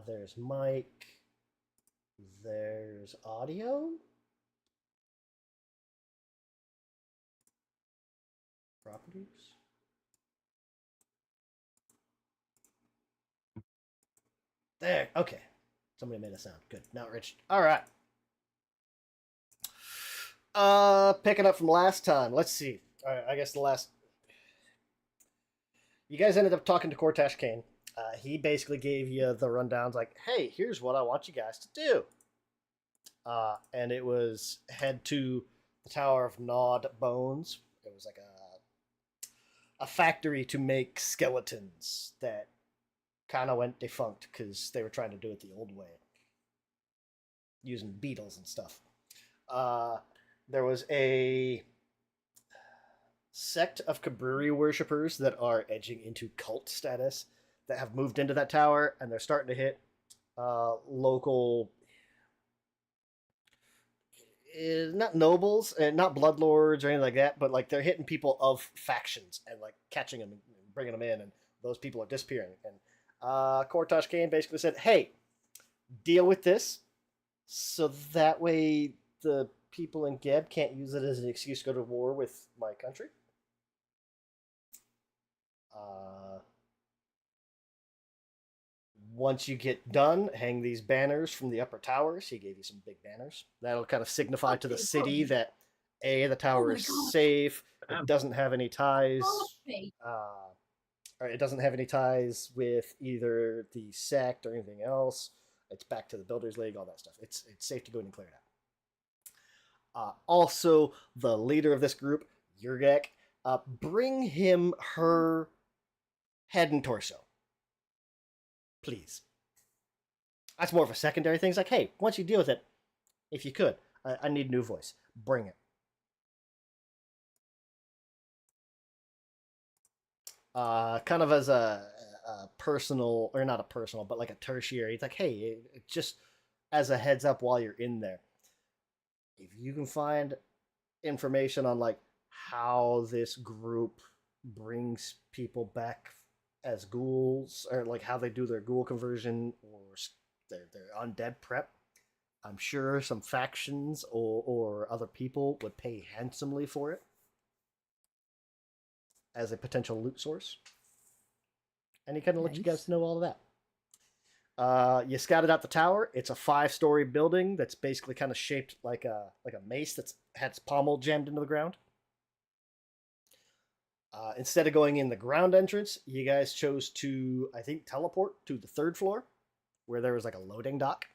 There's Mike. There's audio. Properties. There. Okay. Somebody made a sound. Good. Now it reached. All right. Picking up from last time. Let's see. All right, I guess the last. You guys ended up talking to Cortash Kane. He basically gave you the rundowns like, hey, here's what I want you guys to do. And it was head to the Tower of Gnawed Bones. It was like a factory to make skeletons that kind of went defunct because they were trying to do it the old way, using beetles and stuff. There was a sect of Kaburi worshippers that are edging into cult status that have moved into that tower, and they're starting to hit local, not nobles and not bloodlords or anything like that, but like they're hitting people of factions and like catching them and bringing them in, and those people are disappearing. And Cortash Kane basically said, "Hey, deal with this, so that way the people in Geb can't use it as an excuse to go to war with my country." Once you get done, hang these banners from the upper towers. He gave you some big banners. That'll kind of signify to the city that the tower is safe. It doesn't have any ties. Or it doesn't have any ties with either the sect or anything else. It's back to the Builders League, all that stuff. It's safe to go in and clear it out. Also, the leader of this group, Yurgek, bring him her head and torso. Please. That's more of a secondary thing. It's like, hey, once you deal with it, if you could, I need a new voice. Bring it. Kind of as a personal, or not a personal, but like a tertiary. It's like, hey, just as a heads up while you're in there, if you can find information on like how this group brings people back as ghouls, or like how they do their ghoul conversion or their undead prep, I'm sure some factions or other people would pay handsomely for it as a potential loot source. And he kind of let you guys know all of that. You scouted out the tower. It's a 5-story building that's basically kind of shaped like a mace that's had its pommel jammed into the ground. Instead of going in the ground entrance, you guys chose to, I think, teleport to the 3rd floor, where there was like a loading dock.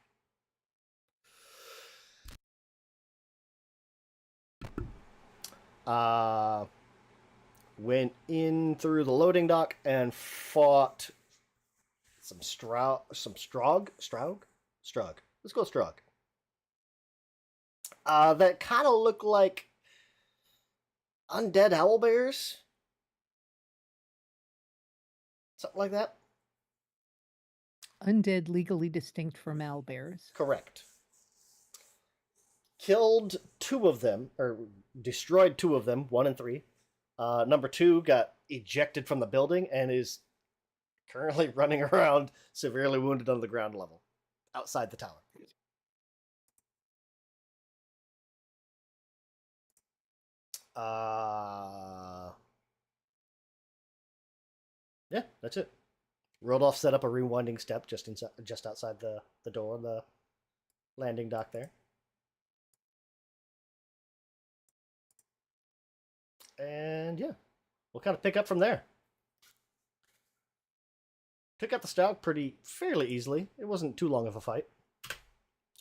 Went in through the loading dock and fought some Strog. Let's go Strog. That kind of look like undead owlbears. Something like that. Undead legally distinct from owlbears. Correct. Killed 2 of them, or destroyed 2 of them, 1 and 3. Number 2 got ejected from the building and is currently running around severely wounded on the ground level, outside the tower. Yeah, that's it. Rodolph set up a rewinding step just outside the door on the landing dock there. And yeah, we'll kind of pick up from there. Took out the Stout fairly easily. It wasn't too long of a fight.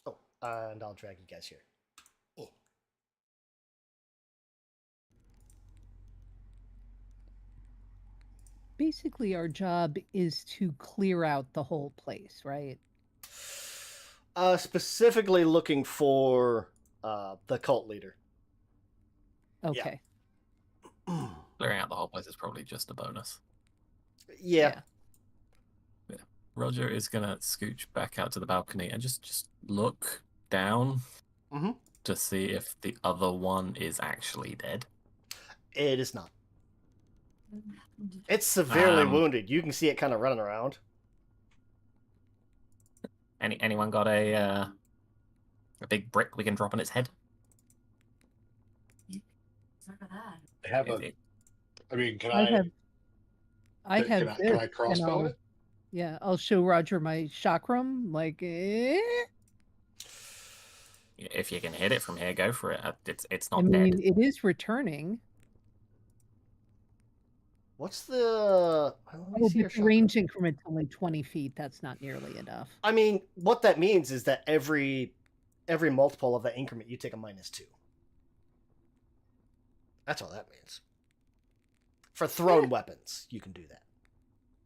Oh, and I'll drag you guys here. Basically, our job is to clear out the whole place, right? Specifically looking for the cult leader. Okay. Yeah. Clearing out the whole place is probably just a bonus. Yeah. Roger is gonna scooch back out to the balcony and just look down to see if the other one is actually dead. It is not. It's severely wounded. You can see it kind of running around. Anyone got a big brick we can drop on its head? I have a. I mean, can I I? have Can this, I and crossbow I'll, it? yeah, I'll show Roger my chakram. Like, If you can hit it from here, go for it. It's I not mean, dead. it is returning. What's the? Let me Oh, see your but the shot. range increment's only 20 feet. That's not nearly enough. I mean, what that means is that every multiple of that increment, you take a -2. That's all that means. For thrown weapons, you can do that.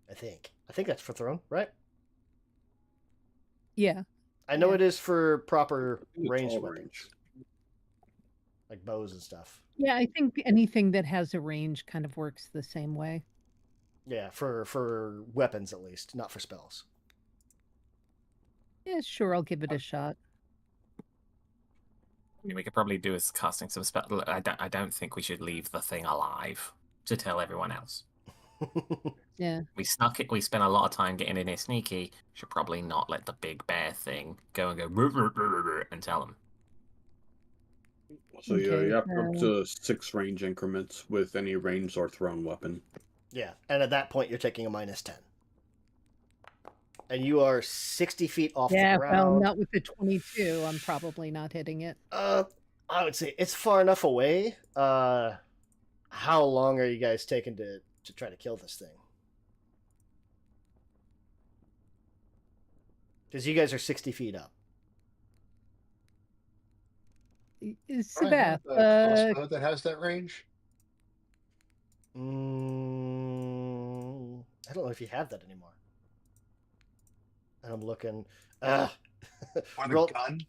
I think that's for thrown, right? Yeah. I know Yeah. it is for proper It's ranged all weapons, like bows and stuff. Yeah, I think anything that has a range kind of works the same way. Yeah, for weapons at least, not for spells. Yeah, sure, I'll give it a shot. I mean, we could probably do is casting some spell. I don't think we should leave the thing alive to tell everyone else. Yeah. We snuck it. We spent a lot of time getting in here sneaky. Should probably not let the big bear thing go and go and tell them. So yeah, Okay, you have up to 6 range increments with any ranged or thrown weapon. Yeah, and at that point, you're taking a -10. And you are 60 feet off Yeah, the ground. well, not with the 22. I'm probably not hitting it. I would say it's far enough away. How long are you guys taking to try to kill this thing? Because you guys are 60 feet up. Sabath, Crossbow that has that range. I don't know if you have that anymore. And I'm looking. Or Roll- the gun.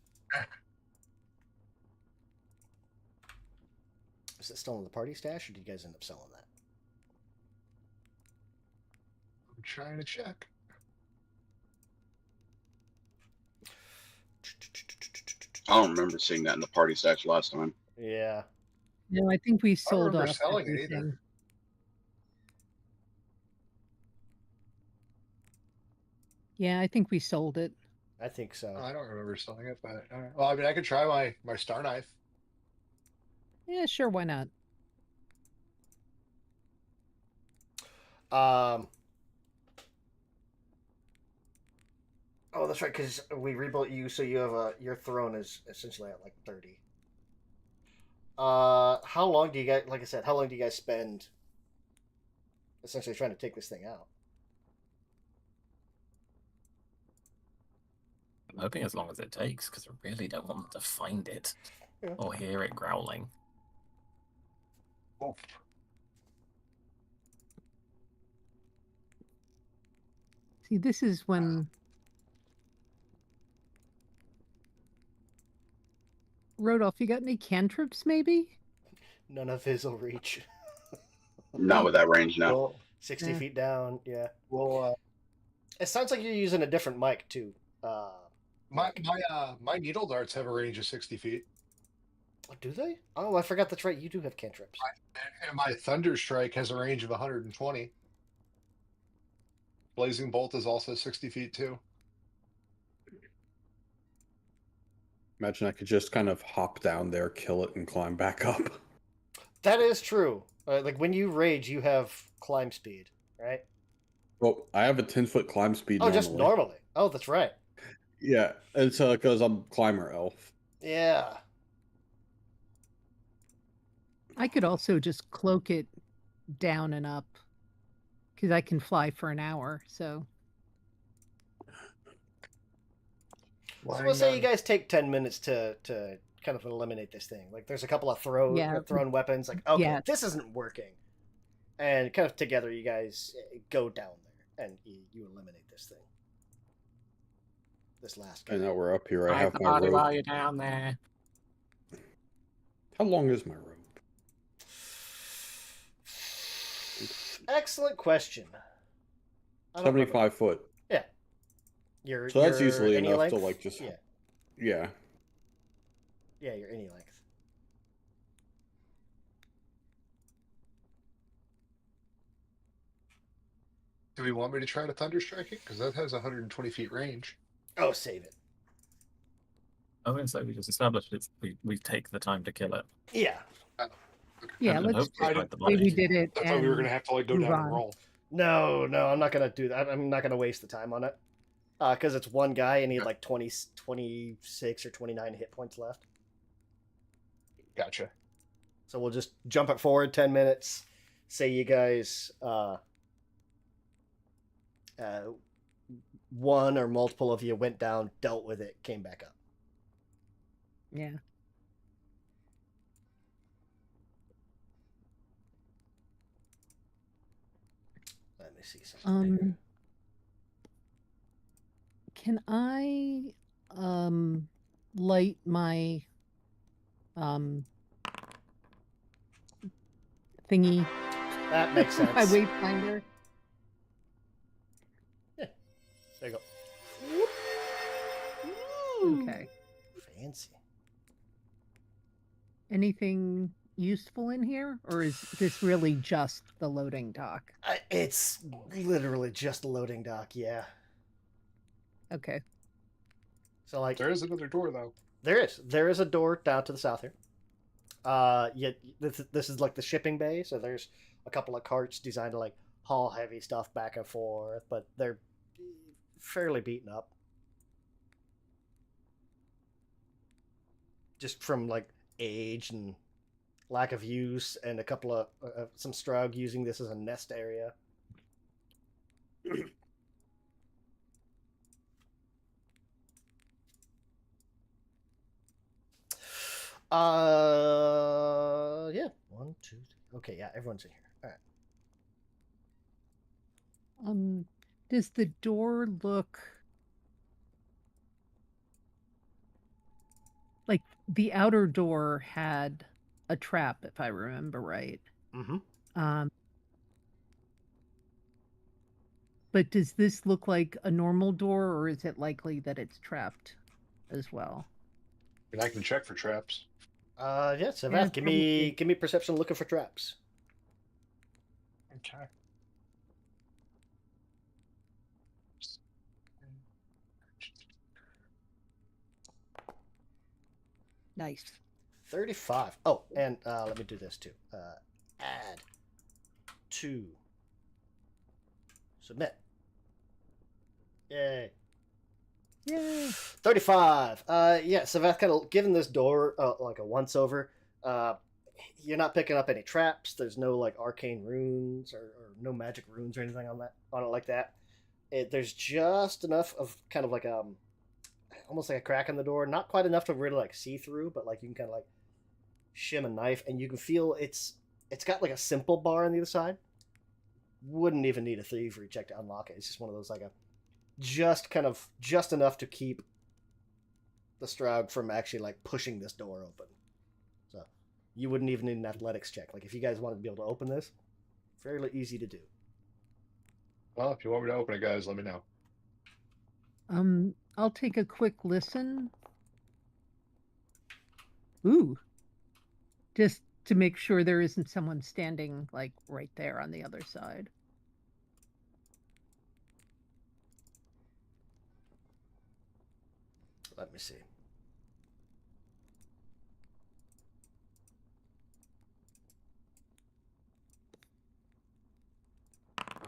Is it still in the party stash, or did you guys end up selling that? I'm trying to check. I don't remember seeing that in the party stash last time. Yeah. no, I think we sold remember off selling it either. everything. Yeah, I think we sold it. I think so. I don't remember selling it, but all right. Well, I mean, I could try my star knife. Yeah, sure, why not? Oh, that's right, because we rebuilt you, so you have your throne is essentially at like 30. How long do you guys, like I said, how long do you guys spend essentially trying to take this thing out? I'm hoping as long as it takes, because I really don't want them to find it Yeah. or hear it growling. Oof. See, this is when Rodolph, you got any cantrips maybe? None of his will reach. Not with that range now. Well, 60 Yeah. feet down, yeah. well, It sounds like you're using a different mic, too. my needle darts have a range of 60 feet, Do they? Oh, I forgot that's right. You do have cantrips. and my thunder strike has a range of 120. Blazing bolt is also 60 feet too. Imagine I could just kind of hop down there, kill it, and climb back up. That is true. Like when you rage, you have climb speed, right? Well, I have a 10-foot climb speed. Oh, just normally. Oh, that's right. Yeah, it's because I'm climber elf. Yeah. I could also just cloak it down and up because I can fly for an hour. So So we'll say you guys take 10 minutes to kind of eliminate this thing. Like there's a couple of thrown weapons. Like, okay, Yeah. this isn't working. And kind of together, you guys go down there and you eliminate this thing. This last guy. And now we're up here. I Hide have the my body rope. while you're down there. How long is my rope? Excellent question. I don't remember. 75 foot. Yeah. So that's your easily any enough to length? like just. Yeah. Yeah. Yeah, your any length. Do we want me to try to thunder strike it? Because that has 120 feet range. Oh, save it. I was going to say we just established we take the time to kill it. Yeah. Yeah, And let's hopefully just hide the say body. we did it. I thought we were and gonna have to like go move down on. and roll. No, I'm not gonna do that. I'm not gonna waste the time on it. Because it's one guy and he had Okay. like 26 or 29 hit points left. Gotcha. So we'll just jump it forward 10 minutes. Say you guys one or multiple of you went down, dealt with it, came back up. Yeah. Let me see something. here. Can I light my thingy? That makes sense. My wayfinder. There you go. Okay. Fancy. Anything useful in here, or is this really just the loading dock? It's literally just a loading dock, yeah. Okay. So like There is another door though. there is a door down to the south here. Yeah, this is like the shipping bay, so there's a couple of carts designed to like haul heavy stuff back and forth, but they're fairly beaten up. Just from like age and lack of use, and a couple of some Strug using this as a nest area. Yeah, 1, 2, 3. Okay, yeah, everyone's in here. All right. Does the door look like the outer door had a trap, if I remember right? Mm-hmm. But does this look like a normal door, or is it likely that it's trapped as well? And I can check for traps. Yeah, Savath, Yeah, give me perception looking for traps. Okay. Nice. 35. Oh, and let me do this too. Add 2. Submit. Yay. Yay. 35. Yeah, Savath kind of given this door like a once over. You're not picking up any traps. There's no like arcane runes or no magic runes or anything on it like that. There's just enough of kind of like almost like a crack in the door. Not quite enough to really like see through, but like you can kind of like shim a knife, and you can feel it's got like a simple bar on the other side. Wouldn't even need a thievery check to unlock it. It's just one of those like just enough to keep the Strug from actually like pushing this door open. So you wouldn't even need an athletics check. Like if you guys wanted to be able to open this, fairly easy to do. Well, if you want me to open it, guys, let me know. I'll take a quick listen. Ooh. Just to make sure there isn't someone standing like right there on the other side. Let me see.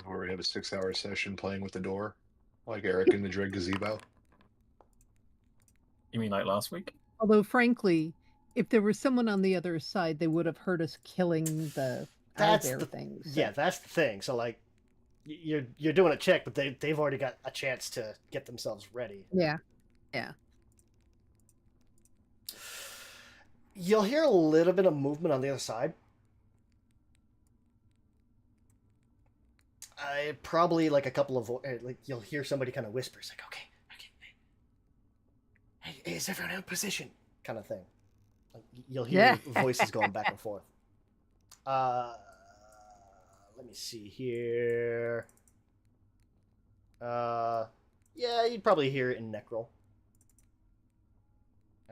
Where we have a 6-hour session playing with the door, like Eric in the Dread Gazebo. You mean like last week? Although, frankly, if there was someone on the other side, they would have heard us killing the owlbear thing. So. Yeah, that's the thing. So like, you're doing a check, but they've already got a chance to get themselves ready. Yeah, yeah. You'll hear a little bit of movement on the other side. Probably like a couple of like you'll hear somebody kind of whispers like, okay, hey, is everyone in position? Kind of thing. Like, you'll hear voices going back and forth. Let me see here. Yeah, you'd probably hear it in Necrol.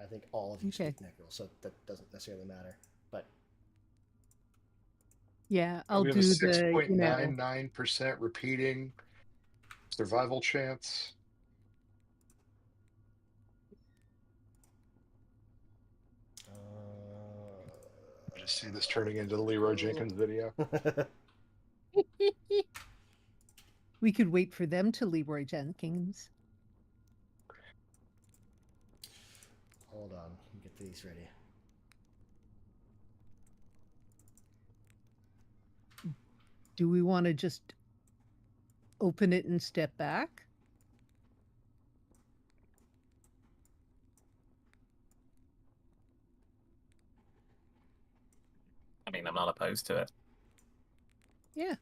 I think all of you speak Necrol, so that doesn't necessarily matter. But yeah, I'll we do have a the 6.99% repeating survival chance. just see this turning into the Leroy Jenkins video. We could wait for them to Leroy Jenkins. Hold on, get these ready. Do we want to just open it and step back? I mean, I'm not opposed to it. Yeah.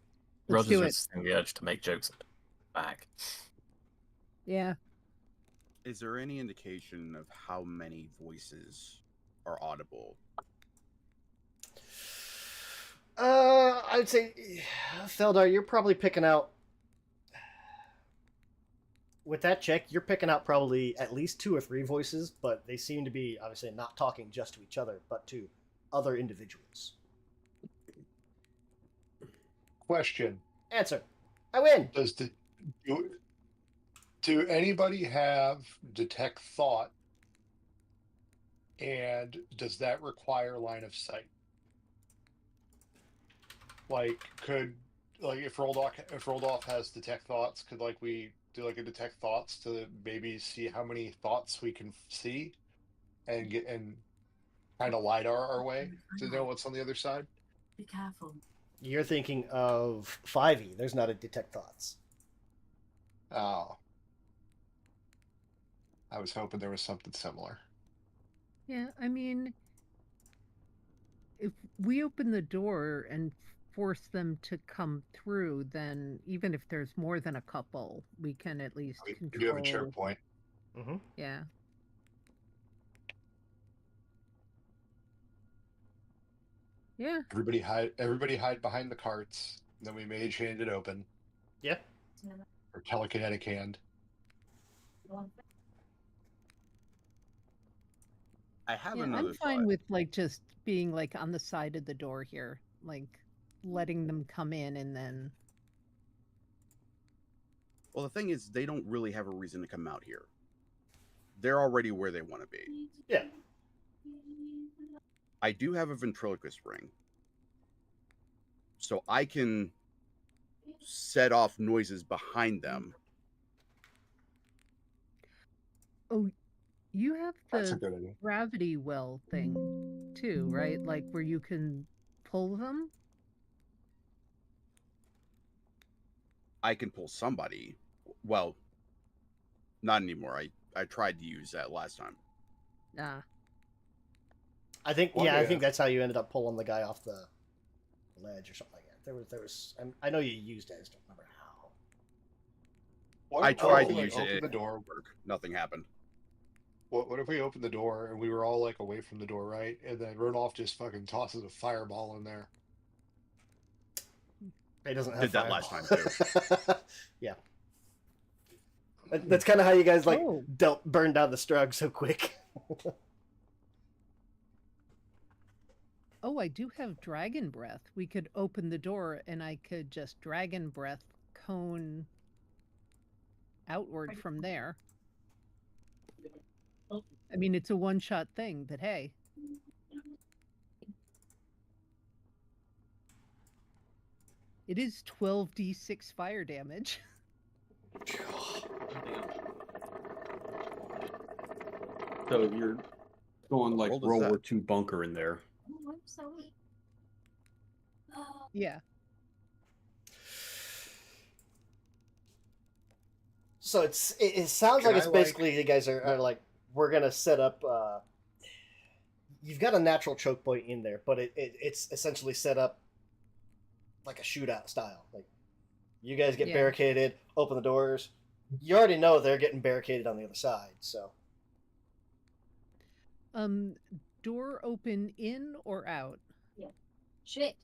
Let's do Roger's it. resisting the urge to make jokes back. Yeah. Is there any indication of how many voices are audible? I'd say, Feldar, you're probably picking out. With that check, you're picking out probably at least 2 or 3 voices, but they seem to be obviously not talking just to each other, but to other individuals. Question. Answer. I win. Do anybody have detect thought? And does that require line of sight? Like, if Roldoff has detect thoughts, could we do a detect thoughts to maybe see how many thoughts we can see, and kind of lidar our way to know what's on the other side? Be careful. You're thinking of 5e. There's not a detect thoughts. Oh. I was hoping there was something similar. Yeah, I mean, if we open the door and force them to come through, then even if there's more than a couple, we can at least We control. do have a choke point. Mm-hmm. Yeah. Yeah. Everybody hide behind the carts. Then we mage hand it open. Yeah. Or telekinetic hand. I have Yeah, another I'm fine thought. with just being on the side of the door here, letting them come in and then. Well, the thing is, they don't really have a reason to come out here. They're already where they want to be. Yeah. I do have a ventriloquist ring, so I can set off noises behind them. Oh, you have That's a the good idea. gravity well thing too, right? Where you can pull them. I can pull somebody. Well, not anymore. I tried to use that last time. Ah. I think Well, I yeah. think that's how you ended up pulling the guy off the ledge or something like that. There was I know you used it, I just don't remember how. I tried to we use open it. the door. Work. Nothing happened. What if we opened the door and we were all away from the door, right? And then Rodolph just fucking tosses a fireball in there. He doesn't have Did that last time too. Yeah. That's kind of how you guys Oh. burned down the Strug so quick. Oh, I do have dragon breath. We could open the door and I could just dragon breath cone outward from there. I mean, it's a one-shot thing, but hey. It is 12d6 fire damage. So you're going like What was World that? War II bunker in there. Oh, I'm sorry. Oh, Yeah. So it sounds Can like it's I, basically you guys are we're gonna set up. You've got a natural choke point in there, but it's essentially set up like a shootout style. Like you guys get Yeah. barricaded, open the doors. You already know they're getting barricaded on the other side, so Door open in or out? shit.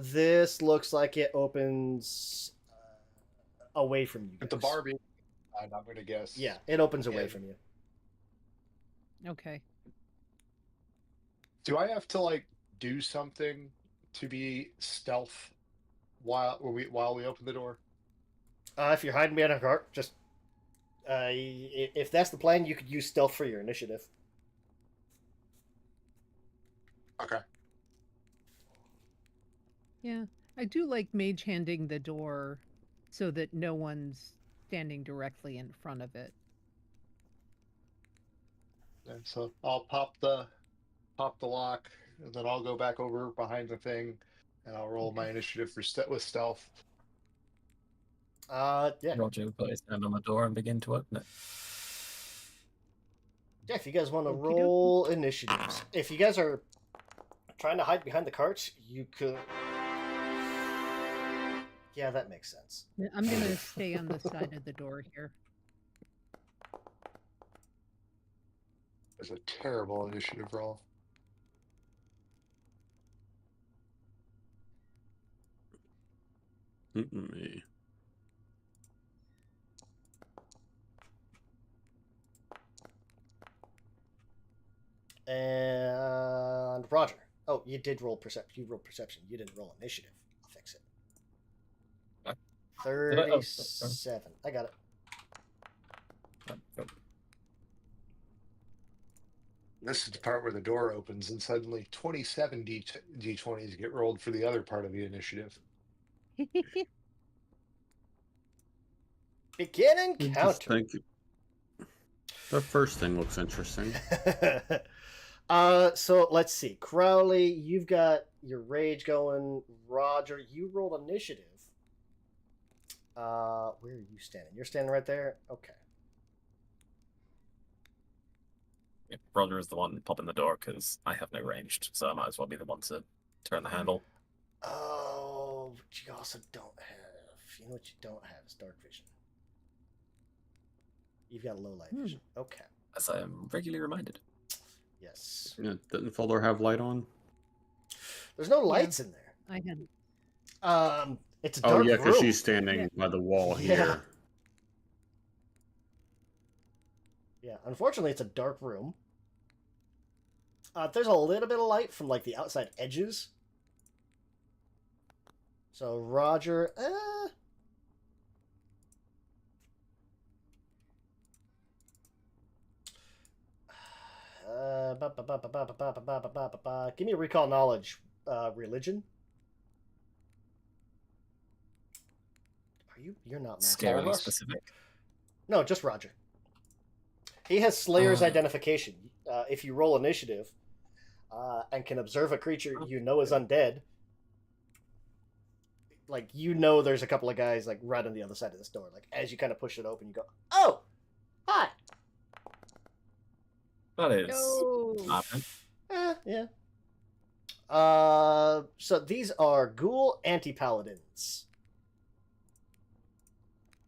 this looks like it opens away from you guys. At the bar being inside, I'm gonna guess. Yeah, it opens away Yeah. from you. Okay. Do I have to do something to be stealth while we open the door? If you're hiding behind a cart, just if that's the plan, you could use stealth for your initiative. Okay. Yeah, I do like mage handing the door so that no one's standing directly in front of it. And so I'll pop the lock, and then I'll go back over behind the thing, and I'll roll my initiative for with stealth. Yeah. Roger will put his hand on the door and begin to open it. Yeah, if you guys want to Okey-dokey. roll initiatives. If you guys are trying to hide behind the carts, you could... Yeah, that makes sense. I'm gonna stay on the side of the door here. It's a terrible initiative roll. Me. And Roger. Oh, you did roll perception. You rolled perception. You didn't roll initiative. I'll fix it. What? 37. I got it. This is the part where the door opens, and suddenly 27 d20s get rolled for the other part of the initiative. Begin encounter. Thank you. The first thing looks interesting. So let's see. Crowley, you've got your rage going. Roger, you rolled initiative. Where are you standing? You're standing right there? Okay. Yeah, Roger is the one popping the door because I have no ranged, so I might as well be the one to turn the handle. Oh, but you also don't have... You know what you don't have is dark vision. You've got low light vision. Okay. As I am regularly reminded. Yes. Yeah, didn't Fuller have light on? There's no lights in there. I had It's a dark Oh yeah, because room. she's standing by the wall here. Yeah, unfortunately, it's a dark room. There's a little bit of light from like the outside edges. So Roger, give me a recall knowledge, religion. Are you? You're not master. Scarily us? specific. No, just Roger. He has Slayer's identification. If you roll initiative and can observe a creature you know is undead, like you know there's a couple of guys like right on the other side of this door. Like as you kind of push it open, you go, "Oh, hi." That is. no. Yeah. So these are ghoul anti-paladins.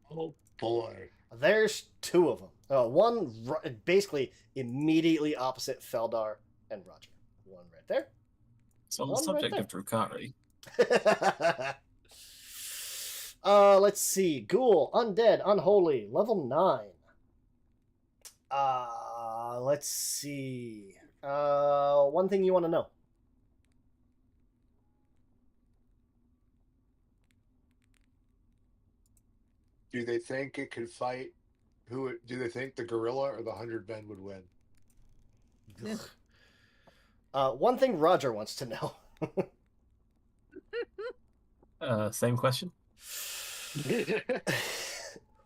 Oh boy. There's two of them. One basically immediately opposite Feldar and Roger. One right there. So on the One right subject there. of Drukari, Let's see. Ghoul, undead, unholy, level 9. Let's see. One thing you want to know. Do they think it could fight? Do they think the gorilla or the 100 men would win? One thing Roger wants to know. same question.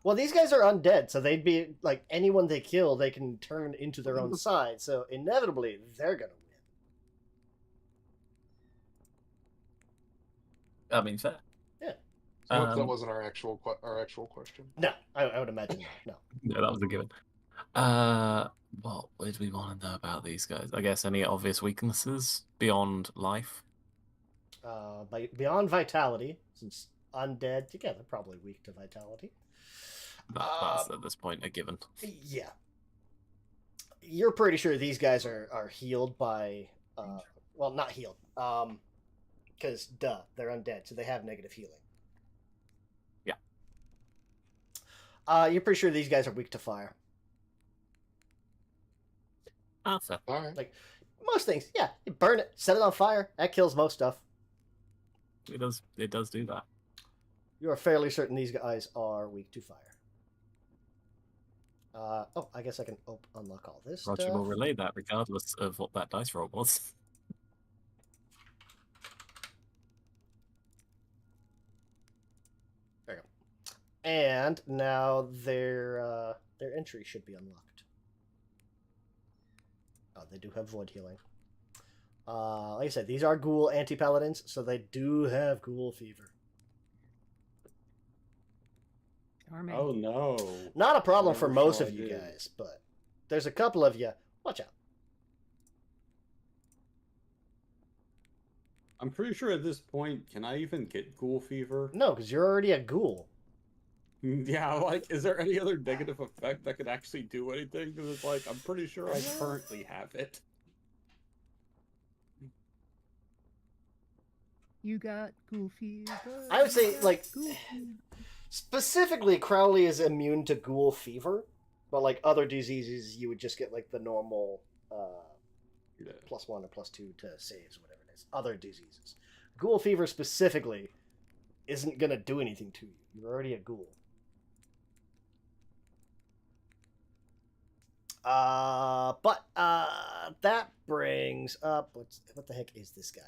Well, these guys are undead, so they'd be like anyone they kill, they can turn into their own side. So inevitably, they're gonna win. I mean, fair. Yeah. So that wasn't our actual question. No, I would imagine no. No, that was a given. What would we want to know about these guys? I guess any obvious weaknesses beyond life? Beyond vitality, since undead, yeah, they're probably weak to vitality. That's at this point a given. Yeah. You're pretty sure these guys are healed by, well, not healed, because duh, they're undead, so they have negative healing. Yeah. You're pretty sure these guys are weak to fire. Fair. All right. Like most things, yeah, you burn it, set it on fire, that kills most stuff. It does do that. You are fairly certain these guys are weak to fire. Oh, I guess I can unlock all this Roger stuff. will relay that regardless of what that dice roll was. And now their entry should be unlocked. Oh, they do have void healing. Like I said, these are ghoul anti-paladins, so they do have ghoul fever. Army. Oh no. Not a problem for Never most shall of I you do. guys, but there's a couple of you. Watch out. I'm pretty sure at this point, can I even get ghoul fever? No, because you're already a ghoul. Yeah, like, is there any other negative effect that could actually do anything? Because it's like, I'm pretty sure I currently have it. You got goofy. I would say, like, Goofy. specifically, Crowley is immune to ghoul fever, but like other diseases, you would just get like the normal Yeah. +1 or +2 to saves, whatever it is. Other diseases. Ghoul fever specifically isn't gonna do anything to you. You're already a ghoul. But that brings up what the heck is this guy?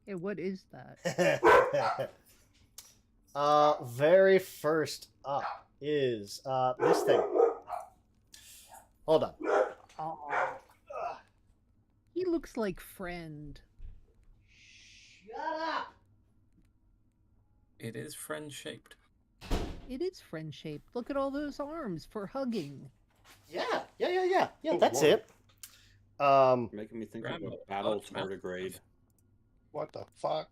Hey, what is that? Very first up is this thing. Hold on. Oh. He looks like friend. Shut up. It is friend-shaped. It is friend shaped. Look at all those arms for hugging. Yeah, Oh, that's Lord. it. Making me think Grab of a a battle large mouth. tardigrade. What the fuck?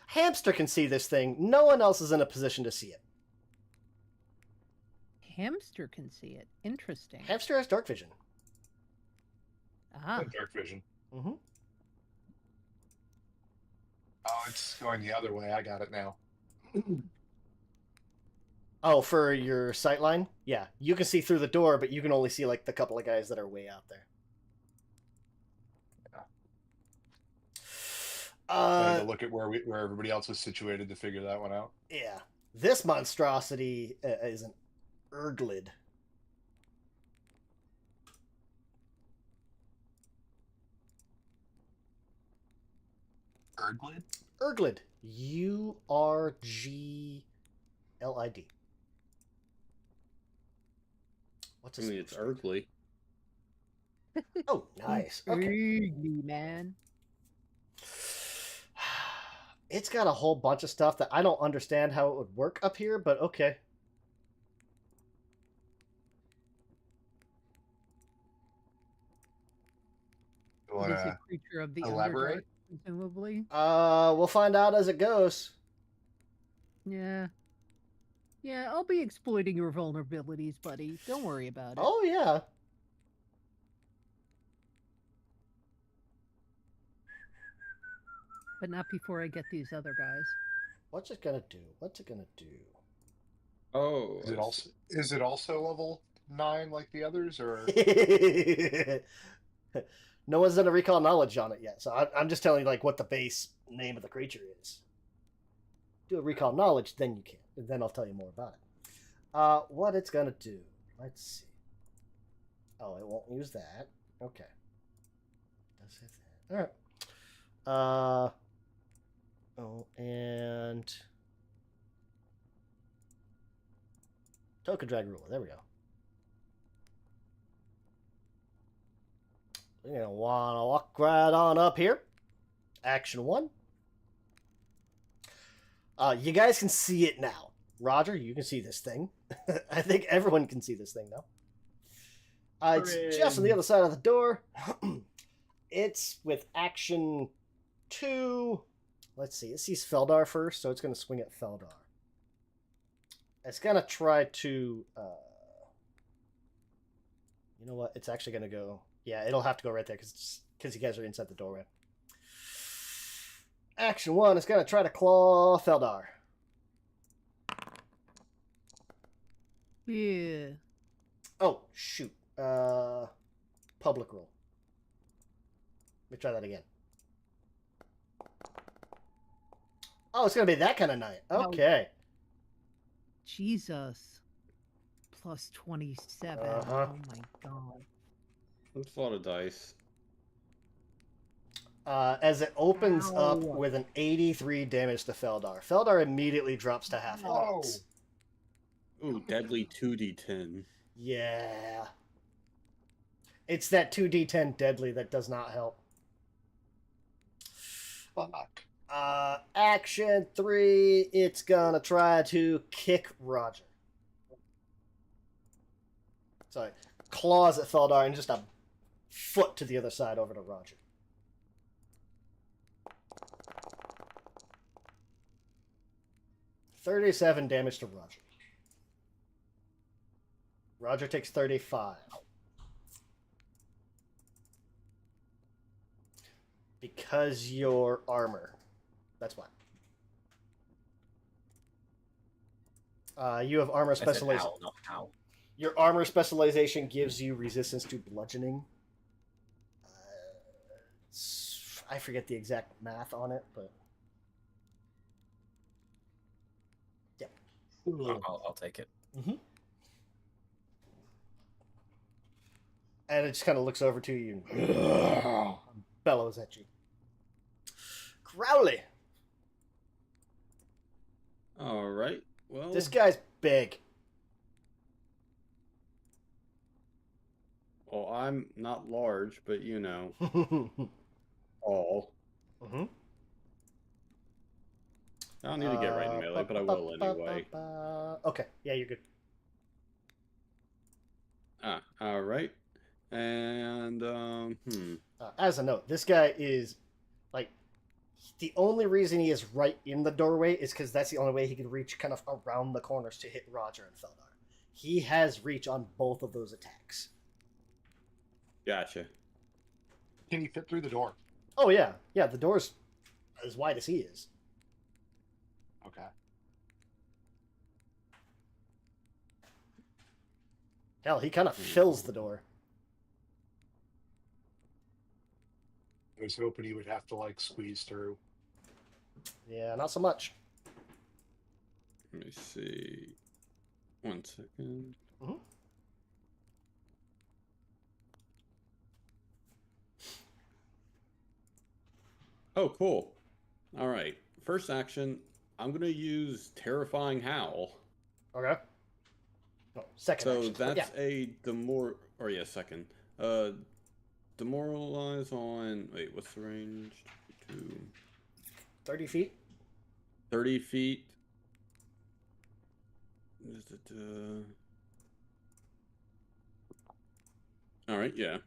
Hamster can see this thing. No one else is in a position to see it. Hamster can see it. Interesting. Hamster has dark vision. Ah, Dark vision. Mm-hmm. Oh, it's going the other way. I got it now. Oh, for your sight line? Yeah, you can see through the door, but you can only see like the couple of guys that are way out there. I had to look at where everybody else was situated to figure that one out. Yeah. This monstrosity is an Urglid. Urglid? Urglid. Urglid. What's I his mean, it's earthly. Oh, nice. Okay. Ugly, man. It's got a whole bunch of stuff that I don't understand how it would work up here, but okay. You It is a wanna creature of the elaborate? Underdark, presumably. We'll find out as it goes. Yeah. Yeah, I'll be exploiting your vulnerabilities, buddy. Don't worry about it. Oh, yeah. But not before I get these other guys. What's it gonna do? What's it gonna do? Oh. Is it also level 9 like the others, or No one's done a recall knowledge on it yet, so I'm just telling you like what the base name of the creature is. Do a recall knowledge, then you can. And then I'll tell you more about it. What it's gonna do? Let's see. Oh, it won't use that. Okay. Does it that? All right. Oh, and token drag ruler. There we go. You're gonna wanna walk right on up here. Action 1. You guys can see it now. Roger, you can see this thing. I think everyone can see this thing now. It's just on the other side of the door. It's with action 2. Let's see. It sees Feldar first, so it's going to swing at Feldar. It's going to try to... you know what? It's actually going to go... Yeah, it'll have to go right there because you guys are inside the doorway. Action 1 is going to try to claw Feldar. Yeah. Oh, shoot. Public roll. Let me try that again. Oh, it's going to be that kind of night. Wow. Okay. Jesus. Plus 27. Uh-huh. Oh my god. That's a lot of dice. As it opens up Ow. with an 83 damage to Feldar. Feldar immediately drops to half Oh. health. Ooh, deadly 2d10. Yeah. It's that 2d10 deadly that does not help. Fuck. Action 3, it's gonna try to kick Roger. Sorry. Claws at Feldar and just a foot to the other side over to Roger. $37 damage to Roger. Roger takes 35. Because your armor. That's why. You have armor I said specialization. ow, not how. Your armor specialization gives you resistance to bludgeoning. I forget the exact math on it, but yeah. I'll take it. Mm-hmm. And it just kind of looks over to you and bellows at you. Crowley, All right. Well, this guy's big. well, I'm not large, but you know, all. Mm-hmm. I don't need to get right in melee, but I will anyway. Okay, yeah, you're good. All right. And As a note, this guy is like the only reason he is right in the doorway is because that's the only way he can reach kind of around the corners to hit Roger and Feldar. He has reach on both of those attacks. Gotcha. Can he fit through the door? Oh yeah, yeah. The door's as wide as he is. Okay. Hell, he kind of fills the door. I was hoping he would have to like squeeze through. Yeah, not so much. Let me see. 1 second. Mhm. Oh, cool. All right. First action, I'm going to use Terrifying Howl. Okay. No, second. So action. that's Yeah. a second. Demoralize on, wait, what's the range? 30 feet. 30 feet. All right, yeah.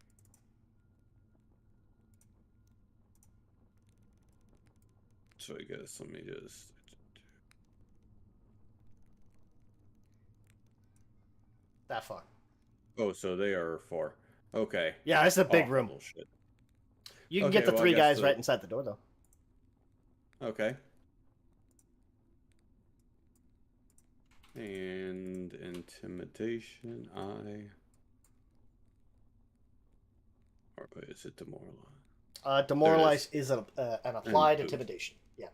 So I guess let me just. That far. Oh, so they are far. Okay. Yeah, it's a big Oh, room. bullshit. You can Okay, get the well, I three guess guys the- right inside the door, though. Okay. And intimidation, or wait, is it demoralize? Demoralize is an applied boost. intimidation. Yeah.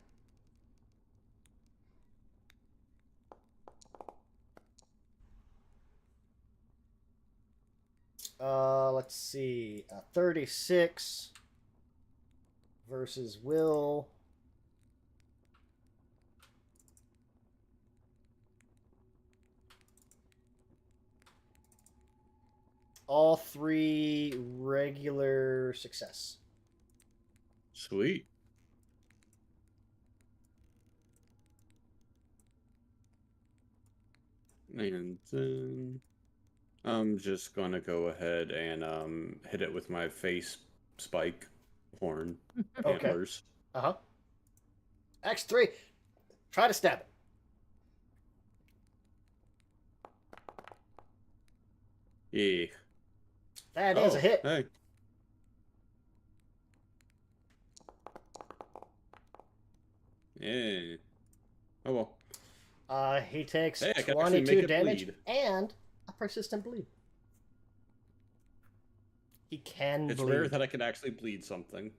Let's see. 36 versus Will. All three regular success. Sweet. And then I'm just gonna go ahead and hit it with my face spike horn Okay. antlers. Uh-huh. X3. Try to stab it. Yeah. That is a hit. Hey. Yeah. Oh well. He takes Hey, I can actually make 22 it damage bleed. and a persistent bleed. He can It's bleed. rare that I can actually bleed something.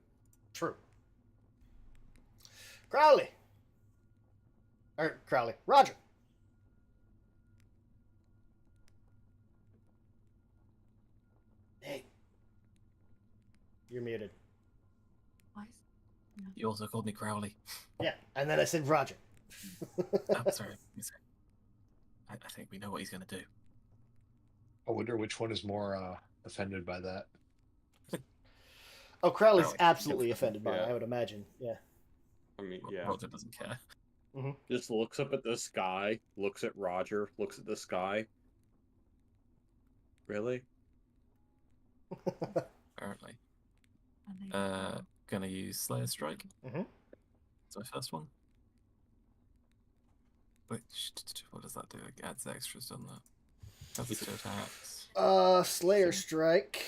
True. Crowley. Roger. Hey. You're muted. Why is You also called me Crowley. Yeah, and then I said Roger. I'm sorry. I think we know what he's going to do. I wonder which one is more offended by that. Oh, Crowley's Crowley. absolutely offended by it, Yeah. I would imagine. Yeah. I mean, yeah. Roger doesn't care. Just looks up at the sky, looks at Roger, looks at the sky. Really? Apparently. Gonna use Slayer Strike. Mhm. It's my first one. Which, what does that do? It adds extras, doesn't it? That's 2 attacks. Slayer Strike.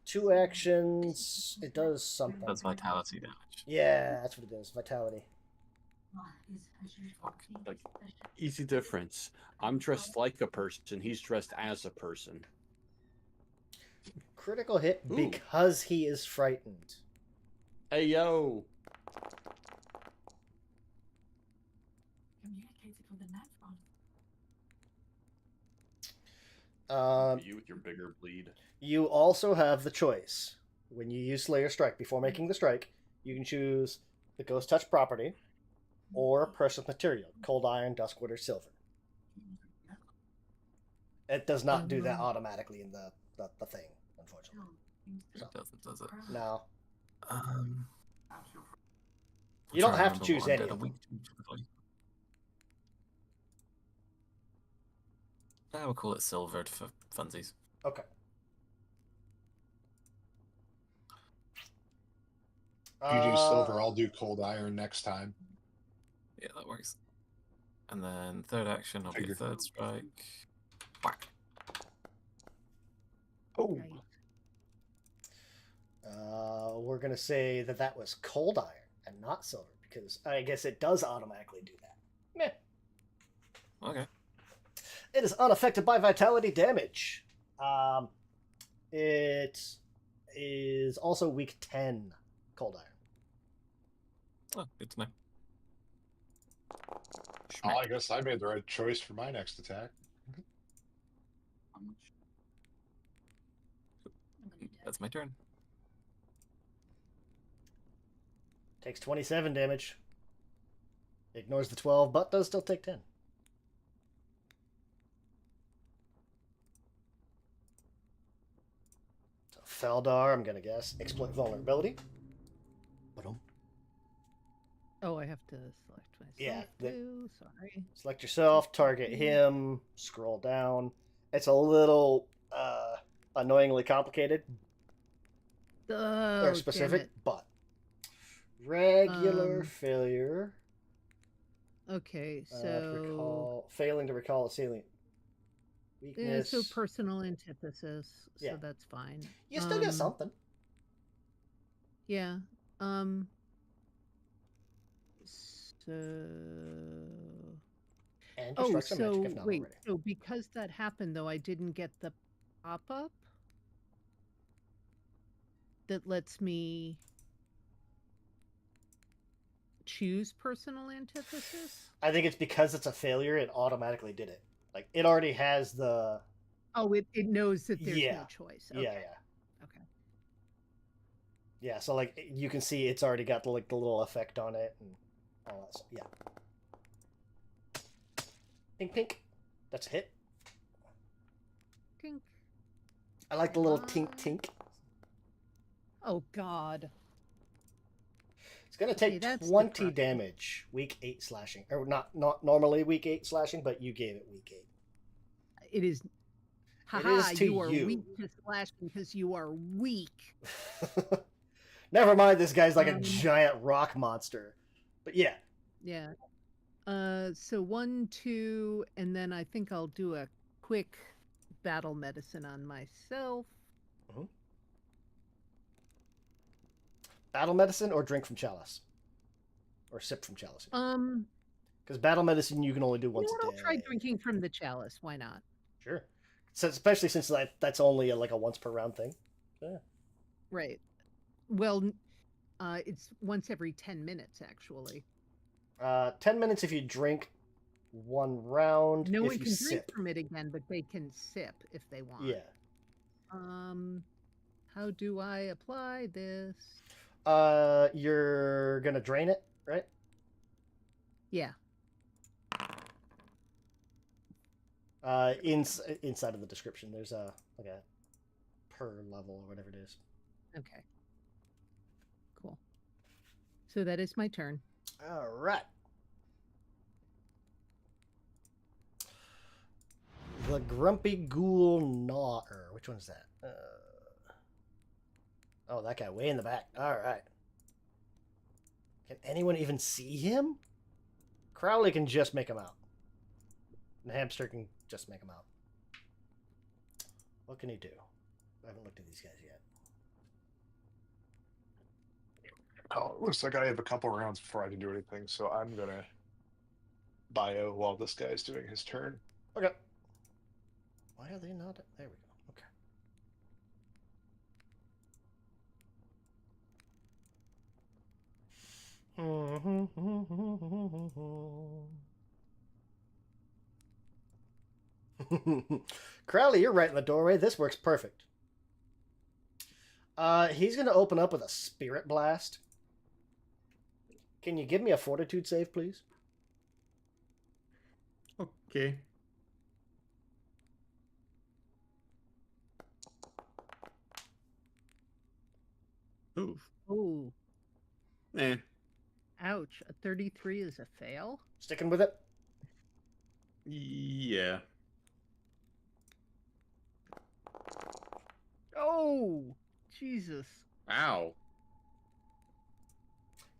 2 actions. It does something. That's vitality damage. Yeah, that's what it does. Vitality. Fuck. Like, easy difference. I'm dressed like a person, he's dressed as a person. Critical hit Ooh. because he is frightened. Hey, yo! Communicated with the Nephron. You with your bigger bleed. You also have the choice. When you use Slayer Strike, before making the strike, you can choose the Ghost Touch property or Precious Material, Cold Iron, Duskwood, or Silver. It does not do that automatically in the thing, unfortunately. It doesn't, does it? No. I'm You don't trying have to remember choose what I'm any dead of a week to, typically. I will call it silvered for funsies. Okay. You do silver, I'll do cold iron next time. Yeah, that works. And then third action, I'll be Figure. third strike. Whack. Oh, Right. We're gonna say that was Cold Iron and not Silver because I guess it does automatically do that. Meh. Okay. It is unaffected by vitality damage. It is also weak 10 Cold Iron. Oh, good to know. oh, I guess I made the right choice for my next attack. That's my turn. Takes 27 damage. Ignores the 12, but does still take 10. So Feldar, I'm gonna guess, exploit vulnerability. Oh, I have to select myself. Yeah, too. Sorry. Select yourself, target him, scroll down. It's a little annoyingly complicated Oh, or specific, damn but regular Um, failure. it. Okay, To so failing to recall a salient weakness. so personal antithesis. So Yeah. that's fine. You still get something. Yeah. So. And Oh, destruction so magic if not wait. already. So because that happened, though, I didn't get the pop-up that lets me choose personal antithesis. I think it's because it's a failure, it automatically did it. Like it already has the Oh, it knows that there's Yeah. no choice. yeah, Okay. yeah. Okay. Yeah, so like you can see it's already got the little effect on it and all that stuff. Yeah. Pink pink. That's a hit. Tink. I like the little tink tink. Oh God. It's gonna Okay, take that's 20 depressing. damage. Week 8 slashing. Or not normally week 8 slashing, but you gave it week 8. It is. It Haha, is to you are you. weak to slashing because you are weak. Never mind, this guy's like a Um, giant rock monster. But yeah. Yeah. So 1, 2, and then I think I'll do a quick battle medicine on myself. Battle medicine or drink from chalice? Or sip from chalice? Because battle medicine you can only do You know once what? a I'll day. try drinking from the chalice. Why not? Sure. So especially since that's only like a once per round thing. Yeah. Right. Well, it's once every 10 minutes, actually. 10 minutes if you drink 1 round. No if one you can drink sip. from it again, but they can sip if they want. Yeah. How do I apply this? You're gonna drain it, right? Yeah. Inside of the description, there's a per level or whatever it is. Okay. Cool. So that is my turn. All right. The Grumpy Ghoul Gnawer. Which one's that? Oh, that guy way in the back. All right. Can anyone even see him? Crowley can just make him out. The hamster can just make him out. What can he do? I haven't looked at these guys yet. Oh, it looks like I have a couple rounds before I can do anything, so I'm gonna bio while this guy's doing his turn. Okay. Why are they not? There we go. Okay. Crowley, you're right in the doorway. This works perfect. He's going to open up with a Spirit Blast. Can you give me a Fortitude save, please? Okay. Oof. Ooh. Eh. Ouch. A 33 is a fail? Sticking with it? Yeah. Oh! Jesus. Ow.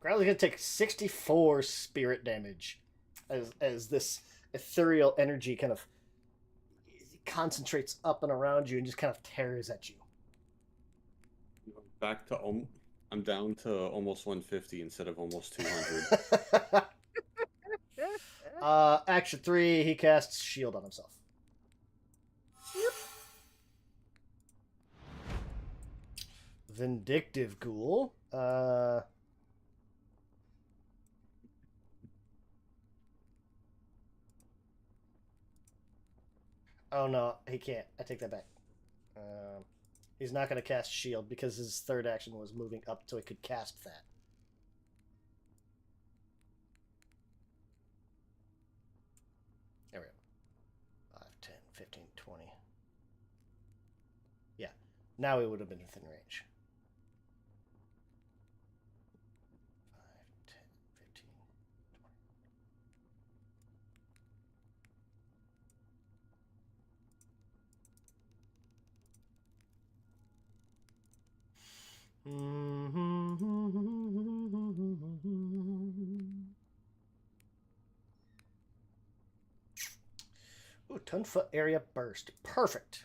Crowley's going to take 64 spirit damage as this ethereal energy kind of concentrates up and around you and just kind of tears at you. Back to I'm down to almost 150 instead of almost 200. Action 3, he casts shield on himself. Vindictive Ghoul. Oh no, he can't. I take that back. He's not going to cast shield because his third action was moving up so he could cast that. There we go. 5, 10, 15, 20. Yeah. Now he would have been within range. 5, 10, 15, 20. Ooh, 10-foot area burst. Perfect.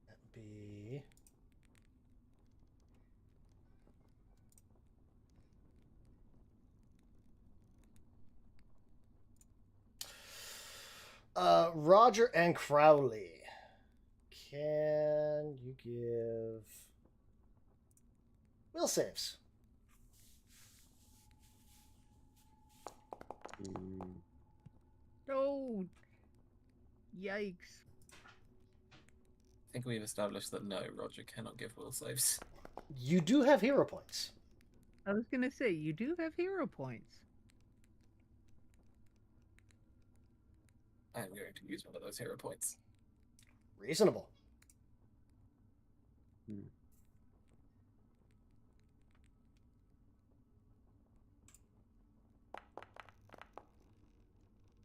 That'd be... Roger and Crowley. Can you give will saves? Oh, yikes. I think we've established that no, Roger cannot give will saves. You do have hero points. I was going to say, you do have hero points. I'm going to use one of those hero points. Reasonable.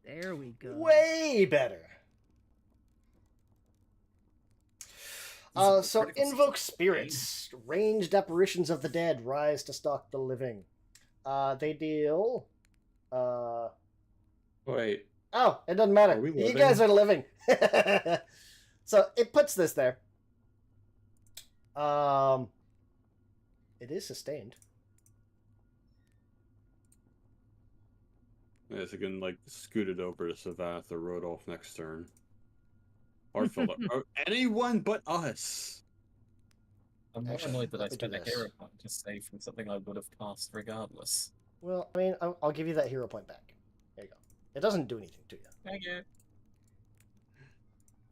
There we go. Way better. So invoke spirits. Ranged apparitions of the dead rise to stalk the living. They deal. Wait. Oh, it doesn't matter. Are we You living? guys are living. So it puts this there. It is sustained. Yes, I can like scoot it over to Savath or Rodolph next turn. Or Philip. Or anyone but us. I'm more Actually, annoyed that I let me do spent a this. hero point to save from something I would have passed regardless. Well, I mean, I'll give you that hero point back. There you go. It doesn't do anything to you. Thank you.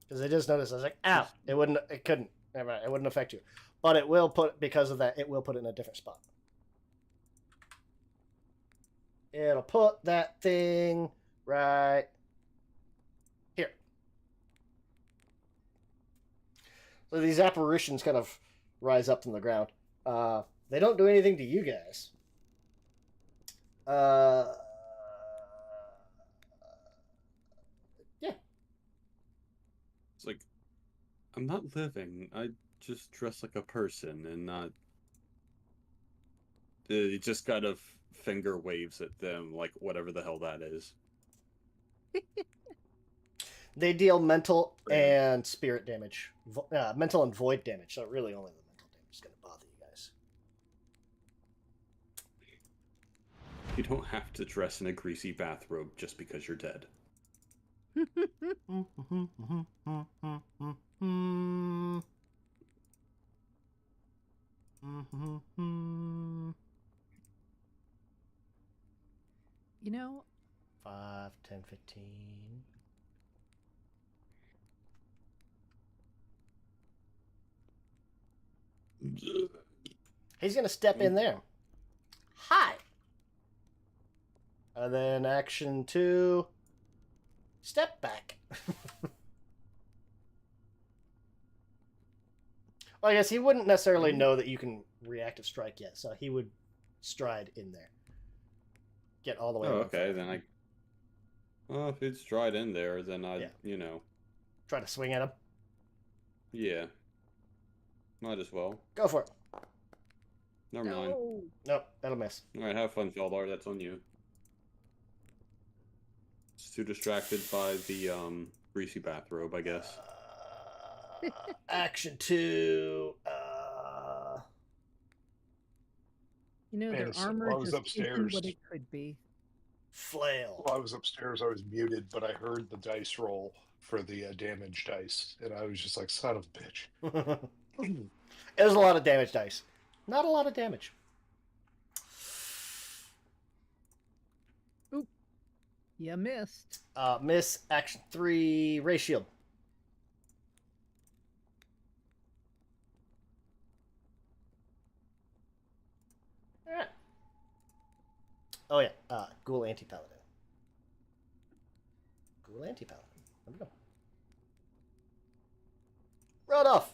Because I just noticed, I was like, ow, it couldn't. Never mind, it wouldn't affect you. But it will because of that, it will put it in a different spot. It'll put that thing right here. So these apparitions kind of rise up from the ground. They don't do anything to you guys. Yeah. It's like, I'm not living. I just dress like a person and not. It just kind of finger waves at them, like whatever the hell that is. They deal mental and spirit damage. Mental and void damage, so really only the mental damage is going to bother you guys. You don't have to dress in a greasy bathrobe just because you're dead. You know, 5, 10, 15. He's going to step in there. Hi. And then action 2. Step back. Well, I guess he wouldn't necessarily know that you can reactive strike yet, so he would stride in there. Get all the way. Oh, okay, then I. Well, if it's dried in there, then I, Yeah. Try to swing at him. Yeah. Might as well. Go for it. Never mind. Nope, that'll miss. Alright, have fun, Feldar. That's on you. It's too distracted by the, greasy bathrobe, I guess. Action 2. You know, Man, their so armor I was just isn't upstairs. what it could be. Flail. While I was upstairs, I was muted, but I heard the dice roll for the damage dice, and I was just like, son of a bitch. It was a lot of damage dice. Not a lot of damage. Oop. You missed. Miss action 3, Ray Shield. Alright. Oh yeah, Ghoul Anti-Paladin. Ghoul Anti-Paladin. There we go. Rodolph!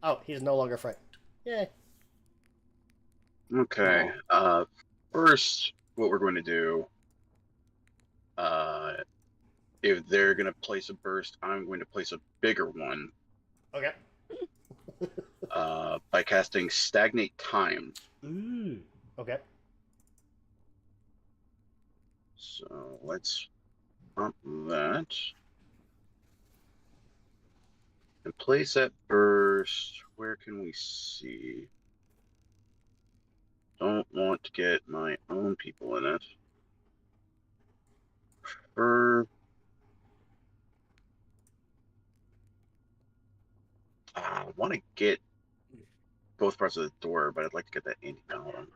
Oh, he's no longer frightened. Yay. Okay. First, what we're going to do, if they're going to place a burst, I'm going to place a bigger one. Okay. By casting Stagnate Time. Ooh. Okay. So let's pump that. And place that burst. Where can we see? Don't want to get my own people in it. I want to get both parts of the door, but I'd like to get that anti-paladin.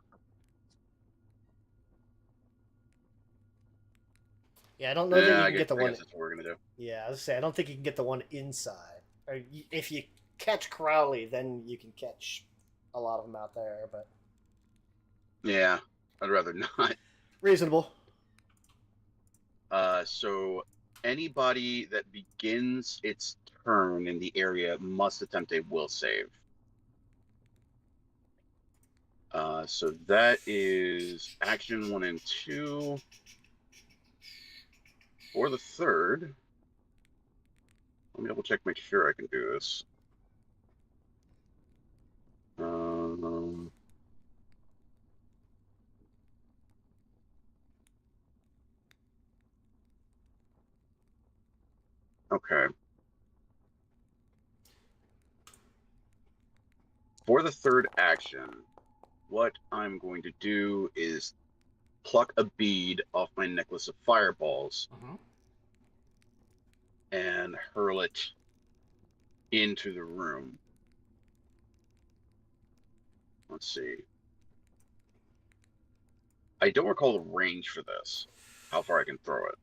Yeah, I don't know that you can get the one. That's what we're gonna do. Yeah, I was gonna say I don't think you can get the one inside. Or if you catch Crowley, then you can catch a lot of them out there. But yeah, I'd rather not. Reasonable. So anybody that begins its turn in the area must attempt a will save. So that is action 1 and 2. For the third, let me double check, make sure I can do this. Okay. For the third action, what I'm going to do is pluck a bead off my necklace of fireballs and hurl it into the room. Let's see. I don't recall the range for this. How far I can throw it.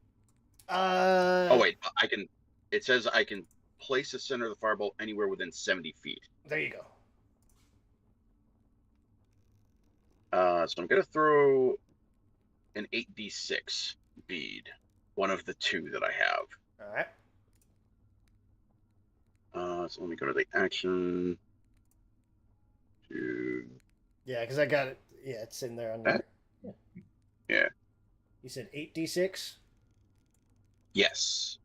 Uh, Oh wait, I can. It says I can place the center of the fireball anywhere within 70 feet. there you go. So I'm gonna throw an 8d6 bead, one of the two that I have. All right. So let me go to the action. Yeah, because I got it. Yeah, it's in there under. Yeah. You said 8d6? Yes.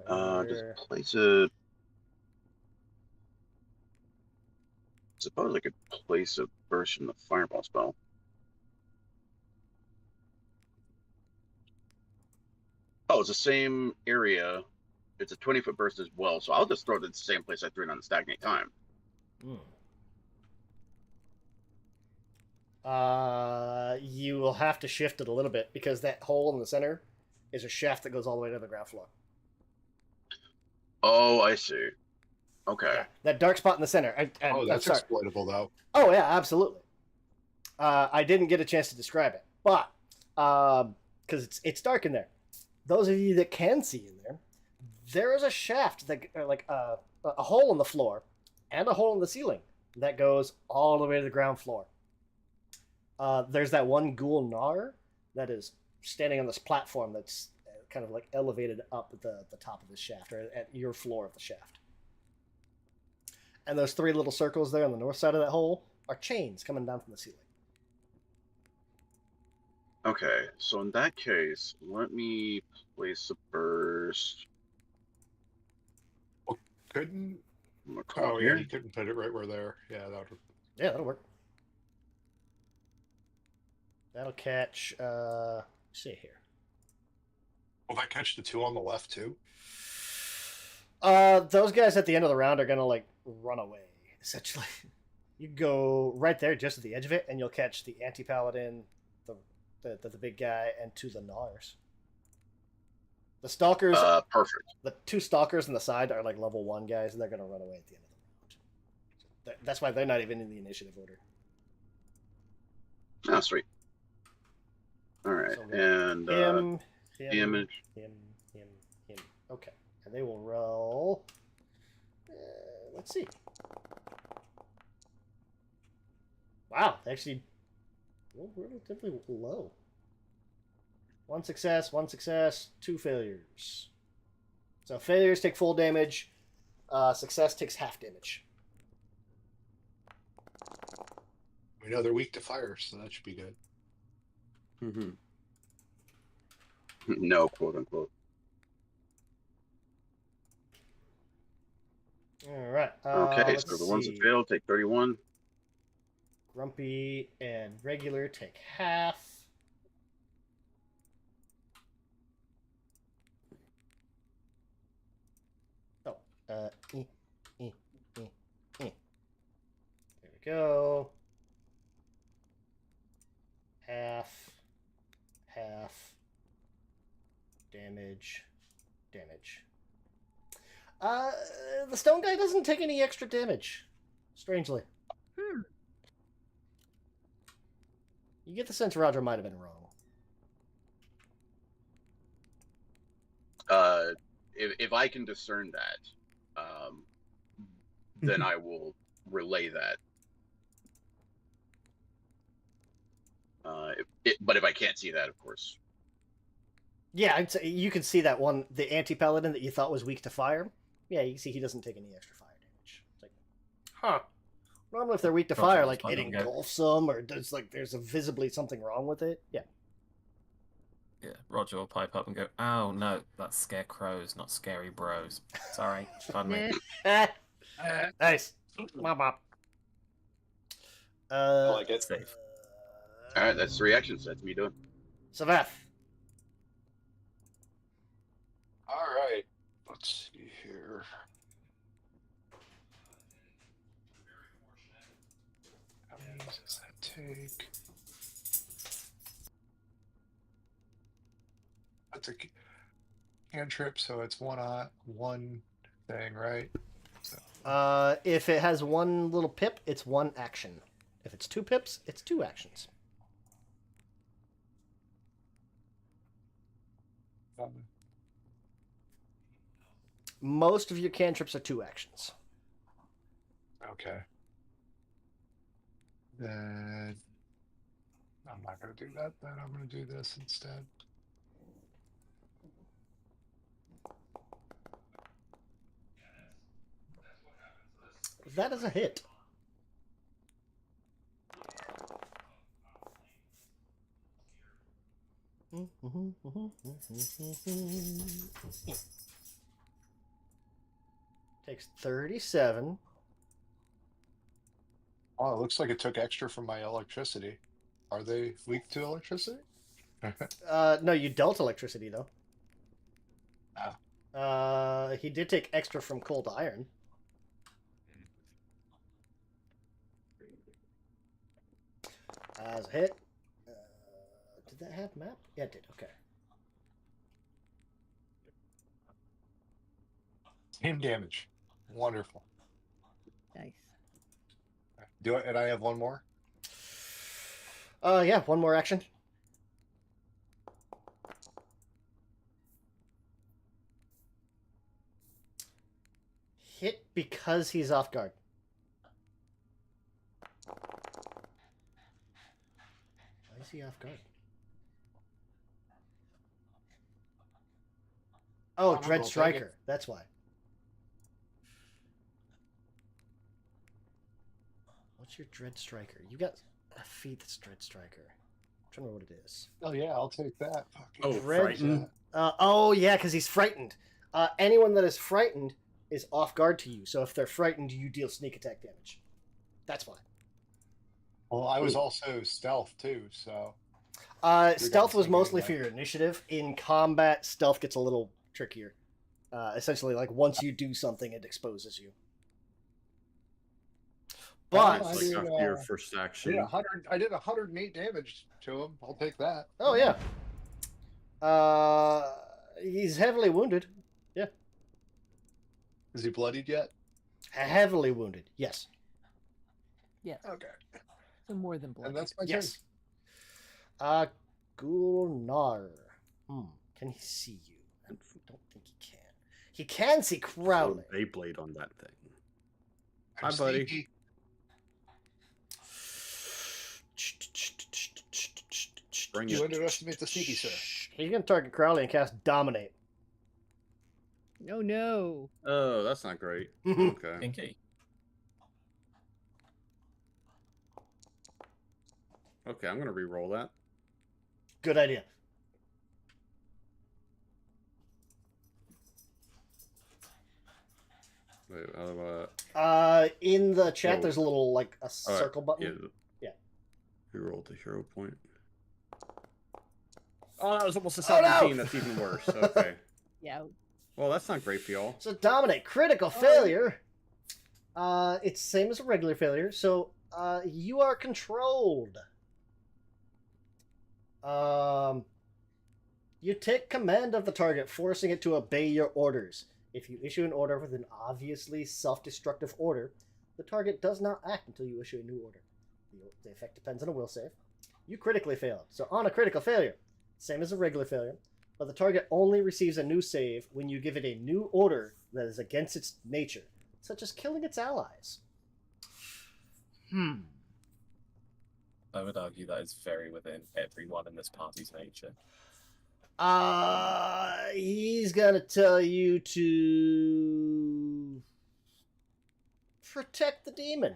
Just place a. Suppose I could place a burst from the fireball spell. Oh, it's the same area. It's a 20-foot burst as well, so I'll just throw it in the same place I threw it on the stagnate time. You will have to shift it a little bit because that hole in the center is a shaft that goes all the way to the ground floor. Oh, I see. Okay. Yeah, that dark spot in the center. That's exploitable, though. Oh yeah, absolutely. I didn't get a chance to describe it, but because it's dark in there. Those of you that can see in there, there is a shaft that like a hole in the floor and a hole in the ceiling that goes all the way to the ground floor. There's that one ghoul Nar that is standing on this platform that's kind of like elevated up at the top of the shaft, or at your floor of the shaft. And those three little circles there on the north side of that hole are chains coming down from the ceiling. Okay, so in that case, let me place a burst. Couldn't. Oh, yeah, you couldn't put it right where there. Yeah, that would. Yeah, that'll work. That'll catch. Let's see here. Will that catch the two on the left too? Those guys at the end of the round are gonna like run away. Essentially, you go right there, just at the edge of it, and you'll catch the anti-paladin, the big guy, and two of the Nars. The stalkers. Perfect. The two stalkers on the side are like level 1 guys, and they're gonna run away at the end of the round. That's why they're not even in the initiative order. Oh, sweet. All right, So and damage. Him. Okay, and they will roll. Let's see. Wow, they actually rolled relatively low. 1 success, 2 failures. So failures take full damage. Success takes half damage. We know they're weak to fire, so that should be good. Mm-hmm. No, quote unquote. All right. Okay, so the ones that failed take 31. Grumpy and regular take half. Oh, there we go. Half. Damage. The stone guy doesn't take any extra damage, strangely. You get the sense Roger might have been wrong. If I can discern that, then I will relay that. But if I can't see that, of course. Yeah, I'd say you can see that one, the anti-paladin that you thought was weak to fire. Yeah, you can see he doesn't take any extra fire damage. It's like, huh. Normally if they're weak to fire, like it engulfs them, or there's visibly something wrong with it. Yeah. Yeah, Roger will pipe up and go, "Oh no, that's scarecrows, not scary bros. Sorry, pardon me." Nice. Mop mop. I like it. Safe. All right, that's 3 actions. That's me doing. Savath. All right. Let's see here. How many does that take? That's a cantrip, so it's one thing, right? So. If it has one little pip, it's 1 action. If it's 2 pips, it's 2 actions. Most of your cantrips are 2 actions. Okay. Then I'm not going to do that. Then I'm going to do this instead. That is a hit. Takes 37. Oh, it looks like it took extra from my electricity. Are they weak to electricity? No, you dealt electricity though. Oh. He did take extra from cold iron. As a hit. Did that have map? Yeah, it did. Okay. Same damage. Wonderful. Nice. Do it, and I have one more. Yeah, one more action. Hit because he's off guard. Why is he off guard? Oh, Dread I'll take Striker. it. That's why. What's your Dread Striker? You got a feat that's Dread Striker. I'm trying to remember what it is. Oh yeah, I'll take that. Oh, Dread- frightened. Oh yeah, because he's frightened. Anyone that is frightened is off guard to you. So if they're frightened, you deal sneak attack damage. That's why. Well, I was also stealth too, so Stealth was sneak mostly attack. for your initiative. In combat, stealth gets a little trickier. Essentially, like once you do something, it exposes you. But I It's did, like after your first action. I did 108 damage to him. I'll take that. oh yeah, he's heavily wounded. Yeah, Is he bloodied yet? heavily wounded. Yes, Yes. Okay. So more than blood. And that's my yes. turn. Gulnar. Can he see you? I don't think he can. He can see Crowley. So Beyblade on that thing. I'm Hi, buddy. sneaky. Bring You it. underestimate the sneaky, sir. He's gonna target Crowley and cast Dominate. Oh no. Oh, that's not great. Okay. Pinky. Okay, I'm gonna re-roll that. Good idea. Wait, In the chat, Oh. there's a little like a all right, circle button. Yeah. Yeah. Re-rolled the hero point. Oh, that was almost a Oh, no! 17. That's even worse. Okay. Yeah. Well, that's not great for y'all. So Dominate, critical failure. It's same as a regular failure. So you are controlled. You take command of the target, forcing it to obey your orders. If you issue an order with an obviously self-destructive order, the target does not act until you issue a new order. The effect depends on a will save. You critically failed. So on a critical failure, same as a regular failure, but the target only receives a new save when you give it a new order that is against its nature, such as killing its allies. I would argue that is very within everyone in this party's nature. He's gonna tell you to protect the demon.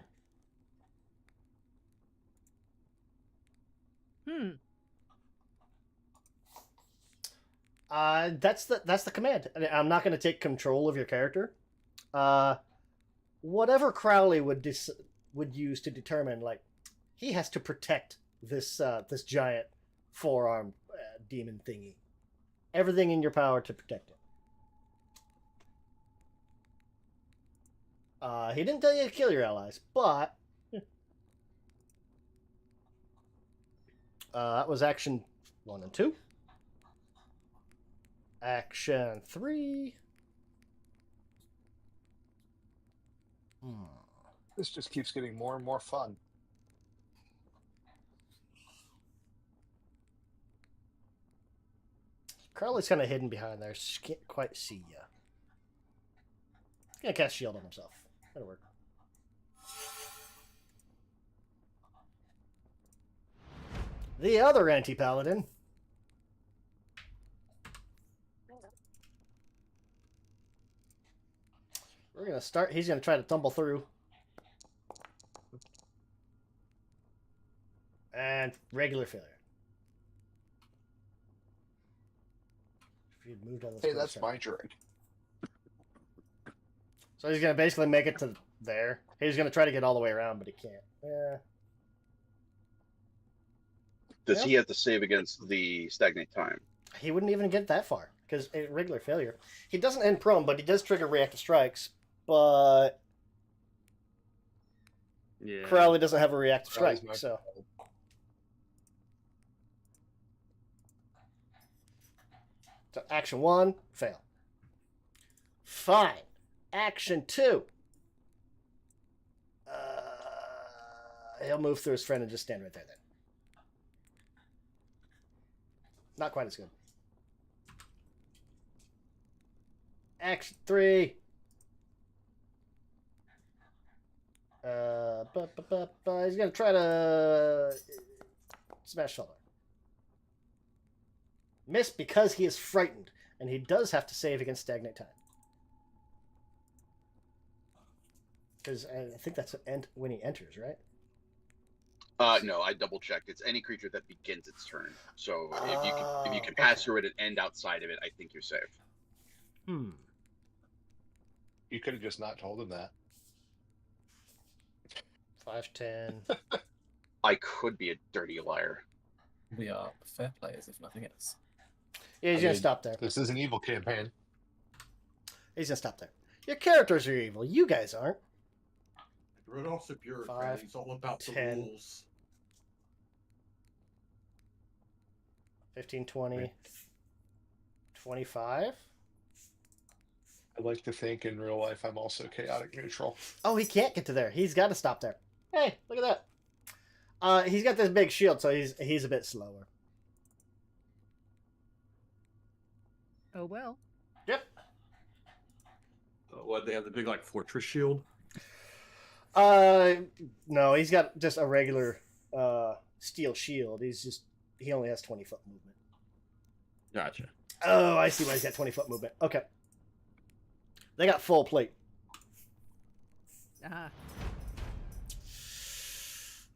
That's the command. I'm not going to take control of your character. Whatever Crowley would use to determine, like, he has to protect this this giant four-armed demon thingy. Everything in your power to protect it. He didn't tell you to kill your allies, but that was action 1 and 2. Action 3. This just keeps getting more and more fun. Crowley's kind of hidden behind there. She can't quite see ya. He's gonna cast shield on himself. That'll work. The other anti-paladin. We're gonna start. He's gonna try to tumble through. And regular failure. If you'd moved on this. Hey, that's my turn. So he's gonna basically make it to there. He's gonna try to get all the way around, but he can't. Yeah. Does he have to save against the stagnate time? He wouldn't even get that far because a regular failure. He doesn't end prone, but he does trigger reactive strikes. But Yeah. Crowley doesn't have a reactive Crowley's strike, my- so action 1, fail. Fine. Action 2. He'll move through his friend and just stand right there then. Not quite as good. Action 3. He's gonna try to smash shoulder. Miss because he is frightened, and he does have to save against stagnate time. Because I think that's when he enters, right? No, I double checked. It's any creature that begins its turn. So if you can pass through it and end outside of it, I think you're safe. Hmm. You could have just not told him that. 5, 10. I could be a dirty liar. We are fair players, if nothing else. Yeah, he's I gonna mean, stop there. This is an evil campaign. He's gonna stop there. Your characters are evil. You guys aren't. Rudolph's a bureaucrat. 5, He's all about the 10. rules. 15, 20, 25. I like to think in real life I'm also chaotic neutral. Oh, he can't get to there. He's got to stop there. Hey, look at that. He's got this big shield, so he's a bit slower. Oh well. Yep. What, they have the big, like, fortress shield? No, he's got just a regular steel shield. He only has 20-foot movement. Gotcha. Oh, I see why he's got 20-foot movement. Okay. They got full plate. Ah.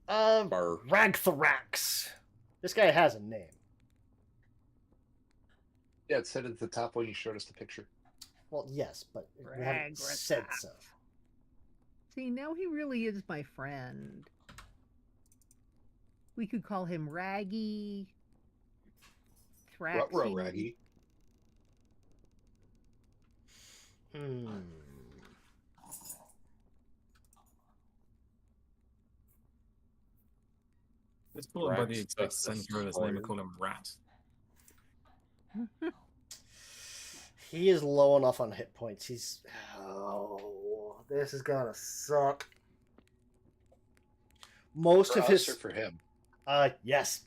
Bar. Ragthrax. This guy has a name. Yeah, it said at the top when you showed us the picture. Well, yes, but we haven't Ragrathrax. said so. See, now he really is my friend. We could call him Raggy. Ruh-roh, Thraxy. Raggy. Let's call him by the Rax, exact like same the hero's name and spoiler. call him Rat. He is low enough on hit points. Oh, this is gonna suck. Most For of us his or for him? Yes.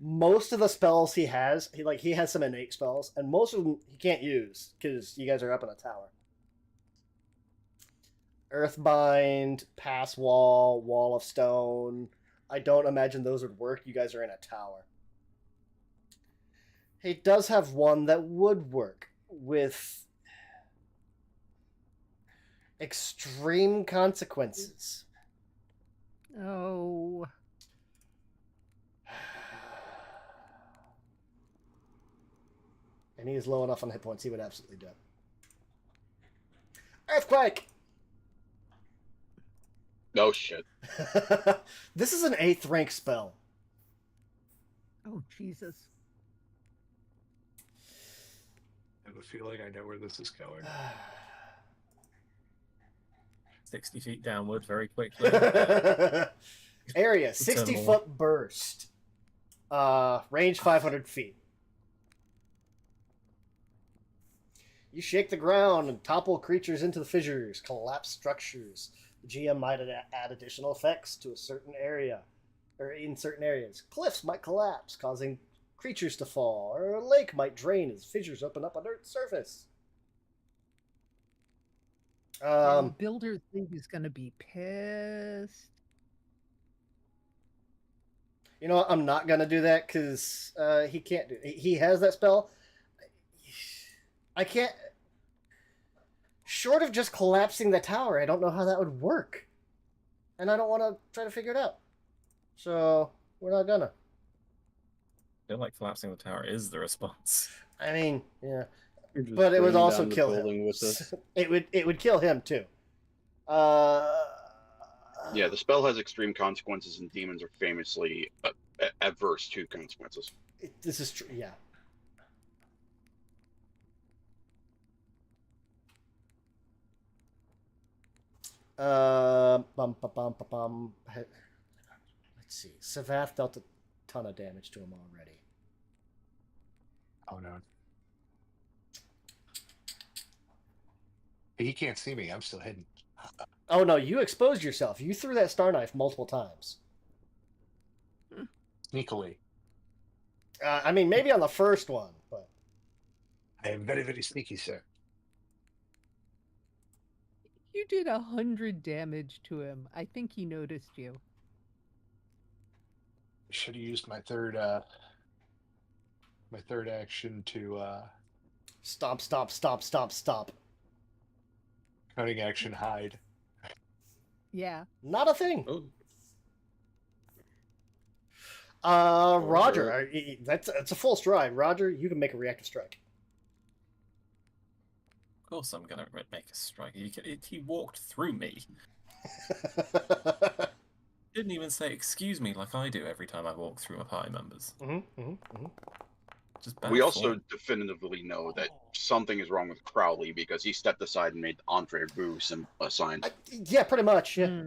Most of the spells he has, he has some innate spells, and most of them he can't use because you guys are up in a tower. Earthbind, Pass Wall, Wall of Stone. I don't imagine those would work. You guys are in a tower. He does have one that would work with extreme consequences. Oh. And he is low enough on hit points, he would absolutely do it. Earthquake! No shit. This is an 8th rank spell. Oh, Jesus. I have a feeling I know where this is going. 60 feet downward very quickly. Area, 60-foot burst. Range 500 feet. You shake the ground and topple creatures into the fissures, collapse structures. The GM might add additional effects to a certain area, or in certain areas. Cliffs might collapse, causing creatures to fall, or a lake might drain as fissures open up under its surface. Builder's League is going to be pissed. You know what? I'm not gonna do that because he can't do. He has that spell. I can't. Short of just collapsing the tower, I don't know how that would work, and I don't want to try to figure it out. So we're not gonna. I feel like collapsing the tower is the response. I mean, yeah, Just but it would bring also down the kill building him. with us. It would kill him too. Yeah, the spell has extreme consequences, and demons are famously adverse to consequences. This is true. Yeah. Bum, ba, bum, ba, bum. Let's see. Savath dealt a ton of damage to him already. Oh no. He can't see me. I'm still hidden. Oh no, you exposed yourself. You threw that star knife multiple times. Sneakily. I mean, maybe on the first one, but I am very, very sneaky, sir. You did 100 damage to him. I think he noticed you. Should have used my third action to stop. cutting action hide. Yeah. Not a thing. Oh, Roger, that's a full stride. Roger, you can make a reactive strike. Of course, I'm gonna make a strike. He walked through me. Didn't even say excuse me like I do every time I walk through my party members. Just bad We also form. definitively know that something is wrong with Crowley because he stepped aside and made Entree Boo a sign. Yeah, pretty much. Yeah.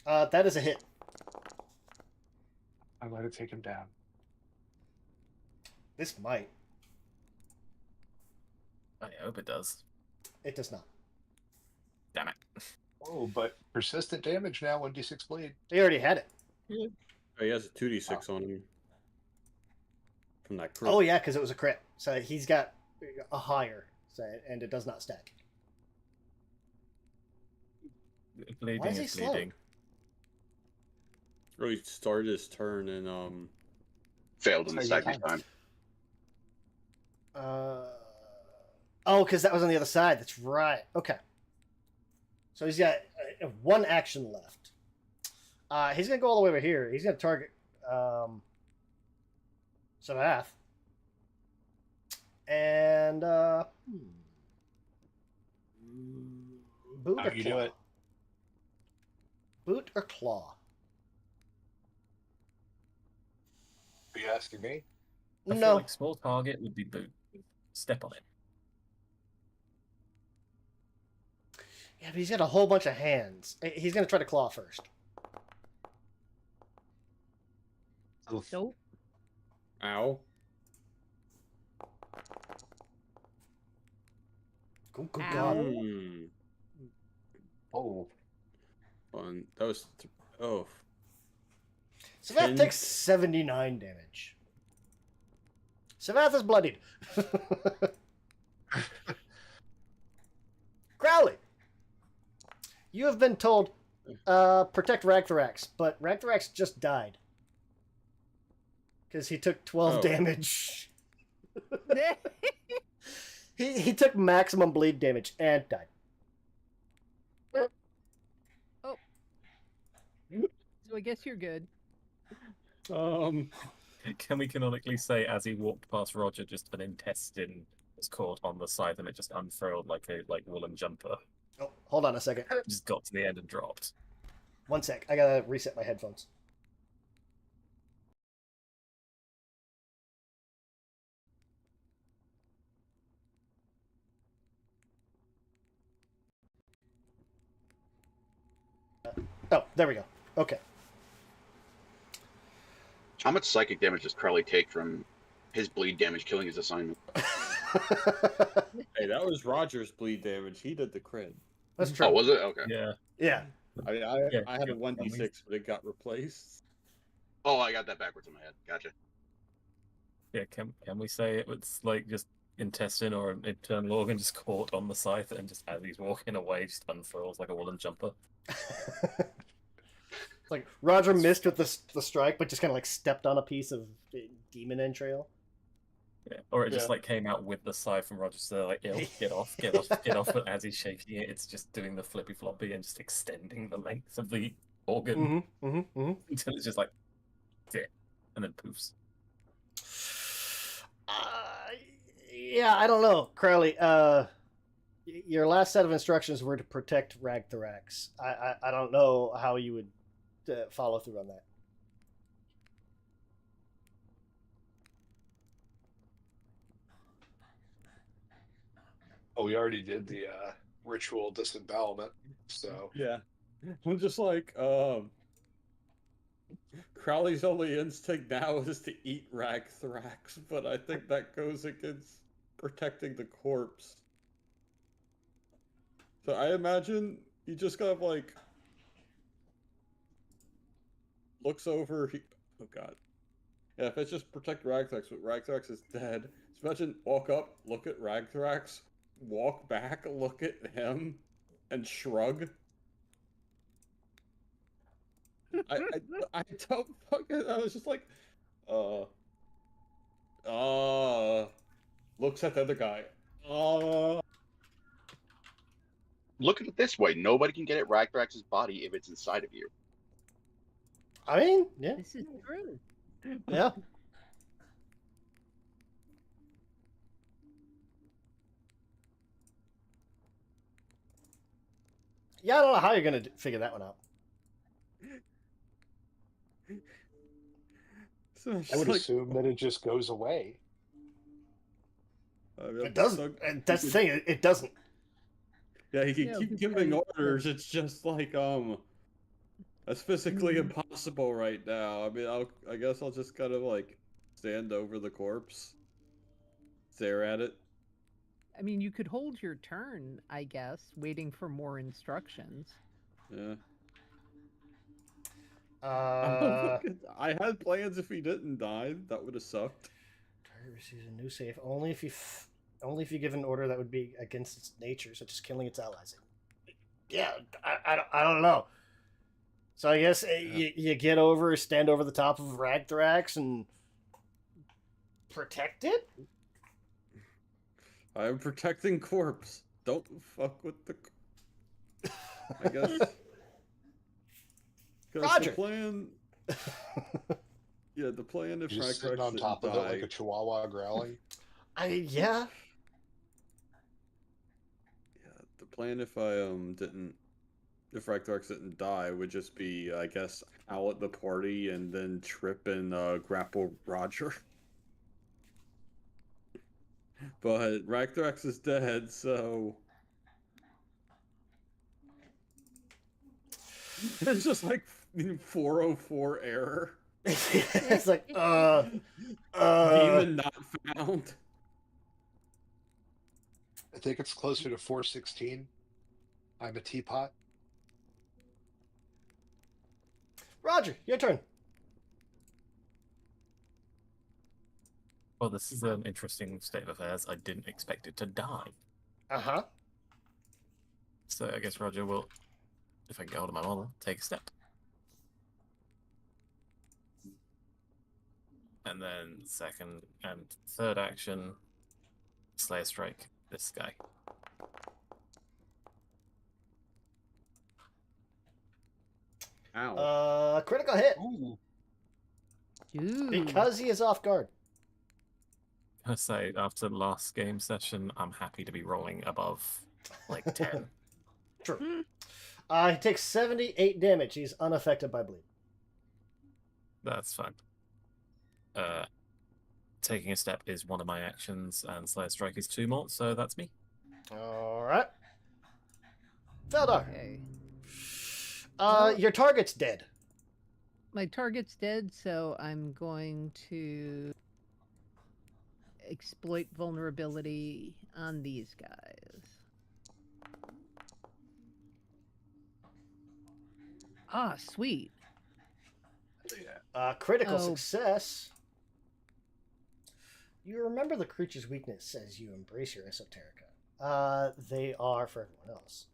That is a hit. I let it take him down. This might. I hope it does. It does not. Damn it. Oh, but persistent damage now, 1d6 bleed. He already had it. Oh, he has a 2d6 on him. From that crit. Oh yeah, because it was a crit. So he's got a higher, and it does not stack. Bleeding Why is he is bleeding. Oh, he started his turn and Failed in the second time. Oh, because that was on the other side. That's right. Okay. So he's got one action left. He's gonna go all the way over here. He's gonna target Savath. And boot How or you claw? do it? Boot or claw? Are you asking me? I feel No. like small target would be boot. Step on it. Yeah, but he's got a whole bunch of hands. He's gonna try to claw first. Nope. ow. Good Ow. God. Oh. Fun. That was. Oh. Savath 10. takes 79 damage. Savath is bloodied. Crowley, you have been told protect Ragthrax, but Ragthrax just died because he took 12 damage. He took maximum bleed damage and died. Oh. So I guess you're good. Can we canonically say as he walked past Roger, just an intestine was caught on the side and it just unfurled like a woolen jumper? Oh, hold on a second. Just got to the end and dropped. One sec. I gotta reset my headphones. Oh, there we go. Okay. How much psychic damage does Crowley take from his bleed damage killing his assignment? Hey, that was Roger's bleed damage. He did the crit. That's true. Oh, was it? Okay. Yeah. Yeah. I Yeah, had a good 1d6, but it got replaced. Oh, I got that backwards in my head. Gotcha. Yeah, can we say it was like just intestine or an internal organ just caught on the scythe and just as he's walking away just unfurls like a woolen jumper? It's like Roger missed with the strike, but just kind of like stepped on a piece of demon entrail. Yeah. Or it just Yeah. like came out with the scythe from Roger, so like, get off, get off, get off. But as he's shaking it, it's just doing the flippy floppy and just extending the length of the organ until it's just like, yeah, and then poofs. Yeah, I don't know, Crowley. Your last set of instructions were to protect Ragthrax. I don't know how you would follow through on that. Oh, we already did the ritual disembowelment, so Yeah. I'm just like, Crowley's only instinct now is to eat Ragthrax, but I think that goes against protecting the corpse. So I imagine he just kind of like looks over. Oh god. Yeah, if it's just protect Ragthrax, but Ragthrax is dead. Just imagine walk up, look at Ragthrax, walk back, look at him, and shrug. I don't fucking. I was just like, looks at the other guy. Look at it this way: nobody can get at Ragthrax's body if it's inside of you. I mean, yeah. This is true. Yeah. Yeah, I don't know how you're gonna figure that one out. So I would assume that it just goes away. It doesn't. That's the thing. It doesn't. Yeah, he can keep giving orders. It's just like that's physically impossible right now. I mean, I guess I'll just kind of like stand over the corpse, stare at it. I mean, you could hold your turn, I guess, waiting for more instructions. Yeah. I had plans if he didn't die. That would have sucked. Target receives a new save only if you give an order that would be against its nature, such as killing its allies. Yeah, I don't know. So I guess you get over, stand over the top of Ragthrax and protect it? I'm protecting corpse. Don't fuck with the... I guess... Roger! The plan... Yeah, the plan if Just sitting Ragthrax on top didn't of it die... like a chihuahua growling. Yeah. Yeah, the plan if I didn't... If Ragthrax didn't die would just be, I guess, howl at the party and then trip and grapple Roger. But Ragthrax is dead, so... It's just like 404 error. It's like, Demon not found. I think it's closer to 416. I'm a teapot. Roger, your turn. Well, this is an interesting state of affairs. I didn't expect it to die. Uh-huh. So I guess Roger will, if I can get hold of my model, take a step. And then second and third action, Slayer Strike this guy. Ow. Critical hit. Ooh. Because he is off guard. I say, after the last game session, I'm happy to be rolling above, like, 10. True. He takes 78 damage. He's unaffected by bleed. That's fine. Taking a step is one of my actions, and Slayer Strike is 2 more, so that's me. Alright. Feldar. Okay. Your target's dead. My target's dead, so I'm going to exploit vulnerability on these guys. Ah, sweet. Critical success. You remember the creature's weakness as you embrace your esoterica. They are for everyone else.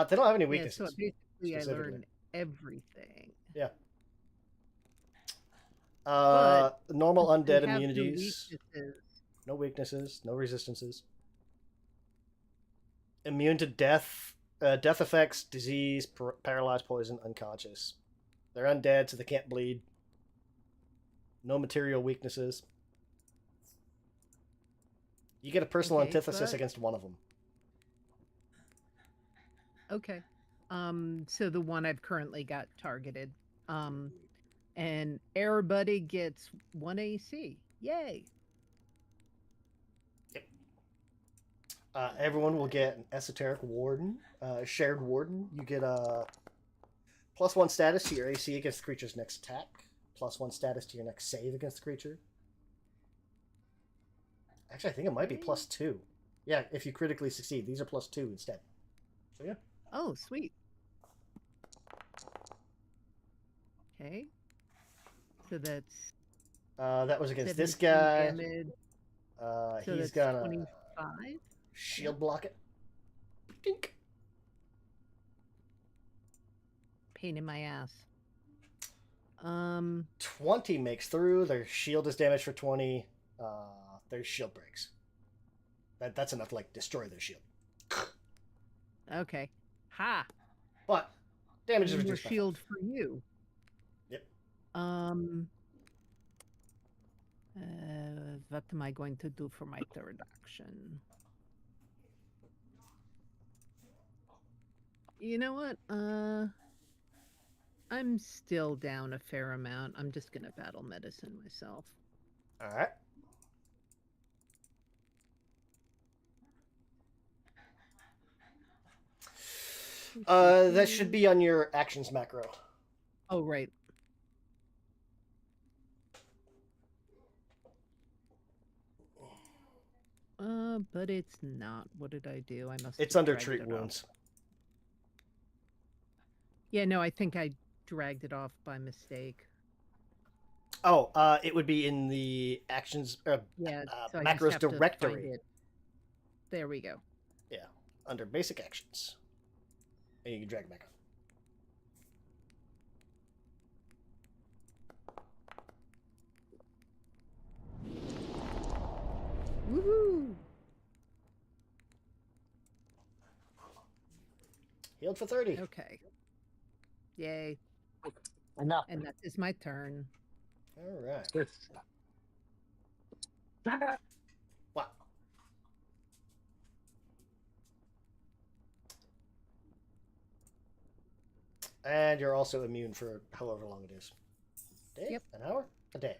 They don't have any Yeah, so weaknesses. basically I specifically. learned everything. Yeah. But Normal They undead have no immunities. weaknesses. No weaknesses. No resistances. Immune to death. Death effects, disease, paralyzed, poison, unconscious. They're undead, so they can't bleed. No material weaknesses. You get a personal Okay, antithesis but- against one of them. Okay. So the one I've currently got targeted. And everybody gets 1 AC. Yay. Everyone will get an esoteric warden, shared warden. You get a +1 status to your AC against the creature's next attack, +1 status to your next save against the creature. Actually, I think it might be +2. Yeah, if you critically succeed, these are +2 instead. So yeah. Oh, sweet. Okay. So that's That was against this 17 guy. damage. So He's that's gonna 25. shield block it. Dink. Pain in my ass. 20 makes through. Their shield is damaged for 20. Their shield breaks. That's enough to like destroy their shield. Okay. Ha. But damage is One more reduced by shield for you. Yep. What am I going to do for my third action? You know what? I'm still down a fair amount. I'm just gonna battle medicine myself. All right. That should be on your actions macro. Oh, right. But it's not. What did I do? I must. It's have under dragged treat it off. wounds. Yeah, no, I think I dragged it off by mistake. Oh, it would be in the actions Yeah, so I macros just have to find directory. it. There we go. Yeah, under basic actions, and you can drag it back on. Woohoo! Healed for 30. Okay. Yay. Enough. And that is my turn. All right. Wow. And you're also immune for however long it is. Day? Yep. An hour? A day.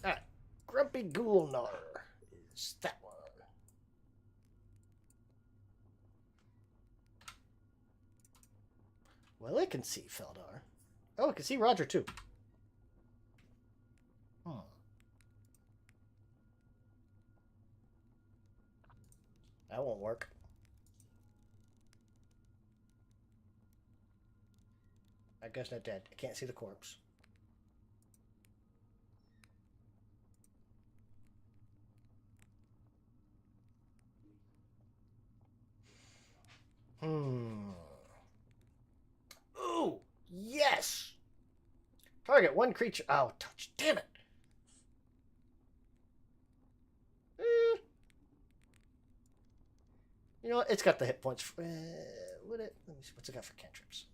Alright. Grumpy Ghoulnar is that one. Well, it can see Feldar. Oh, it can see Roger too. That won't work. I guess not dead. I can't see the corpse. Ooh, yes! Target one creature. Oh, touch. Damn it. You know what? It's got the hit points. Would it? Let me see. What's it got for cantrips?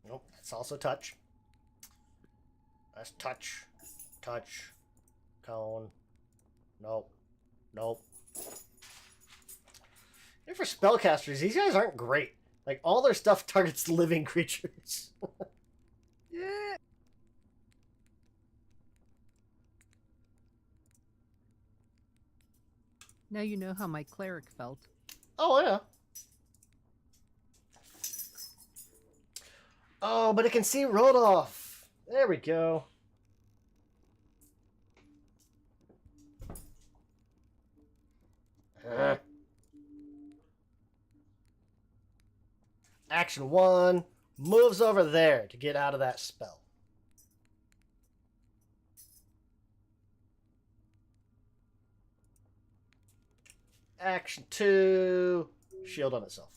Nope. That's also touch. That's touch. Touch. Cone. Nope. Nope. And for spellcasters, these guys aren't great. Like, all their stuff targets living creatures. Yeah. Now you know how my cleric felt. Oh, yeah. Oh, but it can see Rodolph. There we go. Action 1 moves over there to get out of that spell. Action 2, shield on itself.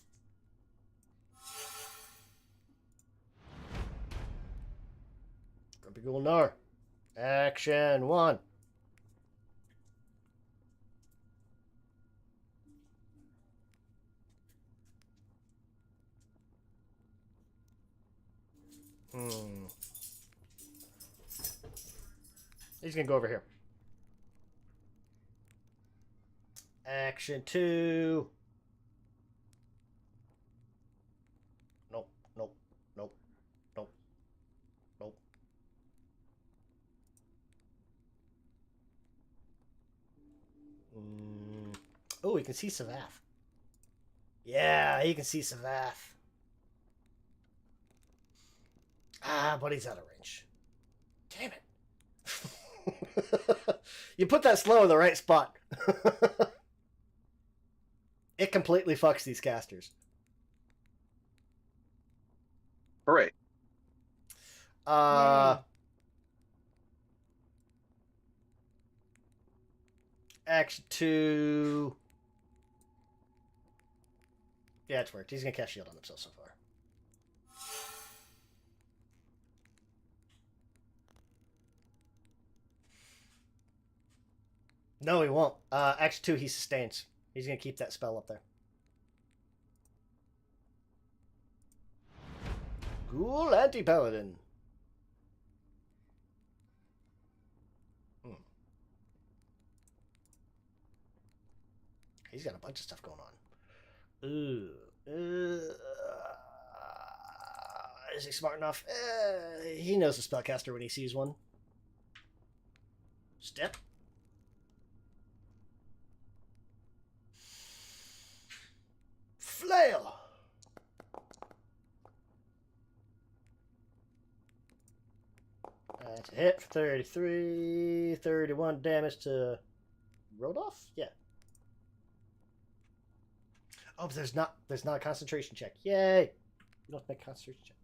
Grumpy Gulnar. Action 1. He's gonna go over here. Action 2. Nope, nope, nope, nope, nope. Oh, he can see Savath. Yeah, he can see Savath. Ah, but he's out of range. Damn it. You put that slow in the right spot. It completely fucks these casters. Hooray. Action 2. Yeah, it's worked. He's going to cast shield on himself so far. No, he won't. Action 2, he sustains. He's going to keep that spell up there. Ghoul Anti-Paladin. He's got a bunch of stuff going on. Is he smart enough? He knows the spellcaster when he sees one. Step. Flail. That's a hit for 33, 31 damage to Rodolph? Yeah. Oh, but there's not a concentration check. Yay! You don't make a concentration check.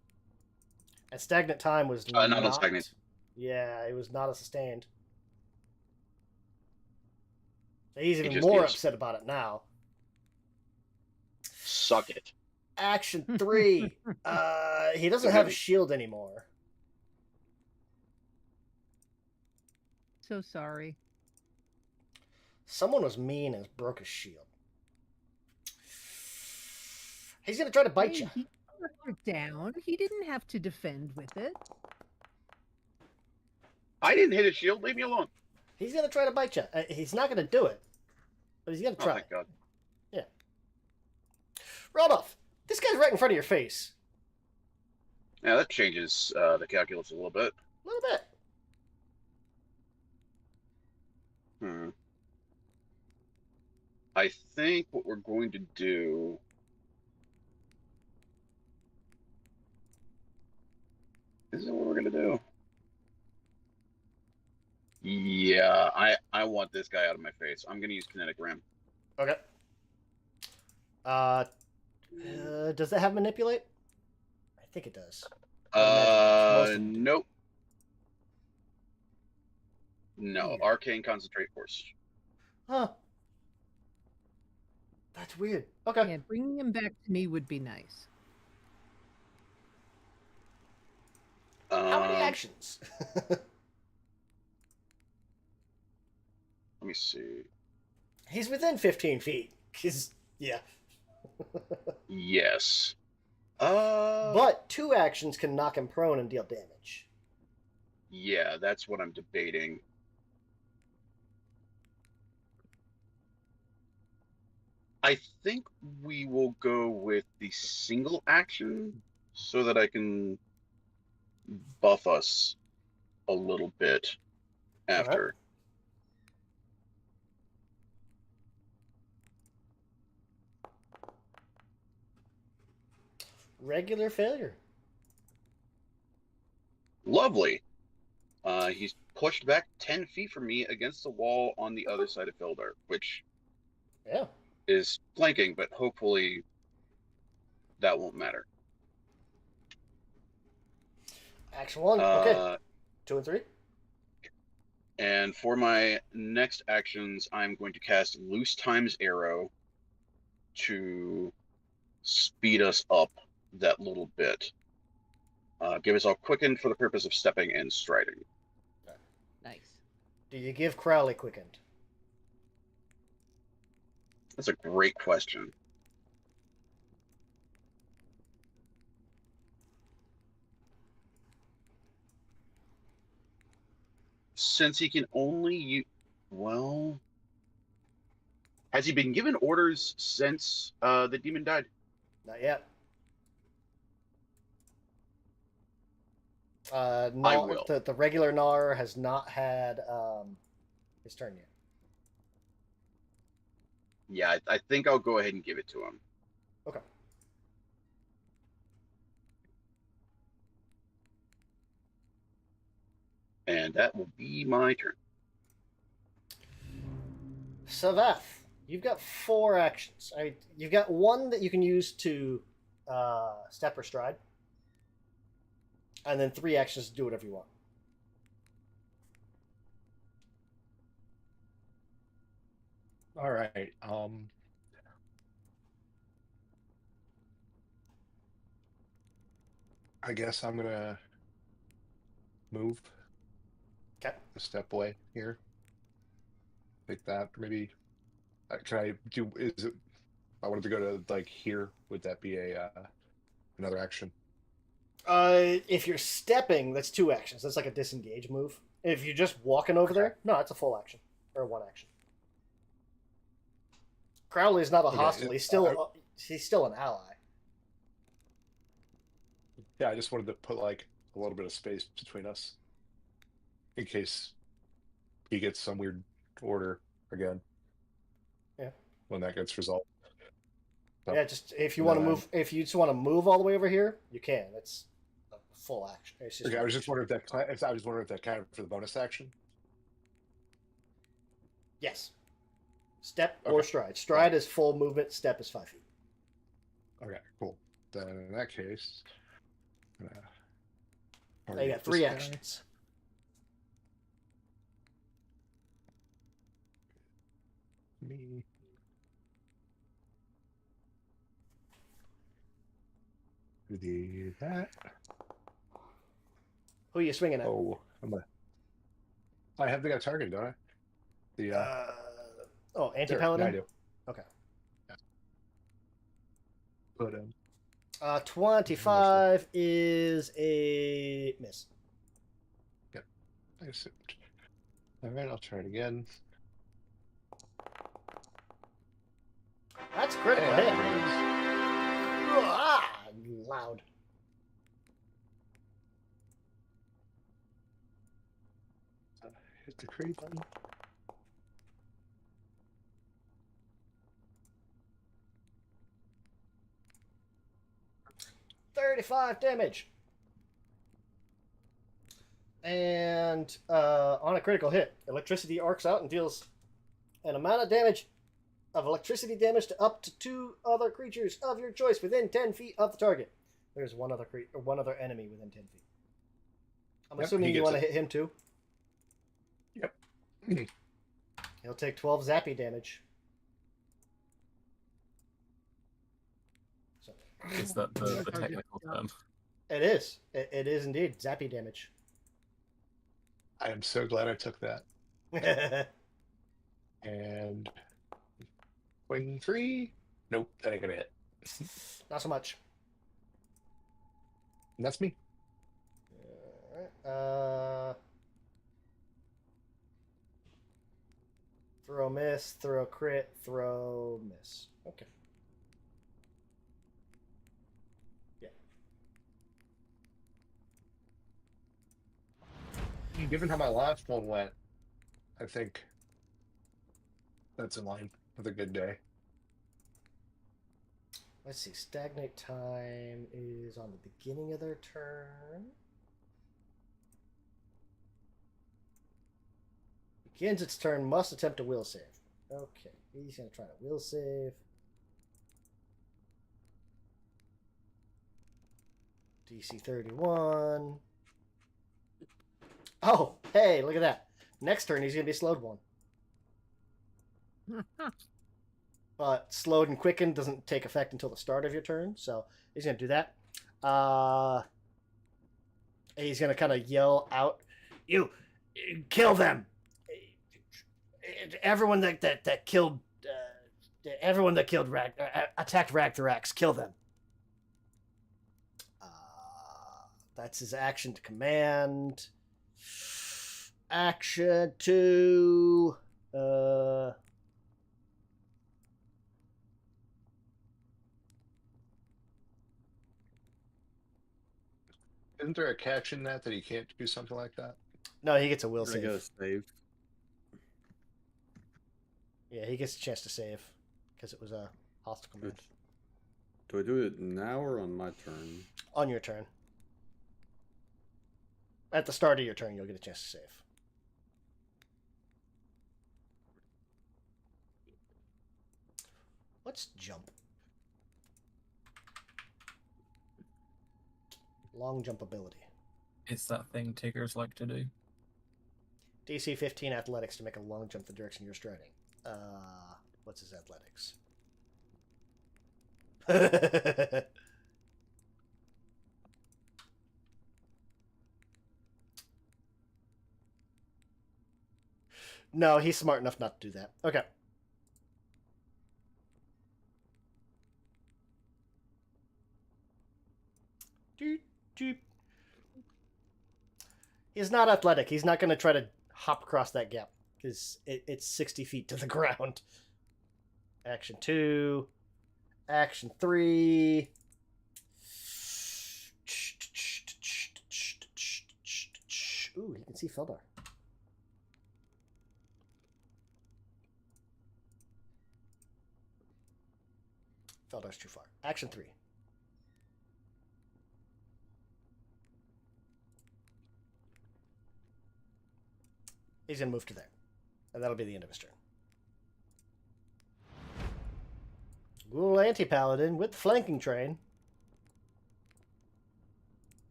And stagnant time was not a stagnant. Yeah, it was not a sustained. He's even just more is. upset about it now. Suck it. Action 3. He doesn't have a shield anymore. So sorry. Someone was mean and broke his shield. He's gonna try to bite you. He put it down. He didn't have to defend with it. I didn't hit his shield. Leave me alone. He's gonna try to bite you. He's not gonna do it, but he's gonna try. Oh my god. Yeah. Rodolph, this guy's right in front of your face. Yeah, that changes the calculus a little bit. A little bit. I think what we're going to do... Is it what we're going to do? Yeah, I want this guy out of my face. I'm going to use Kinetic Ram. Okay. Does that have manipulate? I think it does. Nope. No, Arcane Concentrate Force. Huh. That's weird. Okay. Yeah, bringing him back to me would be nice. How many actions? Let me see. He's within 15 feet. Yeah. Yes. But 2 actions can knock him prone and deal damage. Yeah, that's what I'm debating. I think we will go with the single action so that I can buff us a little bit after. Regular failure. Lovely. He's pushed back 10 feet from me against the wall on the other side of Fildar, which Yeah. is flanking, but hopefully that won't matter. Action 1. Okay. 2 and 3. And for my next actions, I'm going to cast Loose Time's Arrow to speed us up that little bit. Give us all quickened for the purpose of stepping and striding. Nice. Do you give Crowley quickened? That's a great question. Since he can only use... Well... Has he been given orders since the demon died? Not yet. I will. The regular Gnar has not had his turn yet. Yeah, I think I'll go ahead and give it to him. Okay. And that will be my turn. Savath, you've got 4 actions. You've got 1 that you can use to step or stride, and then 3 actions to do whatever you want. All right. I guess I'm gonna move. Okay. A step away here. Like that, maybe. Can I do? Is it? I wanted to go to like here. Would that be a another action? If you're stepping, that's 2 actions. That's like a disengage move. If you're just walking over there, no, it's a full action or 1 action. Crowley is not a hostile. He's still an ally. Yeah, I just wanted to put like a little bit of space between us, in case he gets some weird order again. Yeah. When that gets resolved. So, Yeah, just if you want to move, if you just want to move all the way over here, you can. It's a full action. Okay, I was just wondering if that counted for the bonus action. Yes. Step or stride. Stride is full movement. Step is 5 feet. Okay, cool. Then in that case, now you got 3 actions. Me. Do that. Who are you swinging at? Oh, I have the target, don't I? The anti-paladin? I do. Okay. Yeah. Put him. 25 is a miss. Yep. I assumed. All right, I'll try it again. That's critical hit. Ah, loud. Hit the creep button. $35 damage. And on a critical hit, electricity arcs out and deals an amount of damage of electricity damage to up to 2 other creatures of your choice within 10 feet of the target. There's one other enemy within 10 feet. I'm assuming you want to hit him too. Yep. He'll take 12 zappy damage. So, Is that the technical term? it is. It is indeed zappy damage. I am so glad I took that. And wing 3. Nope, that ain't gonna hit. Not so much. And that's me. Alright. Throw miss, throw crit, throw miss. Okay. Yeah. Given how my last one went, I think that's in line with a good day. Let's see. Stagnate time is on the beginning of their turn. Begins its turn, must attempt a will save. Okay, he's going to try to will save. DC 31. Oh, hey, look at that. Next turn, he's going to be slowed 1. But slowed and quickened doesn't take effect until the start of your turn, so he's going to do that. He's going to kind of yell out, "You kill them! Everyone that killed, everyone that killed attacked Ragthrax, kill them." That's his action to command. Action to Isn't there a catch in that he can't do something like that? No, he gets a will I save. get a save. Yeah, he gets a chance to save because it was a hostile command. Do I do it now or on my turn? On your turn. At the start of your turn, you'll get a chance to save. Let's jump. Long jump ability. It's that thing Tiggers like to do. DC 15 athletics to make a long jump the direction you're striding. What's his athletics? No, he's smart enough not to do that. Okay. He's not athletic. He's not going to try to hop across that gap because it's 60 feet to the ground. Action 2. Action 3. Ooh, you can see Feldar. Feldar's too far. Action 3. He's going to move to there. And that'll be the end of his turn. Ghoul Anti-Paladin with the flanking train.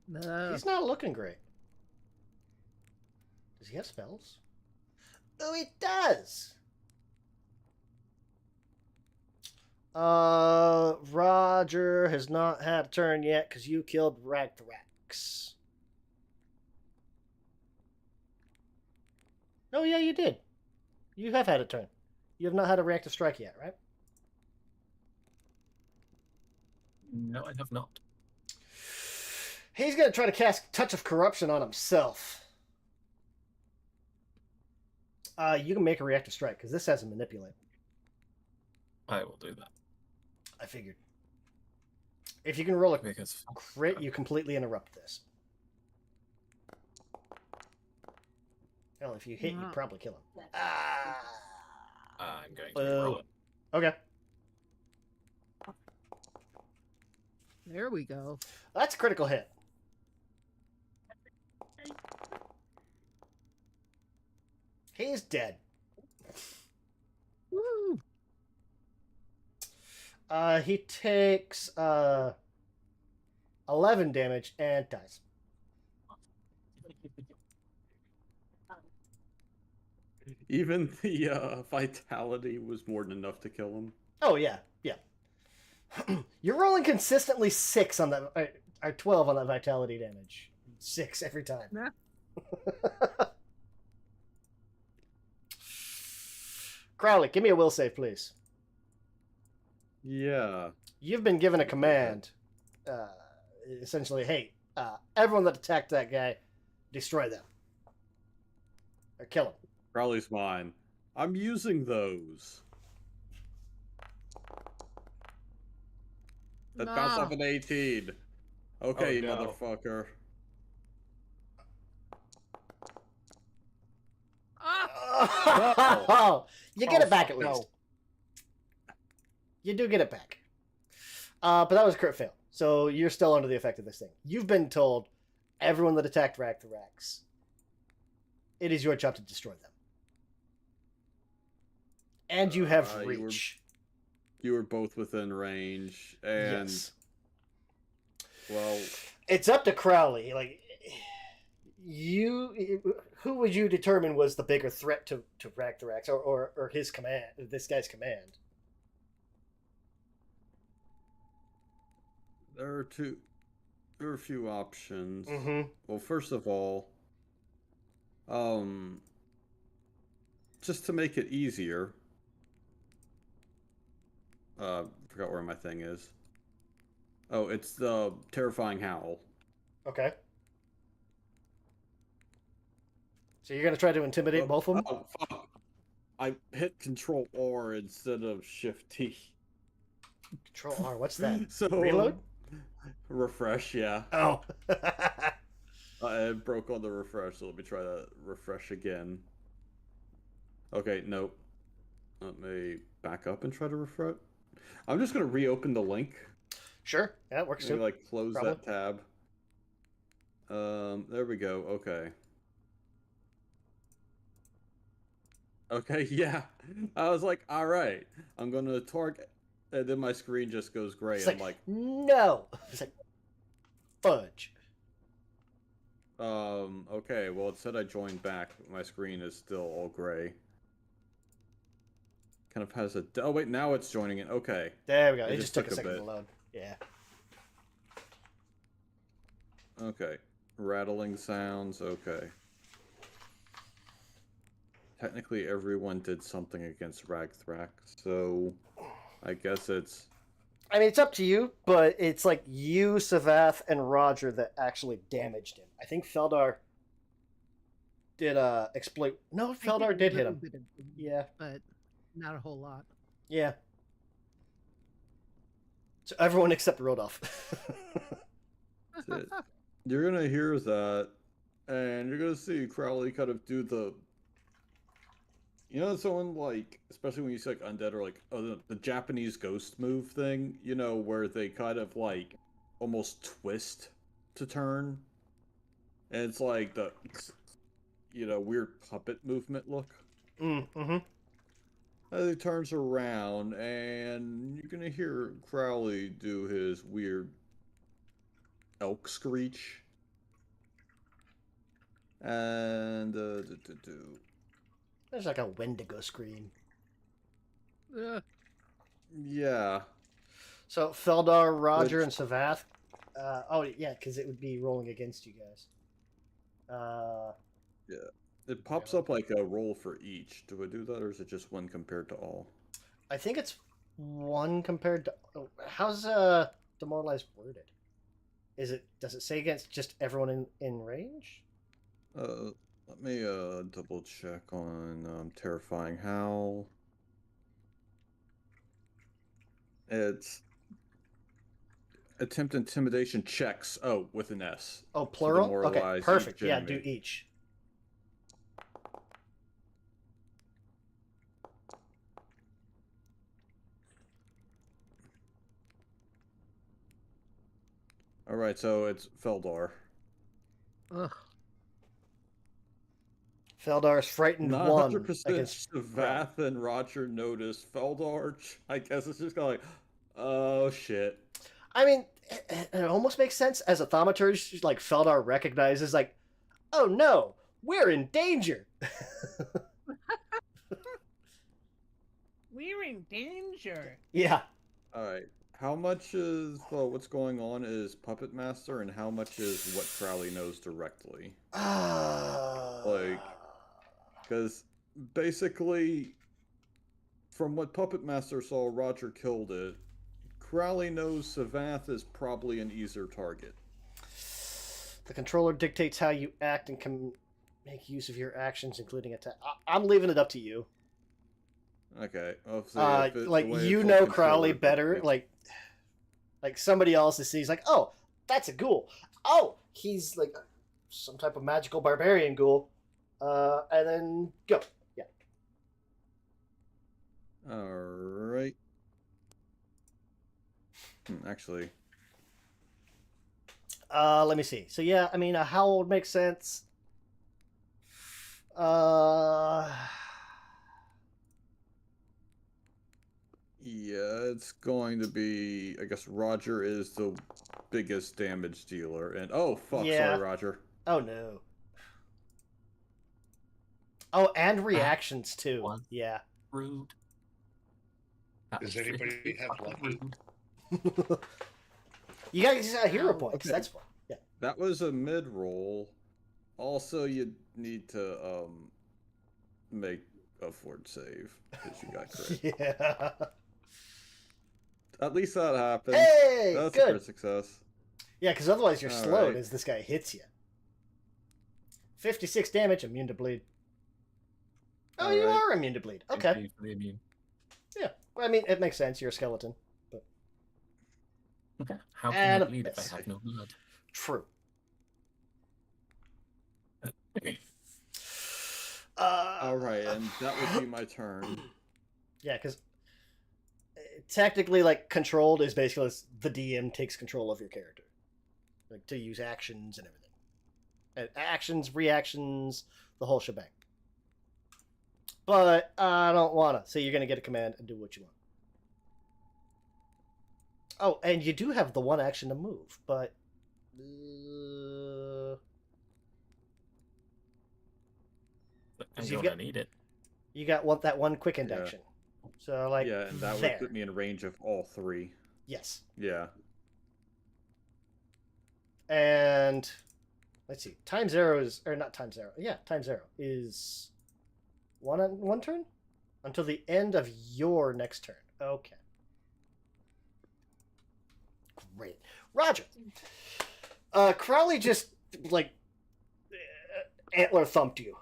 No. He's not looking great. Does he have spells? Oh, he does! Roger has not had a turn yet because you killed Ragthrax. Oh, yeah, you did. You have had a turn. You have not had a reactive strike yet, right? No, I have not. He's going to try to cast Touch of Corruption on himself. You can make a reactive strike because this has a manipulate. I will do that. I figured. If you can roll a Because crit, you completely interrupt this. Well, if you hit, you probably kill him. I'm going to roll it. Okay. There we go. That's a critical hit. He's dead. Woo! He takes 11 damage and dies. Even the vitality was more than enough to kill him. Oh yeah, yeah. You're rolling consistently 6 on that, or 12 on that vitality damage. 6 every time. Nah. Crowley, give me a will save, please. Yeah. You've been given a command. Essentially, hey, everyone that attacked that guy, destroy them. Or kill him. Crowley's mine. I'm using those. That bounced off an 18. Okay, Oh, no. motherfucker. Oh, you get it back at no. least. You do get it back. But that was a crit fail. So you're still under the effect of this thing. You've been told, everyone that attacked Ragthrax, it is your job to destroy them. And you have reach. You were both within range, and Yes. well, It's up to Crowley. Like, who would you determine was the bigger threat to Ragthrax or his command, this guy's command? There are a few options. Mm-hmm. Well, first of all, just to make it easier, forgot where my thing is. Oh, it's the Terrifying Howl. Okay. So you're gonna try to intimidate both of them? Oh, fuck. I hit Control R instead of Shift T. Control R, what's that? So Reload? Refresh, yeah. Oh. I broke on the refresh, so let me try that refresh again. Okay, nope. Let me back up and try to refresh. I'm just gonna reopen the link. Sure, yeah, it works Maybe too. like close Probably. that tab. There we go. Okay. Okay, yeah. I was like, all right, I'm gonna target, and then my screen just goes gray. It's And like, I'm like, no. It's like, fudge. okay. Well, it said I joined back, but my screen is still all gray. Kind of has a. Oh wait, now it's joining it. Okay. There we go. It It just took a second bit. to load. Yeah. Okay. Rattling sounds. Okay. Technically, everyone did something against Ragthrax, so I guess it's. I mean, it's up to you, but it's like you, Savath, and Roger that actually damaged him. I think Feldar did exploit. No, Feldar did hit him. Yeah, but not a whole lot. yeah. So everyone except Rodolph. That's it. You're gonna hear that, and you're gonna see Crowley kind of do the. You know, someone like, especially when you say like undead or like the Japanese ghost move thing, you know, where they kind of like almost twist to turn, and it's like the, weird puppet movement look. Mm-hmm. As he turns around, and you're gonna hear Crowley do his weird elk screech, and There's like a Wendigo scream. yeah. So Feldar, Roger, and Savath. Oh yeah, because it would be rolling against you guys. Yeah. It pops up like a roll for each. Do I do that, or is it just one compared to all? I think it's one compared to. Oh, how's demoralized worded? Does it say against just everyone in range? Let me double check on Terrifying Howl. It's attempt intimidation checks. Oh, with an S. Oh, plural. Okay, demoralize perfect. each Yeah, enemy. do each. All right, so it's Feldar. Ugh. Feldar's frightened Not one 100% against. Savath and Roger noticed. Feldar, I guess it's just kind of like, oh shit. I mean, it almost makes sense as a thaumaturge. Like Feldar recognizes, like, oh no, we're in danger. We're in danger. Yeah. All right. How much is what's going on is Puppet Master, and how much is what Crowley knows directly? Like, because basically, from what Puppet Master saw, Roger killed it. Crowley knows Savath is probably an easier target. The controller dictates how you act and can make use of your actions, including attack. I'm leaving it up to you. Okay. Like you know Crowley better. Like somebody else sees like, oh, that's a ghoul. Oh, he's like some type of magical barbarian ghoul. And then go. Yeah. All right. Actually. Let me see. So yeah, I mean, a howl would make sense. Yeah, it's going to be. I guess Roger is the biggest damage dealer, and oh fuck, Yeah. sorry, Roger. Oh no. Oh, and reactions too. One. Yeah. Rude. That Does was really anybody have fucking lucky? rude. You guys got hero Wow. points. Okay. That's fun. Yeah. That was a mid roll. Also, you need to make a fort save because you got crit. Yeah. At least that happened. Hey, That's a good. crit success. Yeah, because otherwise you're All slowed right. as this guy hits you. 56 damage, immune to bleed. Oh, All you right. are immune to bleed. Okay. Thank you for the immune. Yeah. Well, I mean, it makes sense. You're a skeleton. But Okay. How can And I a bleed if miss. I have no blood? true. All right, and that would be my turn. Yeah, because technically, like, controlled is basically the DM takes control of your character, like to use actions and everything, and actions, reactions, the whole shebang. But I don't wanna, so you're gonna get a command and do what you want. Oh, and you do have the one action to move, but I'm you've gonna got- need it. you got that one quickened Yeah. action. So like, Yeah, and that there. would put me in range of all three. Yes. Yeah. And let's see, time zero is, or not time zero. Yeah, time zero is one turn until the end of your next turn. Okay. Great, Roger. Crowley just like antler thumped you.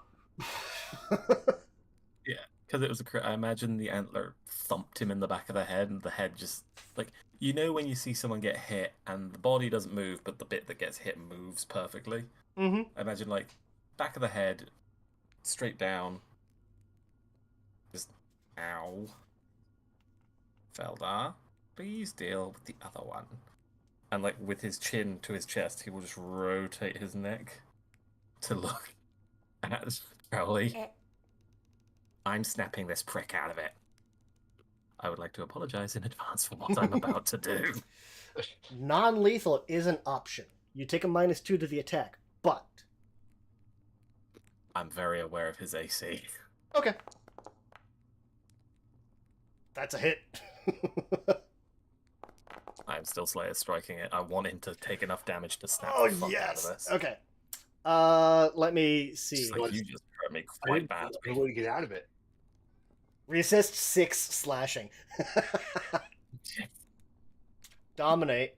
Because it was a crit, I imagine the antler thumped him in the back of the head, and the head just like, you know when you see someone get hit and the body doesn't move, but the bit that gets hit moves perfectly. Mm-hmm. I imagine like back of the head, straight down, just ow. Feldar, please deal with the other one. And like with his chin to his chest, he will just rotate his neck to look at Crowley. I'm snapping this prick out of it. I would like to apologize in advance for what I'm about to do. Non-lethal is an option. You take a -2 to the attack, but I'm very aware of his AC. okay, that's a hit. I'm still Slayer striking it. I want him to take enough damage to snap Oh the fuck yes. out of this. Okay. Let me see. It's like you just hurt me I quite didn't know badly. a way to get out of it. Resist 6 slashing. Dominate.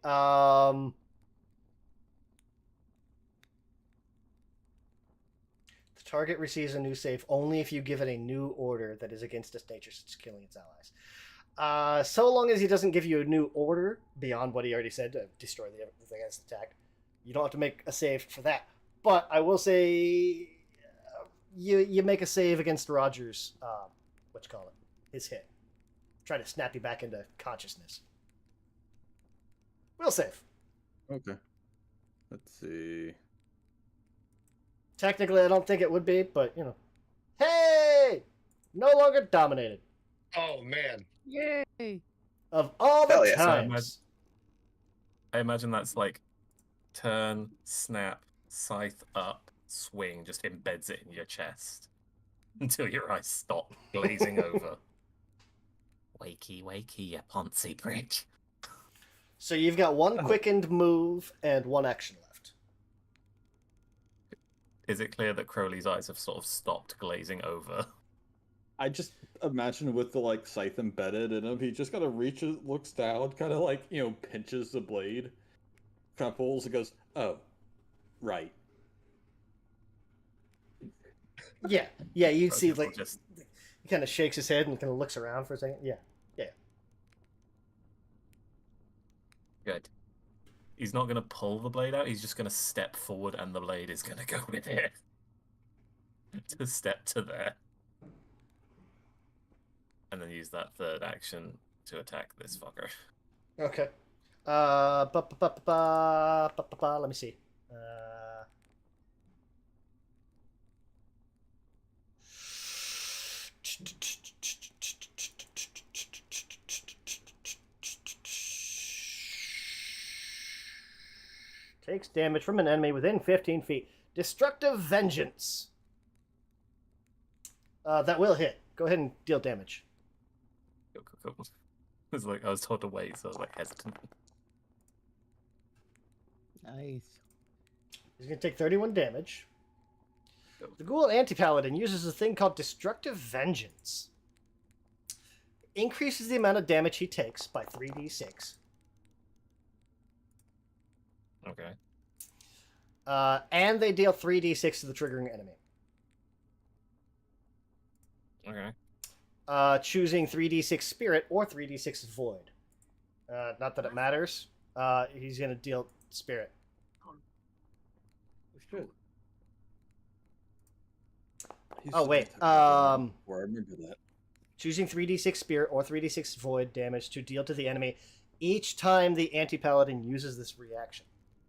The target receives a new save only if you give it a new order that is against its nature, such as killing its allies. So long as he doesn't give you a new order beyond what he already said to destroy the thing that's attacked, you don't have to make a save for that. But I will say, you make a save against Roger's, what you call it, his hit. Try to snap you back into consciousness. We'll save. Okay. Let's see. Technically, I don't think it would be, but you know. Hey! No longer dominated. Oh man. Yay! Of all the Hell yeah. times. I imagine that's like turn, snap, scythe up, swing, just embeds it in your chest until your eyes stop glazing over. Wakey, wakey, you poncy prick. So you've got one quickened move and one action left. Is it clear that Crowley's eyes have sort of stopped glazing over? I just imagine with the like scythe embedded in him, he just kind of reaches, looks down, kind of like, you know, pinches the blade, kind of pulls and goes, "Oh, right." Yeah, you'd see Roger will like just he kind of shakes his head and kind of looks around for a second. Yeah. good. He's not going to pull the blade out, he's just going to step forward and the blade is going to go with it. To step to there. And then use that third action to attack this fucker. Okay. Let me see. Takes damage from an enemy within 15 feet. Destructive Vengeance. That will hit. Go ahead and deal damage. Cool. It was like I was told to wait, so I was like hesitant. Nice. He's going to take 31 damage. The Ghoul Anti-Paladin uses a thing called Destructive Vengeance. Increases the amount of damage he takes by 3d6. Okay. And they deal 3d6 to the triggering enemy. Okay. Choosing 3d6 Spirit or 3d6 Void. Not that it matters. He's going to deal Spirit. Shit. Oh, wait. I remember that. Choosing 3d6 Spirit or 3d6 Void damage to deal to the enemy each time the Anti-Paladin uses this reaction.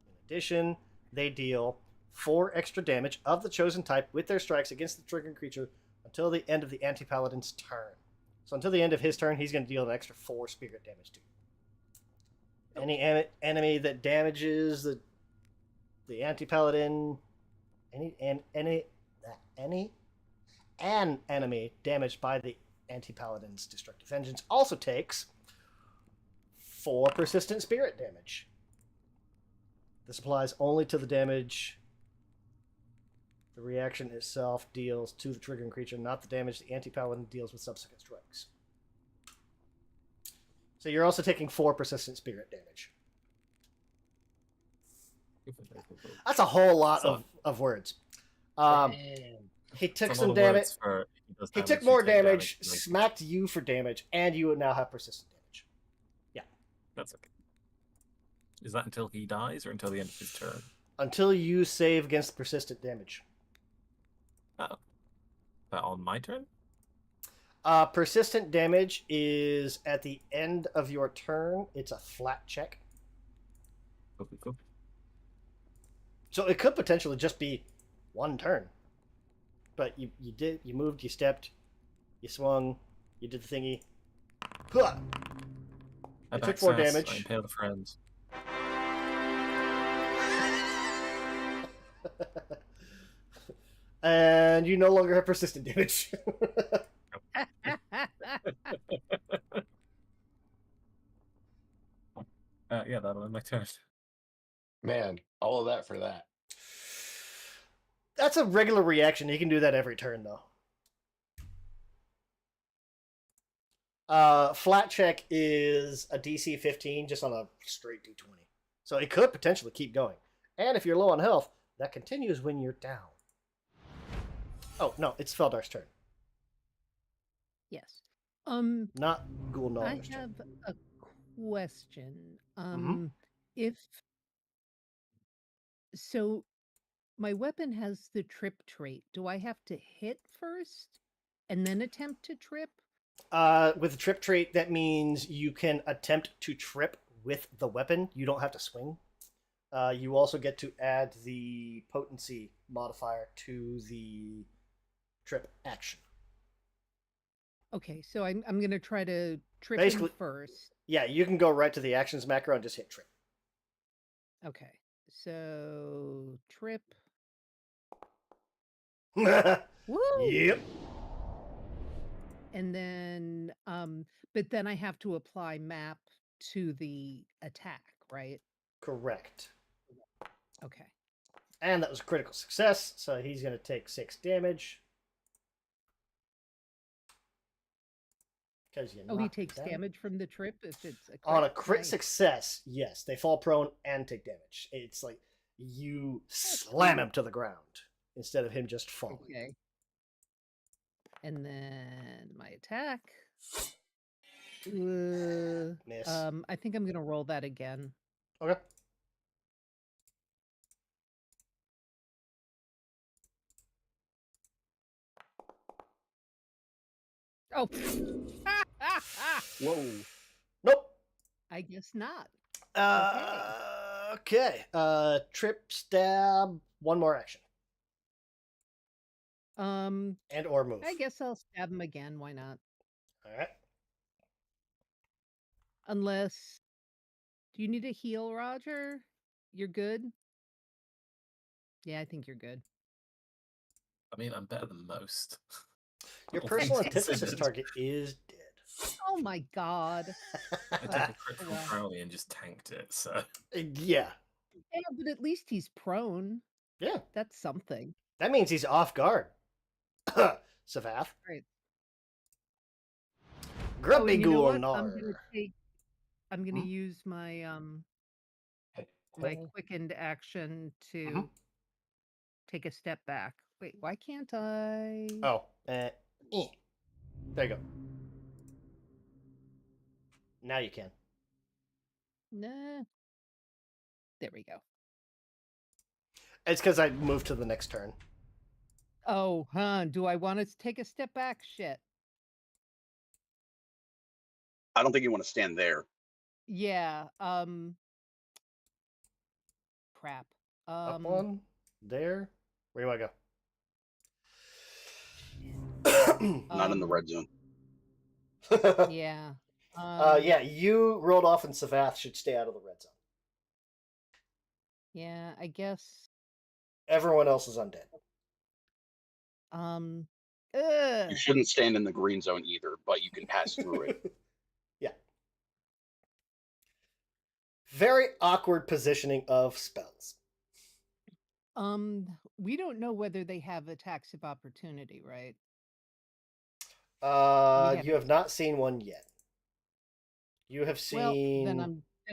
In addition, they deal 4 extra damage of the chosen type with their strikes against the triggering creature until the end of the Anti-Paladin's turn. So until the end of his turn, he's going to deal an extra 4 spirit damage to you. Any enemy that damages the Anti-Paladin, an enemy damaged by the Anti-Paladin's Destructive Vengeance also takes 4 persistent spirit damage. This applies only to the damage the reaction itself deals to the triggering creature, not the damage the Anti-Paladin deals with subsequent strikes. So you're also taking 4 persistent spirit damage. That's a whole lot of words. He took some damage. He took more damage, smacked you for damage, and you now have persistent damage. Yeah. That's okay. Is that until he dies or until the end of his turn? Until you save against persistent damage. Oh. That on my turn? Persistent damage is at the end of your turn. It's a flat check. Cool. So it could potentially just be 1 turn. But you moved, you stepped, you swung, you did the thingy. Huh! You took 4 damage. I impale the friends. And you no longer have persistent damage. Yeah, that'll end my turn. Man, all of that for that. That's a regular reaction. You can do that every turn, though. Flat check is a DC 15 just on a straight D20. So it could potentially keep going. And if you're low on health, that continues when you're down. Oh, no, it's Feldar's turn. Yes. Not Ghoul I Gnawler's turn. have a question. If so, my weapon has the trip trait. Do I have to hit first and then attempt to trip? With the trip trait, that means you can attempt to trip with the weapon. You don't have to swing. You also get to add the potency modifier to the trip action. Okay, so I'm going to try to trip Basically- him first. Yeah, you can go right to the actions macro and just hit trip. Okay, so trip. Yep. Woo! And then, but then I have to apply map to the attack, right? Correct. Okay. And that was a critical success, so he's going to take 6 damage. Because Oh, he takes damage from the trip if it's a crit? On a crit Nice. success, yes, they fall prone and take damage. It's like you slam him to the ground instead of him just falling. Okay. And then my attack. Miss. I think I'm gonna roll that again. Okay. Oh. Whoa. Nope. I guess not. Okay. Trip, stab, 1 more action. And or move. I guess I'll stab him again. Why not? All right. Unless, do you need a heal, Roger? You're good? Yeah, I think you're good. I mean, I'm better than most. Your All personal things antithesis considered. target is dead. Oh my god. I did Oh, a crit from well. Crowley and just tanked it, so. Yeah. Yeah, but at least he's prone. Yeah. That's something. That means he's off guard. Savath. Right. Grumpy and you know Ghoul what? Gnar. I'm gonna Hmm? use my my quickened action to Mhm. take a step back. Wait, why can't I? Oh, there you go. Now you can. Nah. There we go. It's because I moved to the next turn. Oh, do I want to take a step back? Shit. I don't think you want to stand there. Yeah. Crap. Up one, there. Where do I go? Not in the red zone. Yeah. Yeah, you rolled off, and Savath should stay out of the red zone. Yeah, I guess. Everyone else is undead. You shouldn't stand in the green zone either, but you can pass through it. Yeah. Very awkward positioning of spells. We don't know whether they have attacks of opportunity, right? You have not seen one yet. You have seen. Well, then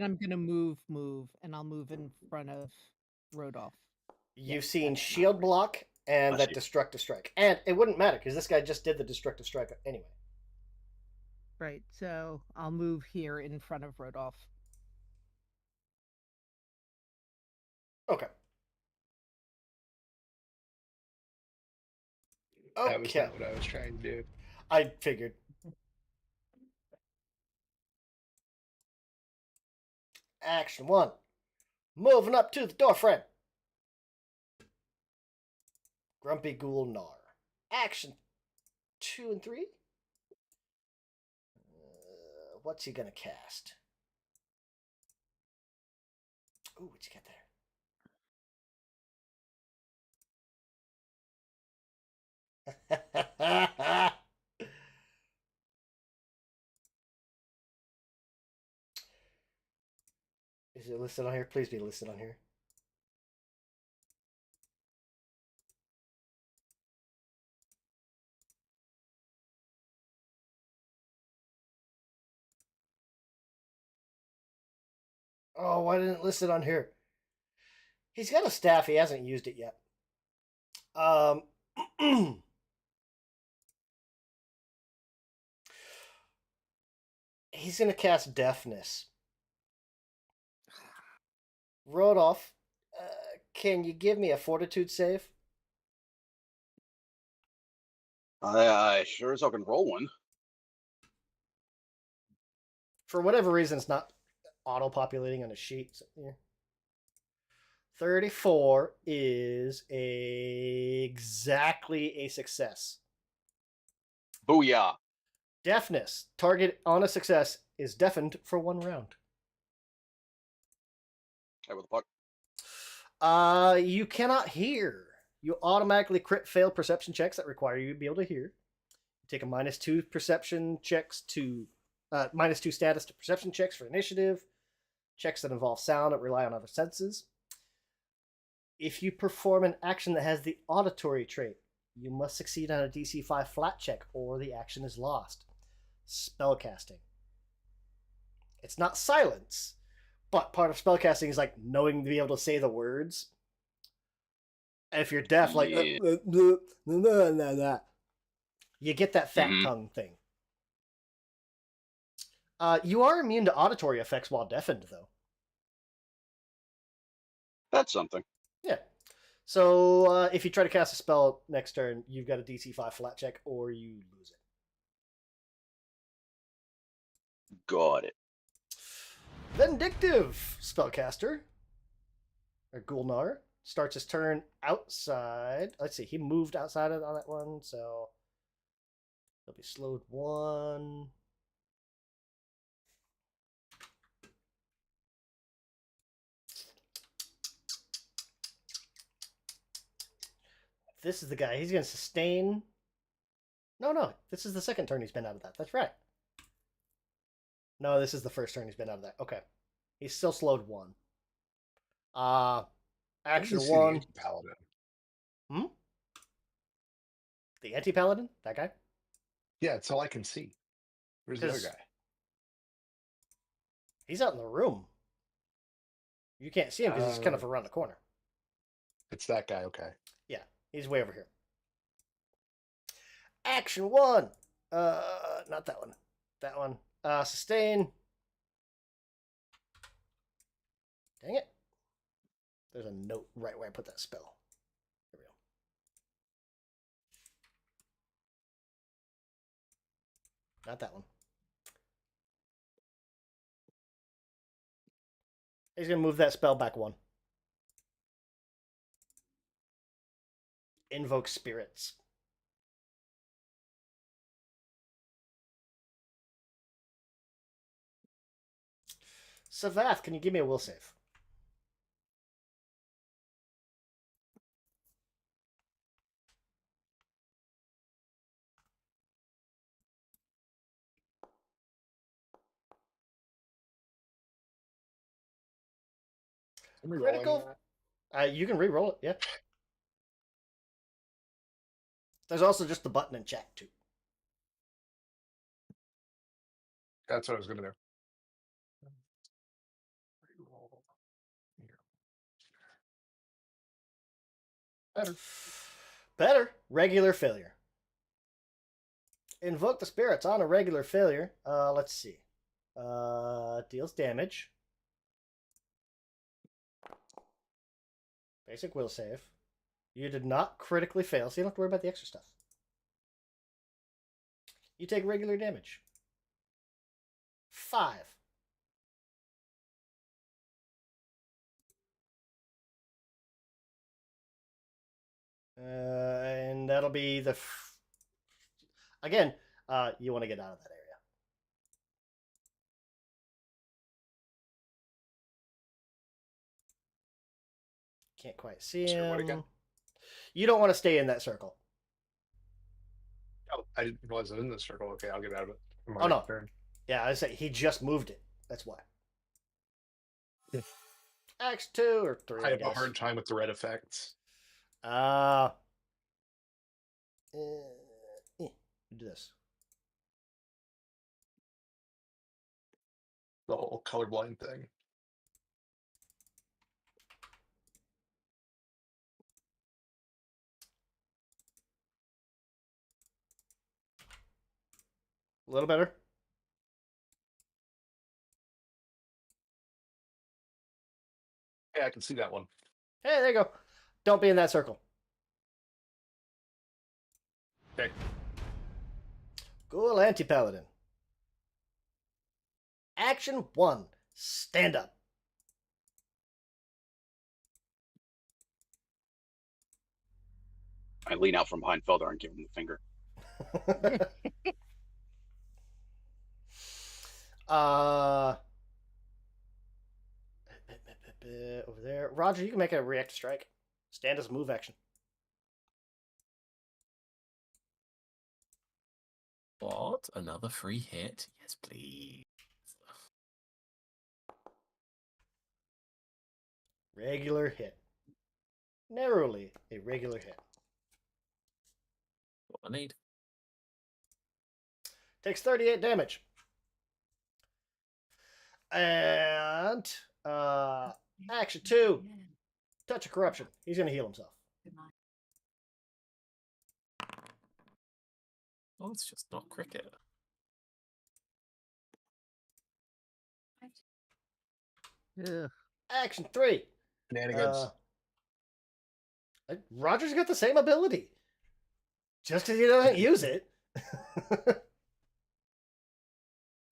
I'm gonna move, and I'll move in front of Rodolph. You've seen shield block and that destructive strike, and it wouldn't matter because this guy just did the destructive strike anyway. Right, so I'll move here in front of Rodolph. Okay. That was not what I was trying to do. I figured. Action 1. Moving up to the door frame. Grumpy Ghoul Gnar. Action 2 and 3. What's he gonna cast? Ooh, what'd you get there? Is it listed on here? Please be listed on here. Oh, why didn't it list it on here? He's got a staff. He hasn't used it yet. He's going to cast Deafness. Rodolph, can you give me a Fortitude save? I sure as I can roll one. For whatever reason, it's not auto-populating on a sheet. So, yeah. 34 is exactly a success. Booyah. Deafness. Target on a success is deafened for 1 round. Hey, what the fuck? You cannot hear. You automatically crit fail perception checks that require you to be able to hear. You take a -2 perception checks to -2 status to perception checks for initiative. Checks that involve sound that rely on other senses. If you perform an action that has the auditory trait, you must succeed on a DC 5 flat check or the action is lost. Spellcasting. It's not silence, but part of spellcasting is like knowing to be able to say the words. And if you're deaf, like you get that fat tongue thing. You are immune to auditory effects while deafened, though. That's something. Yeah. So if you try to cast a spell next turn, you've got a DC 5 flat check or you lose it. Got it. Vindictive spellcaster, or Ghoul Gnar, starts his turn outside. Let's see, he moved outside on that one, so he'll be slowed 1. This is the guy. He's going to sustain No. This is the second turn he's been out of that. That's right. No, this is the first turn he's been out of that. Okay. He's still slowed 1. Action I see the 1. anti-paladin. The anti-paladin? That guy? Yeah, it's all I can see. Where's the other 'Cause- guy? He's out in the room. You can't see him because he's kind of around the corner. It's that guy. Okay. Yeah, he's way over here. Action 1. Not that one. That one. Sustain. Dang it. There's a note right where I put that spell. There we go. Not that one. He's going to move that spell back 1. Invoke spirits. Savath, can you give me a will save? Critical. You can re-roll it, yeah. There's also just the button in chat, too. That's what I was going to do. Better. Regular failure. Invoke the spirits on a regular failure. Let's see. Deals damage. Basic will save. You did not critically fail, so you don't have to worry about the extra stuff. You take regular damage. 5. And that'll be the... Again, you want to get out of that area. Can't quite see him. You don't want to stay in that circle. Oh, I didn't realize it was in the circle. Okay, I'll get out of it. Oh, no. Yeah, I say he just moved it. That's why. Action 2 or 3. I have a hard time with the red effects. Do this. The whole colorblind thing. A little better. Yeah, I can see that one. Hey, there you go. Don't be in that circle. Okay. Ghoul Anti-Paladin. Action 1. Stand up. I lean out from behind Felder and give him the finger. Over there. Roger, you can make a react strike. Stand as a move action. What? Another free hit? Yes, please. Regular hit. Narrowly a regular hit. What I need. Takes 38 damage. And action 2. Touch of Corruption. He's going to heal himself. Oh, it's just not cricket. Ugh. Action 3. Shenanigans. Roger's got the same ability. Just because he doesn't use it.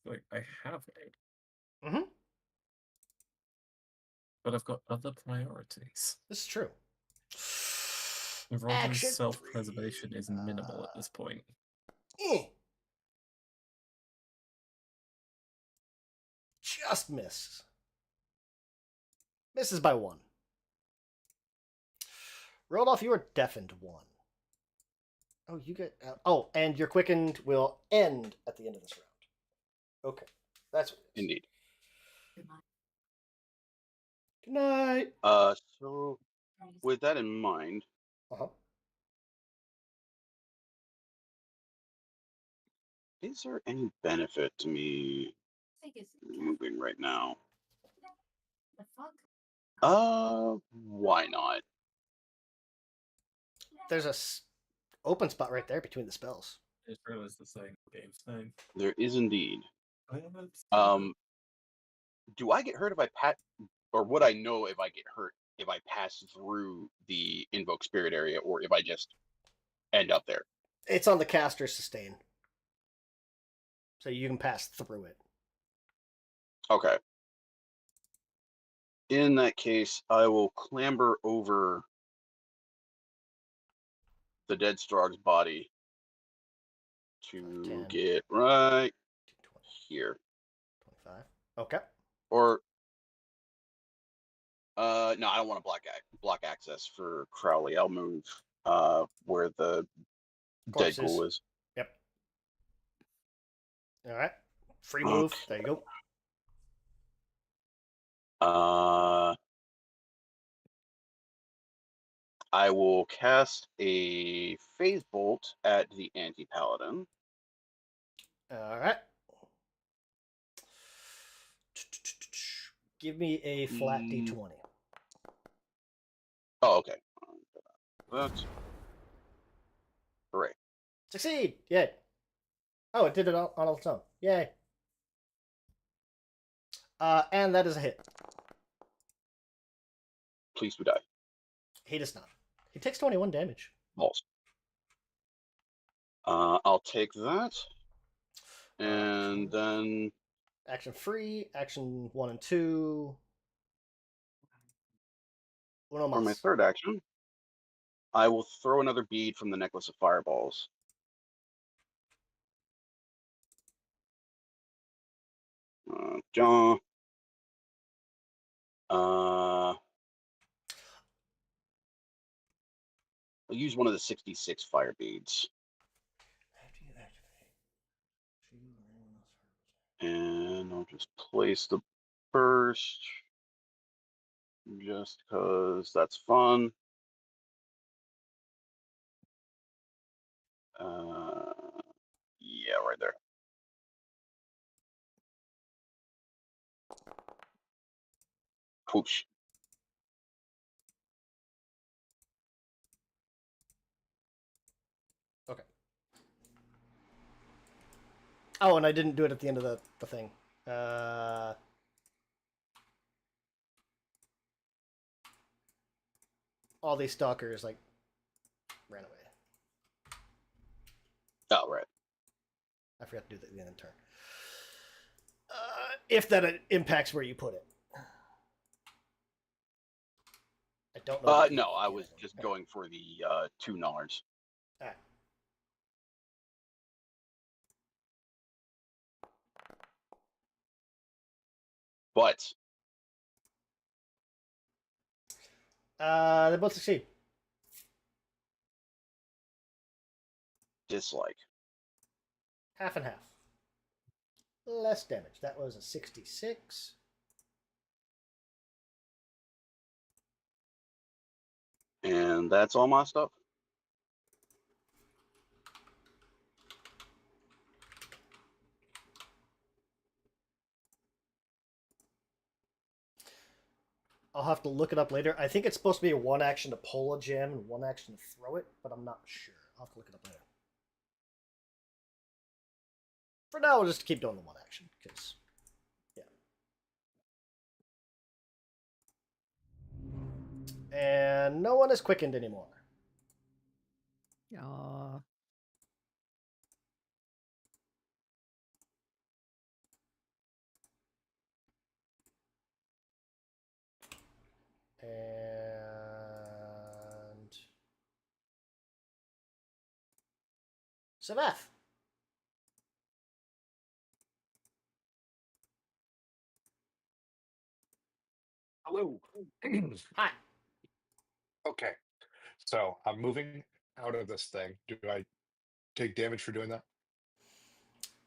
Like, I have it. Mm-hmm. But I've got other priorities. This is true. Roger's Action self-preservation is minimal at this point. Just misses. Misses by 1. Rolled off, you are deafened 1. Oh, you get. Oh, and your quickened will end at the end of this round. Okay, that's what it is. Indeed. Good night. Good night. So with that in mind, Uh-huh. is there any benefit to me I think it's moving right now? the fuck. Why not? There's a open spot right there between the spells. Israel is the same game's name. There is indeed. I am Do I get hurt if I or would I know if I get hurt if I pass through the invoke spirit area, or if I just end up there? It's on the caster sustain, so you can pass through it. Okay. In that case, I will clamber over the dead Strog's body to 10, get right 20, here. 25. Okay. Or no, I don't want to block access for Crowley. I'll move where the dead Corpses. ghoul is. Yep. All right. Free move. Okay. There you go. I will cast a phase bolt at the anti-paladin. All right. Give me a flat d20. Oh, okay. That's hooray. Succeed! Yay. Oh, it did it on its own. Yay. And that is a hit. Please do die. He does not. He takes 21 damage. Balls. I'll take that. And then Action free, action 1 and 2. Uno for my mas. third action, I will throw another bead from the necklace of fireballs. John. I'll use one of the 66 fire beads. And I'll just place the burst just because that's fun. Yeah, right there. Whoosh. Okay. Oh, and I didn't do it at the end of the thing. All these stalkers, like, ran away. Oh, right. I forgot to do that at the end of the turn. If that impacts where you put it. I don't know. No, I was just going for the 2 gnars. All right. But they both succeed. Dislike. Half and half. Less damage. That was a 66. And that's all my stuff. I'll have to look it up later. I think it's supposed to be a 1 action to pull a gem and 1 action to throw it, but I'm not sure. I'll have to look it up later. For now, we'll just keep doing the 1 action, because, yeah. And no one is quickened anymore. Aw. And Sabath. Hello. Hi. Okay. So I'm moving out of this thing. Do I take damage for doing that?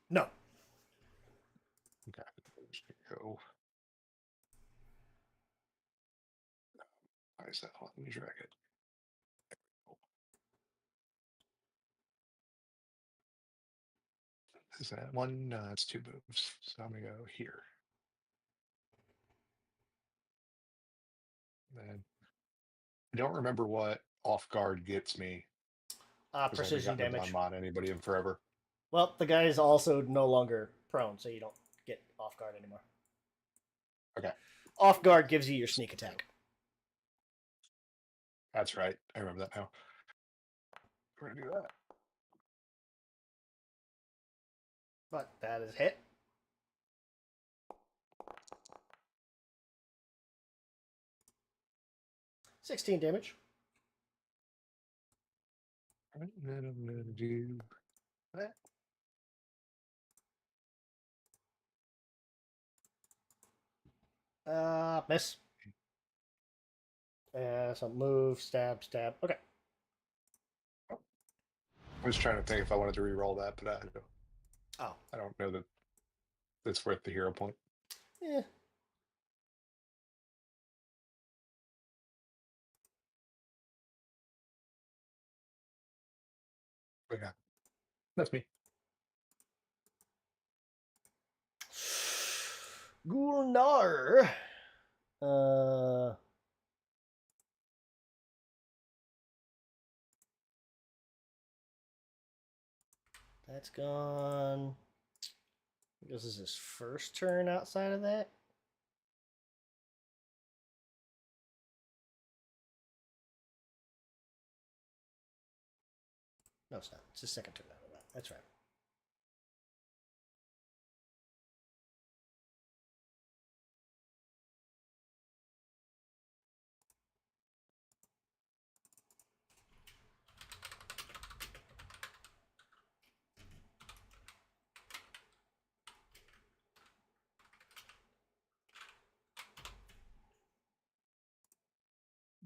No. Okay. Just go. Why is that? Let me drag it. Is that one? No, that's 2 moves. So I'm gonna go here. Then I don't remember what off guard gets me. 'Cause I haven't Precision gotten damage. on anybody in forever. Well, the guy is also no longer prone, so you don't get off guard anymore. Okay. Off guard gives you your sneak attack. That's right. I remember that now. We're gonna do that. But that is hit. $16 damage. Alright, and then I'm gonna do that. Miss. So move, stab, stab. Okay. I was trying to think if I wanted to re-roll that, but Oh. I don't know that it's worth the hero point. Yeah. But yeah, that's me. Gulnar. That's gone. This is his first turn outside of that. No, it's not. It's his second turn out of that. That's right.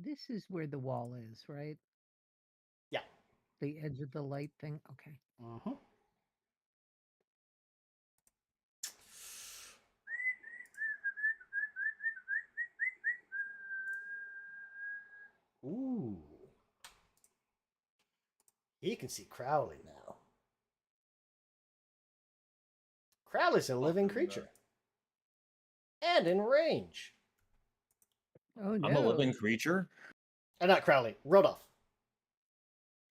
This is where the wall is, right? Yeah. The edge of the light thing. Okay. Uh-huh. Ooh. He can see Crowley now. Crowley's a living creature. And in range. Oh no. I'm a living creature. Not Crowley. Rodolph.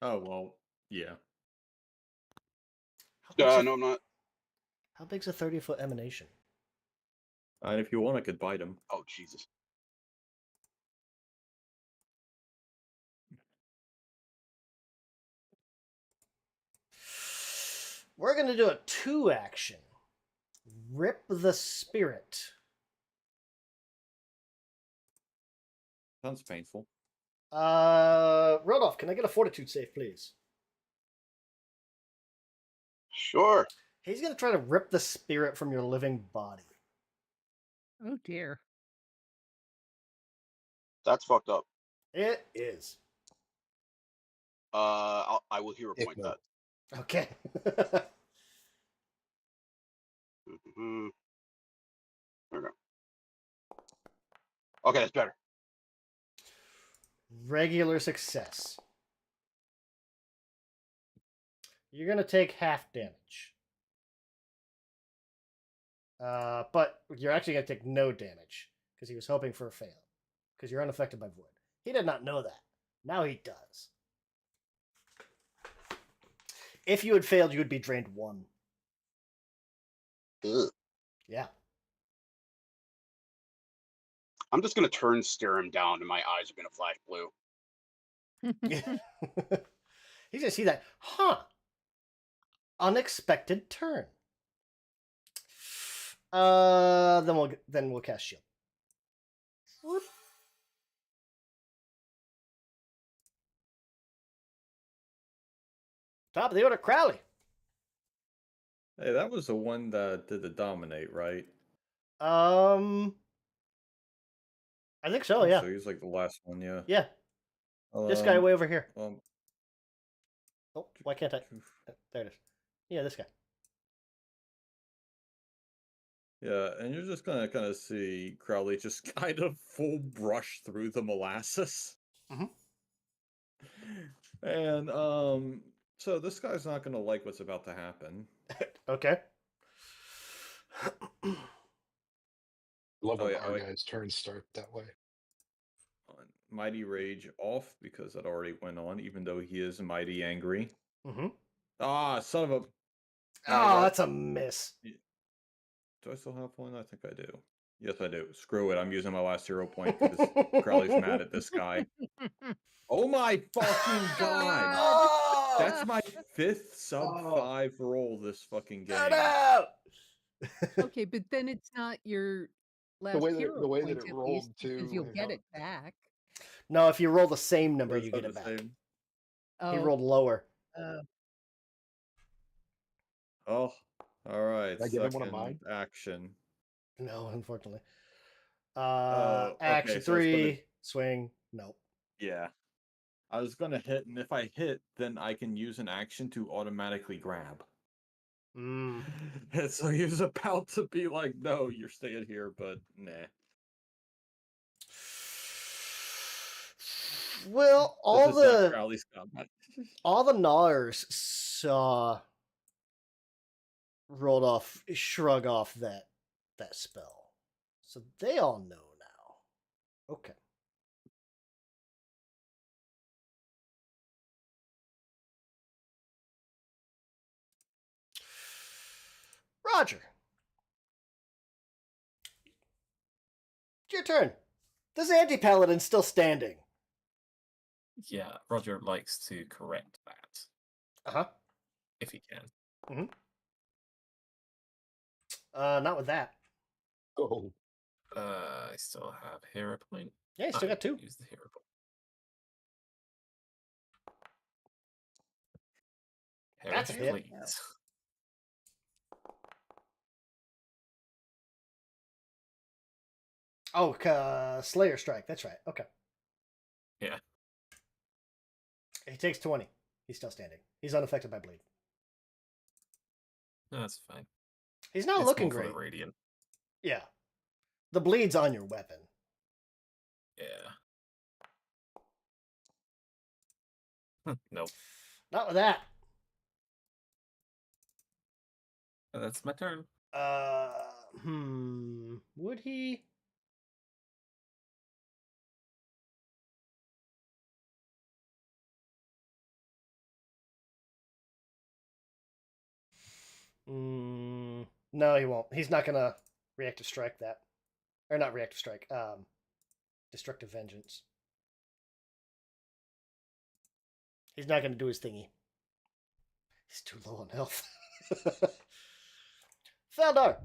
Oh well, yeah. No, I'm not. How big's a 30-foot emanation? And if you want, I could bite him. Oh Jesus. We're going to do a 2 action. Rip the Spirit. Sounds painful. Rodolph, can I get a Fortitude save, please? Sure. He's going to try to rip the spirit from your living body. Oh dear. That's fucked up. It is. I will hero point that. Okay. Mm-hmm. There we go. Okay, that's better. Regular success. You're going to take half damage. But you're actually going to take no damage because he was hoping for a fail. Because you're unaffected by void. He did not know that. Now he does. If you had failed, you would be drained 1. Ugh. Yeah. I'm just gonna stare him down, and my eyes are gonna flash blue. He's gonna see that. Huh. Unexpected turn. Then we'll cast shield. Whoop. Top of the order, Crowley. Hey, that was the one that did the dominate, right? I think so. Yeah. So he's like the last one. Yeah. Yeah. This guy way over here. Oh, why can't I? There it is. Yeah, this guy. Yeah, and you're just gonna kind of see Crowley just kind of full brush through the molasses. Mhm. And so this guy's not gonna like what's about to happen. Okay. Love Oh, when yeah, our wait. guys' turns start that way. Mighty Rage off because that already went on, even though he is mighty angry. Mm-hmm. Ah, son of a. Oh, that's a miss. Do I still have one? I think I do. Yes, I do. Screw it. I'm using my last hero point because Crowley's mad at this guy. Oh my fucking god! Oh! That's my 5th sub Oh. 5 roll this fucking game. No! Okay, but then it's not your last way hero the way point that it at rolled, least, because too, you'll like get how- it back. No, if you roll the same number, That's you not get it the back. same. Oh, He rolled lower. Oh, all right. Did I give him one of Second mine? action. No, unfortunately. Oh, Action okay, so it's 3, swing. Nope. Yeah. I was gonna hit, and if I hit, then I can use an action to automatically grab. Mm. And so he was about to be like, no, you're staying here, but nah. Well, This is not Crowley's combat. all the gnawers rolled off, shrug off that spell, so they all know now. Okay. Roger. Your turn. This anti-paladin's still standing. Yeah, Roger likes to correct that Uh-huh. if he can. Not with that. Oh, I still have hero point. Yeah, you still got 2. Use the hero point. That's a hit. Please. Oh, Slayer Strike. That's right. Okay. Yeah. He takes 20. He's still standing. He's unaffected by bleed. No, that's fine. He's not It's looking more for great. the radiant. Yeah. The bleed's on your weapon. Yeah. Nope. Not with that. That's my turn. Would he? No, he won't. He's not gonna reactive strike that, or not reactive strike. Destructive vengeance. He's not gonna do his thingy. He's too low on health. Feldar.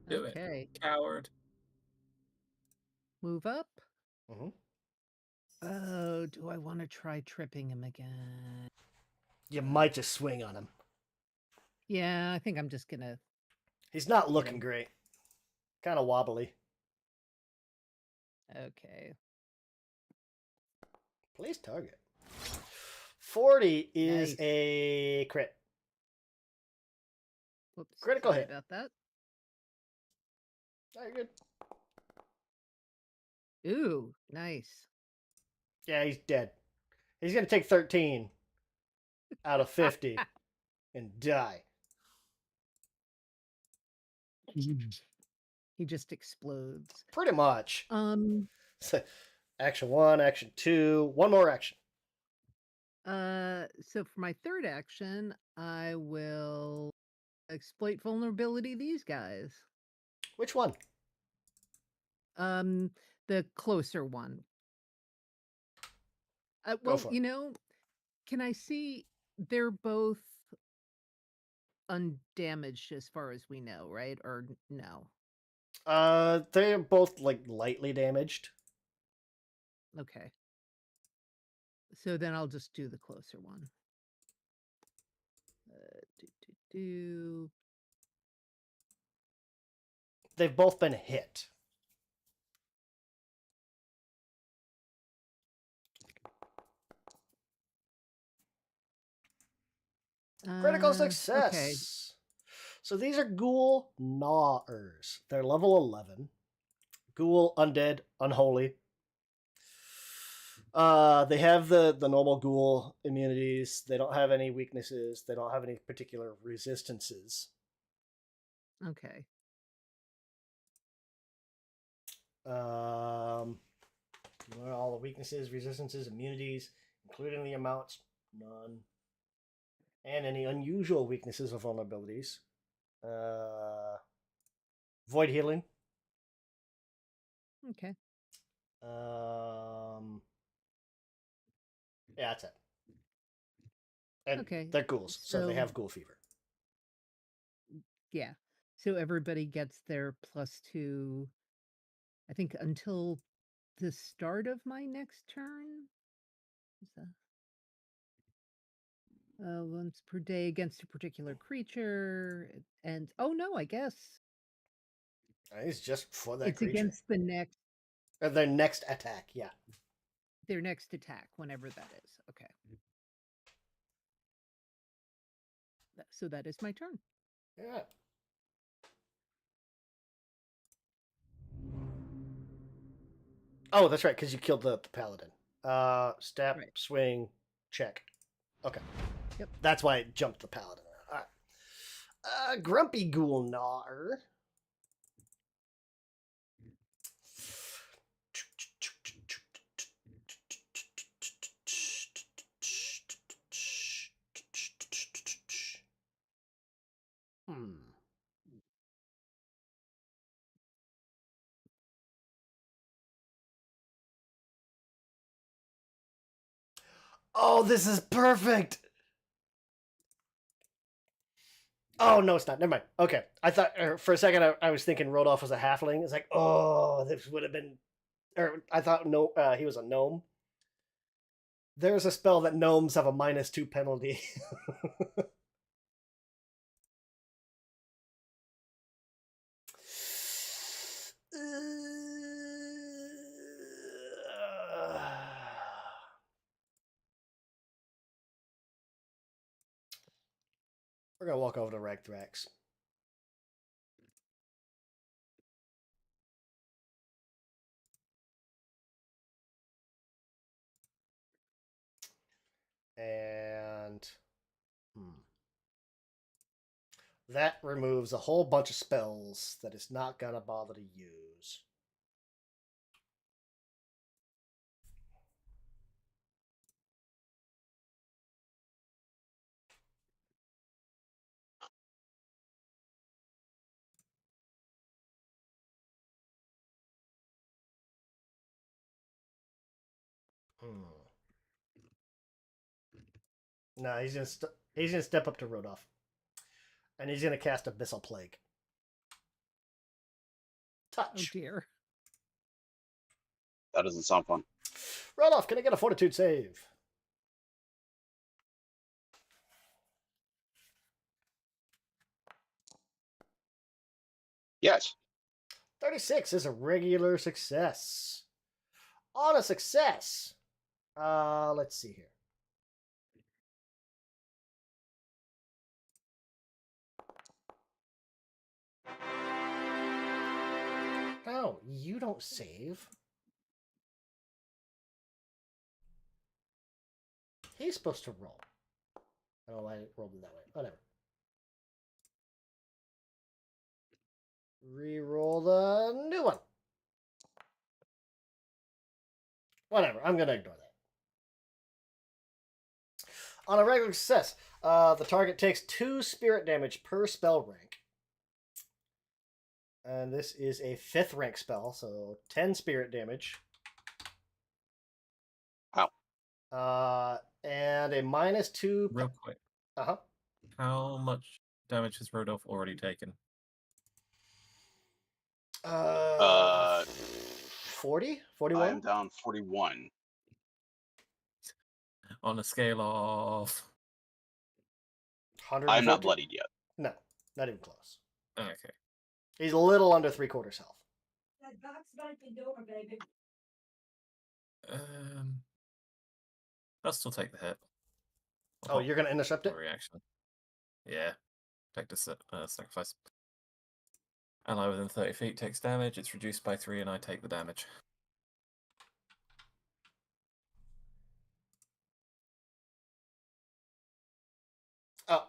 Do okay. it. Coward. Move up. Mm-hmm. Oh, do I want to try tripping him again? You might just swing on him. Yeah, I think I'm just gonna. He's not looking great. Kind of wobbly. Okay. Please target. 40 is Nice. a crit. Whoops. Critical sorry hit. about that. Oh, you're good. Ooh, nice. Yeah, he's dead. He's going to take 13 out of 50 and die. He just explodes. Pretty much. So Action 1, action 2, one more action. So for my third action, I will exploit vulnerability these guys. Which one? The closer one. Go Well, for it. can I see they're both undamaged as far as we know, right? Or no? They're both like lightly damaged. Okay. So then I'll just do the closer one. They've both been hit. Critical Okay. success. So these are ghoul gnawers. They're level 11. Ghoul, undead, unholy. They have the normal ghoul immunities. They don't have any weaknesses. They don't have any particular resistances. Okay. What are all the weaknesses, resistances, immunities, including the amounts? None. And any unusual weaknesses or vulnerabilities. Void healing. Okay. Yeah, that's it. And Okay, they're ghouls, so they so- have ghoul fever. Yeah. So everybody gets their +2, I think, until the start of my next turn. Is that? Once per day against a particular creature, and oh no, I guess It's just for that it's creature. against the next Their next attack, yeah. their next attack, whenever that is. Okay. So that is my turn. Yeah. Oh, that's right, because you killed the paladin. Step, Right. swing, check. Okay. Yep. That's why it jumped the paladin. All right. Grumpy Ghoul Gnawer. Oh, this is perfect. Oh, no, it's not. Never mind. Okay. I thought for a second I was thinking Rodolph was a halfling. It's like, oh, this would have been. Or I thought no, he was a gnome. There's a spell that gnomes have a -2 penalty. We're gonna walk over to Ragthrax. And that removes a whole bunch of spells that it's not gonna bother to use. No, he's gonna step up to Rodolph, and he's gonna cast Abyssal Plague. Oh Touch. dear. That doesn't sound fun. Rodolph, can I get a Fortitude save? Yes. 36 is a regular success. On a success, let's see here. Oh, you don't save. He's supposed to roll. I don't know why I rolled it that way. Whatever. Reroll the new one. Whatever. I'm gonna ignore that. On a regular success, the target takes 2 spirit damage per spell rank. And this is a 5th rank spell, so 10 spirit damage. Ow. And a -2. Real quick. Uh-huh. How much damage has Rodolph already taken? 40? 41? I am down 41. On a scale of 140? I'm not bloodied yet. No, not even close. okay. He's a little under 3/4 health. That box might be door, baby. I'll still take the hit. Oh, you're gonna intercept it? Reaction. Yeah. Take the sacrifice. Ally within 30 feet takes damage. It's reduced by 3, and I take the damage. Oh,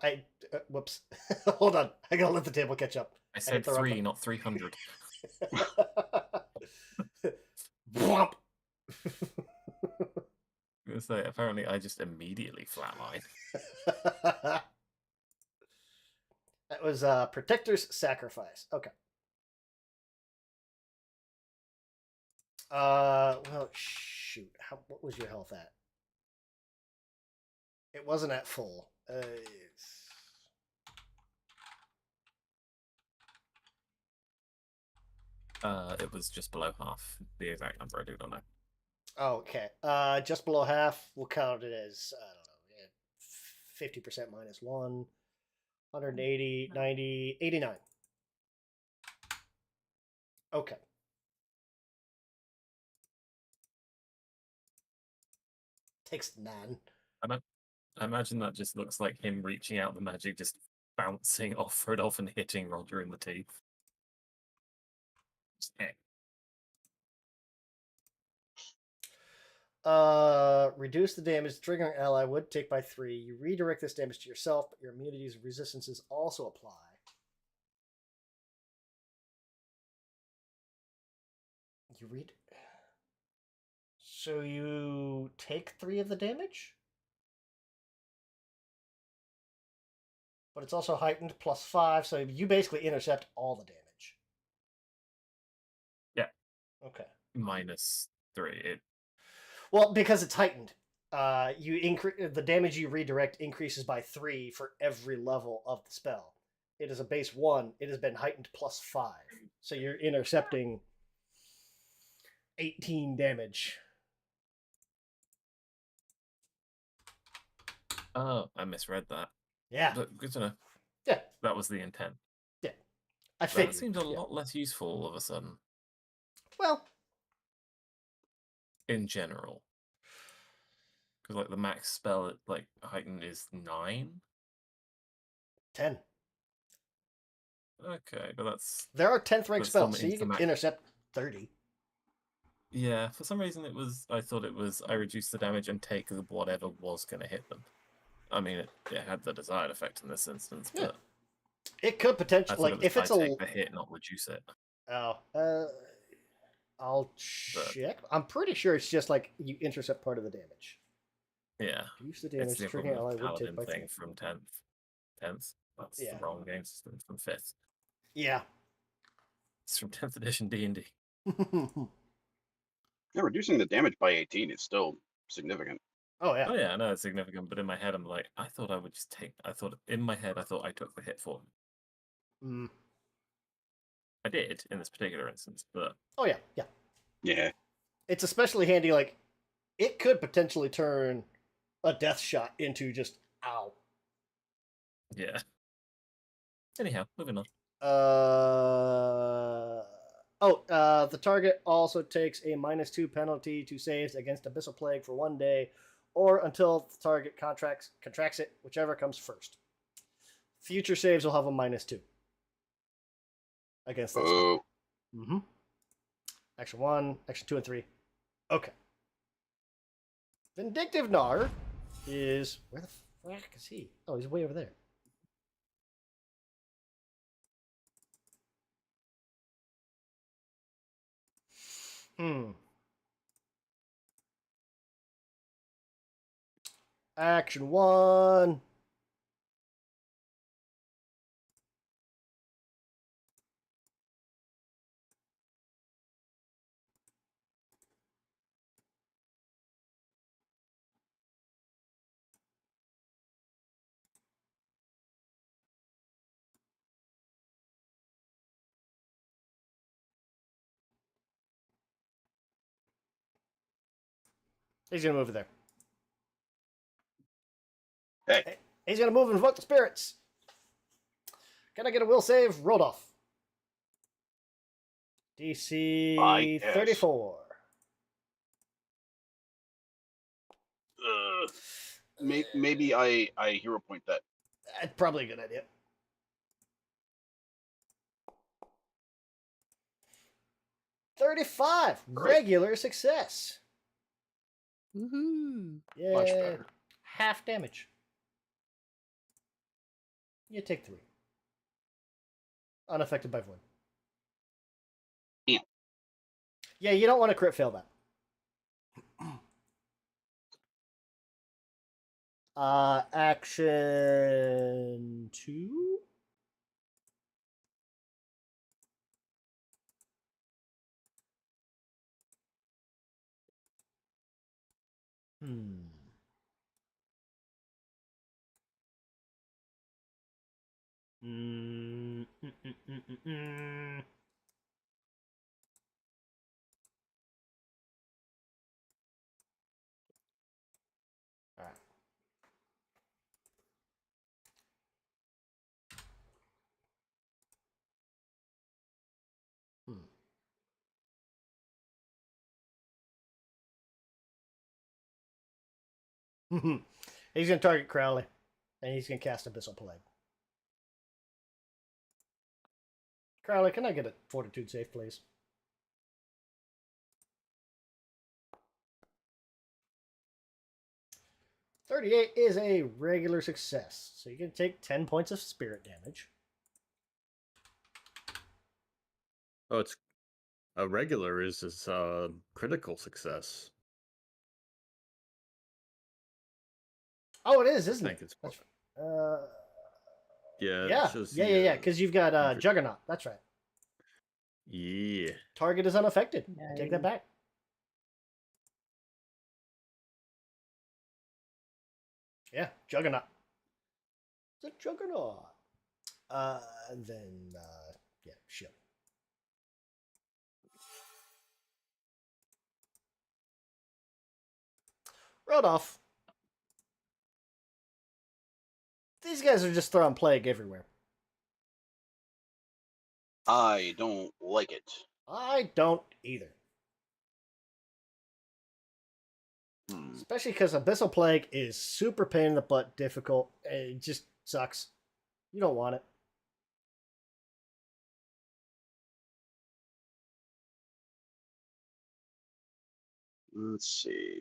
whoops. Hold on. I gotta let the table catch up. I said 3, not 300. Whomp. So apparently, I just immediately flatline. That was Protector's Sacrifice. Okay. Well, shoot. What was your health at? It wasn't at full. It was just below half. The exact number I do not know. Okay. Just below half. We'll count it as, I don't know, 50% minus 1. 180, 90, 89. Okay. Takes none. I imagine that just looks like him reaching out the magic, just bouncing off Rodolph and hitting Roger in the teeth. Reduce the damage the triggering ally would take by 3. You redirect this damage to yourself, but your immunities and resistances also apply. You read. So you take 3 of the damage? But it's also heightened plus 5, so you basically intercept all the damage. Yeah. Okay. Minus 3. Well, because it's heightened, you increase the damage you redirect increases by 3 for every level of the spell. It is a base 1. It has been heightened plus 5, so you're intercepting 18 damage. Oh, I misread that. Yeah. But good to know. Yeah. That was the intent. Yeah. I think that seemed a lot less useful all of a sudden. Well, in general. Because like the max spell at like heightened is 9? 10. Okay, but that's... There are 10th rank that still spells, so you means the can intercept 30. Yeah, for some reason I thought it was I reduce the damage and take whatever was going to hit them. I mean, it had the desired effect in this instance, Yeah. but It could I potentially, thought like, it was if it's I a. take the hit, not reduce it. Oh, I'll check. I'm pretty sure it's just like you intercept part of the damage. Yeah, Reduce the it's damage the triggering ally equivalent of would take Paladin by thing 3. from 10th. That's Yeah. the wrong game system from 5th. Yeah. It's from 10th edition D&D. Yeah, reducing the damage by 18 is still significant. Oh yeah. Oh yeah, I know it's significant, but in my head I'm like, I thought I would just take. I thought I took the hit for him. I did in this particular instance, but Oh yeah, yeah. Yeah. It's especially handy. Like, it could potentially turn a death shot into just ow. yeah. Anyhow, moving on. The target also takes a -2 penalty to saves against Abyssal Plague for 1 day, or until the target contracts it, whichever comes first. Future saves will have a -2 against this. Oh. Mm-hmm. Action 1, Action 2, and 3. Okay. Vindictive Gnar is... Where the frack is he? Oh, he's way over there. Action 1. He's gonna move there. Hey. He's gonna move and invoke the spirits. Can I get a will save? Rodolph. DC 34. Maybe I hero point that. That's probably a good idea. $35. Regular success. Woohoo! Yeah. Much better. Half damage. You take 3. Unaffected by void. Yeah. Yeah, you don't want to crit fail that. Action 2. Hmm. Mm, mm, mm, mm, mm, mm. All right. He's going to target Crowley, and he's going to cast Abyssal Plague. Crowley, can I get a Fortitude save, please? $38 is a regular success, so you can take 10 points of spirit damage. Oh, it's a regular is critical success. Oh, it is, isn't I think it? it's That's, yeah. yeah. Because you've got Juggernaut. That's right. Yeah. Target is unaffected. Take that back. Yeah, Juggernaut. It's a Juggernaut. Then yeah, shit. Rodolph. These guys are just throwing plague everywhere. I don't like it. I don't either. Especially because Abyssal Plague is super pain in the butt, difficult. It just sucks. You don't want it. Let's see.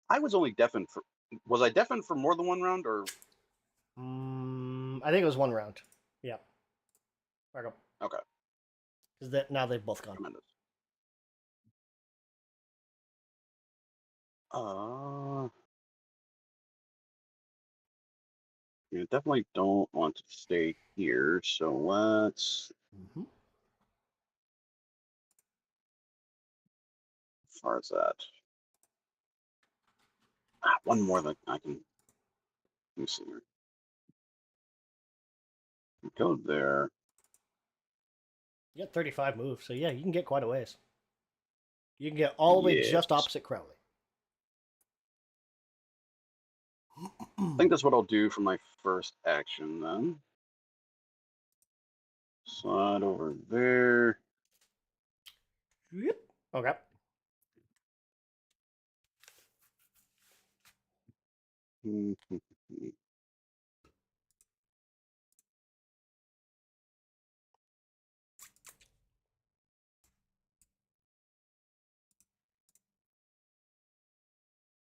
I was only deafened for. Was I deafened for more than one round, or? I think it was 1 round. Yeah. Okay. Because now they've both gone. Tremendous. You definitely don't want to stay here, so let's. Mm-hmm. As far as that. One more that I can. Let me see here. Go there. You got 35 moves, so yeah, you can get quite a ways. You can get all the way just opposite Crowley. I think that's what I'll do for my first action then. Slide over there. Yep. Okay.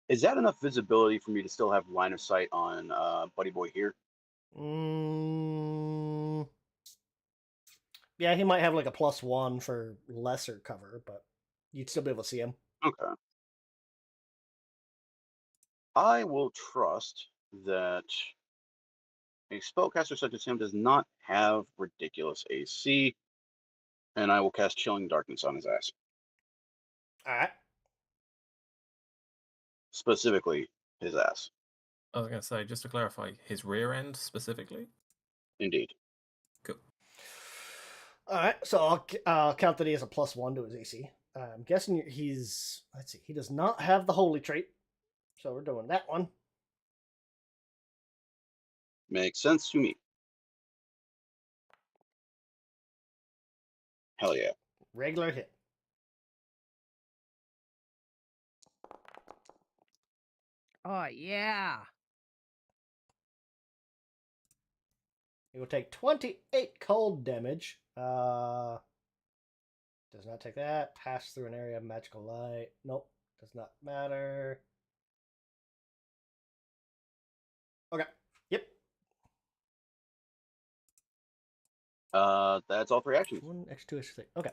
Is that enough visibility for me to still have line of sight on Buddy Boy here? Yeah, he might have like a +1 for lesser cover, but you'd still be able to see him. Okay. I will trust that a spellcaster such as him does not have ridiculous AC, and I will cast Chilling Darkness on his ass. Alright. Specifically, his ass. I was going to say, just to clarify, his rear end specifically? Indeed. Cool. Alright, so I'll count that he has a +1 to his AC. I'm guessing he's... Let's see, he does not have the Holy Trait. So we're doing that one. Makes sense to me. Hell yeah. Regular hit. Oh, yeah. He will take 28 cold damage. Does not take that. Pass through an area of magical light. Nope. Does not matter. Okay. Yep. That's all 3 actions. 1 extra 2 extra 3. Okay.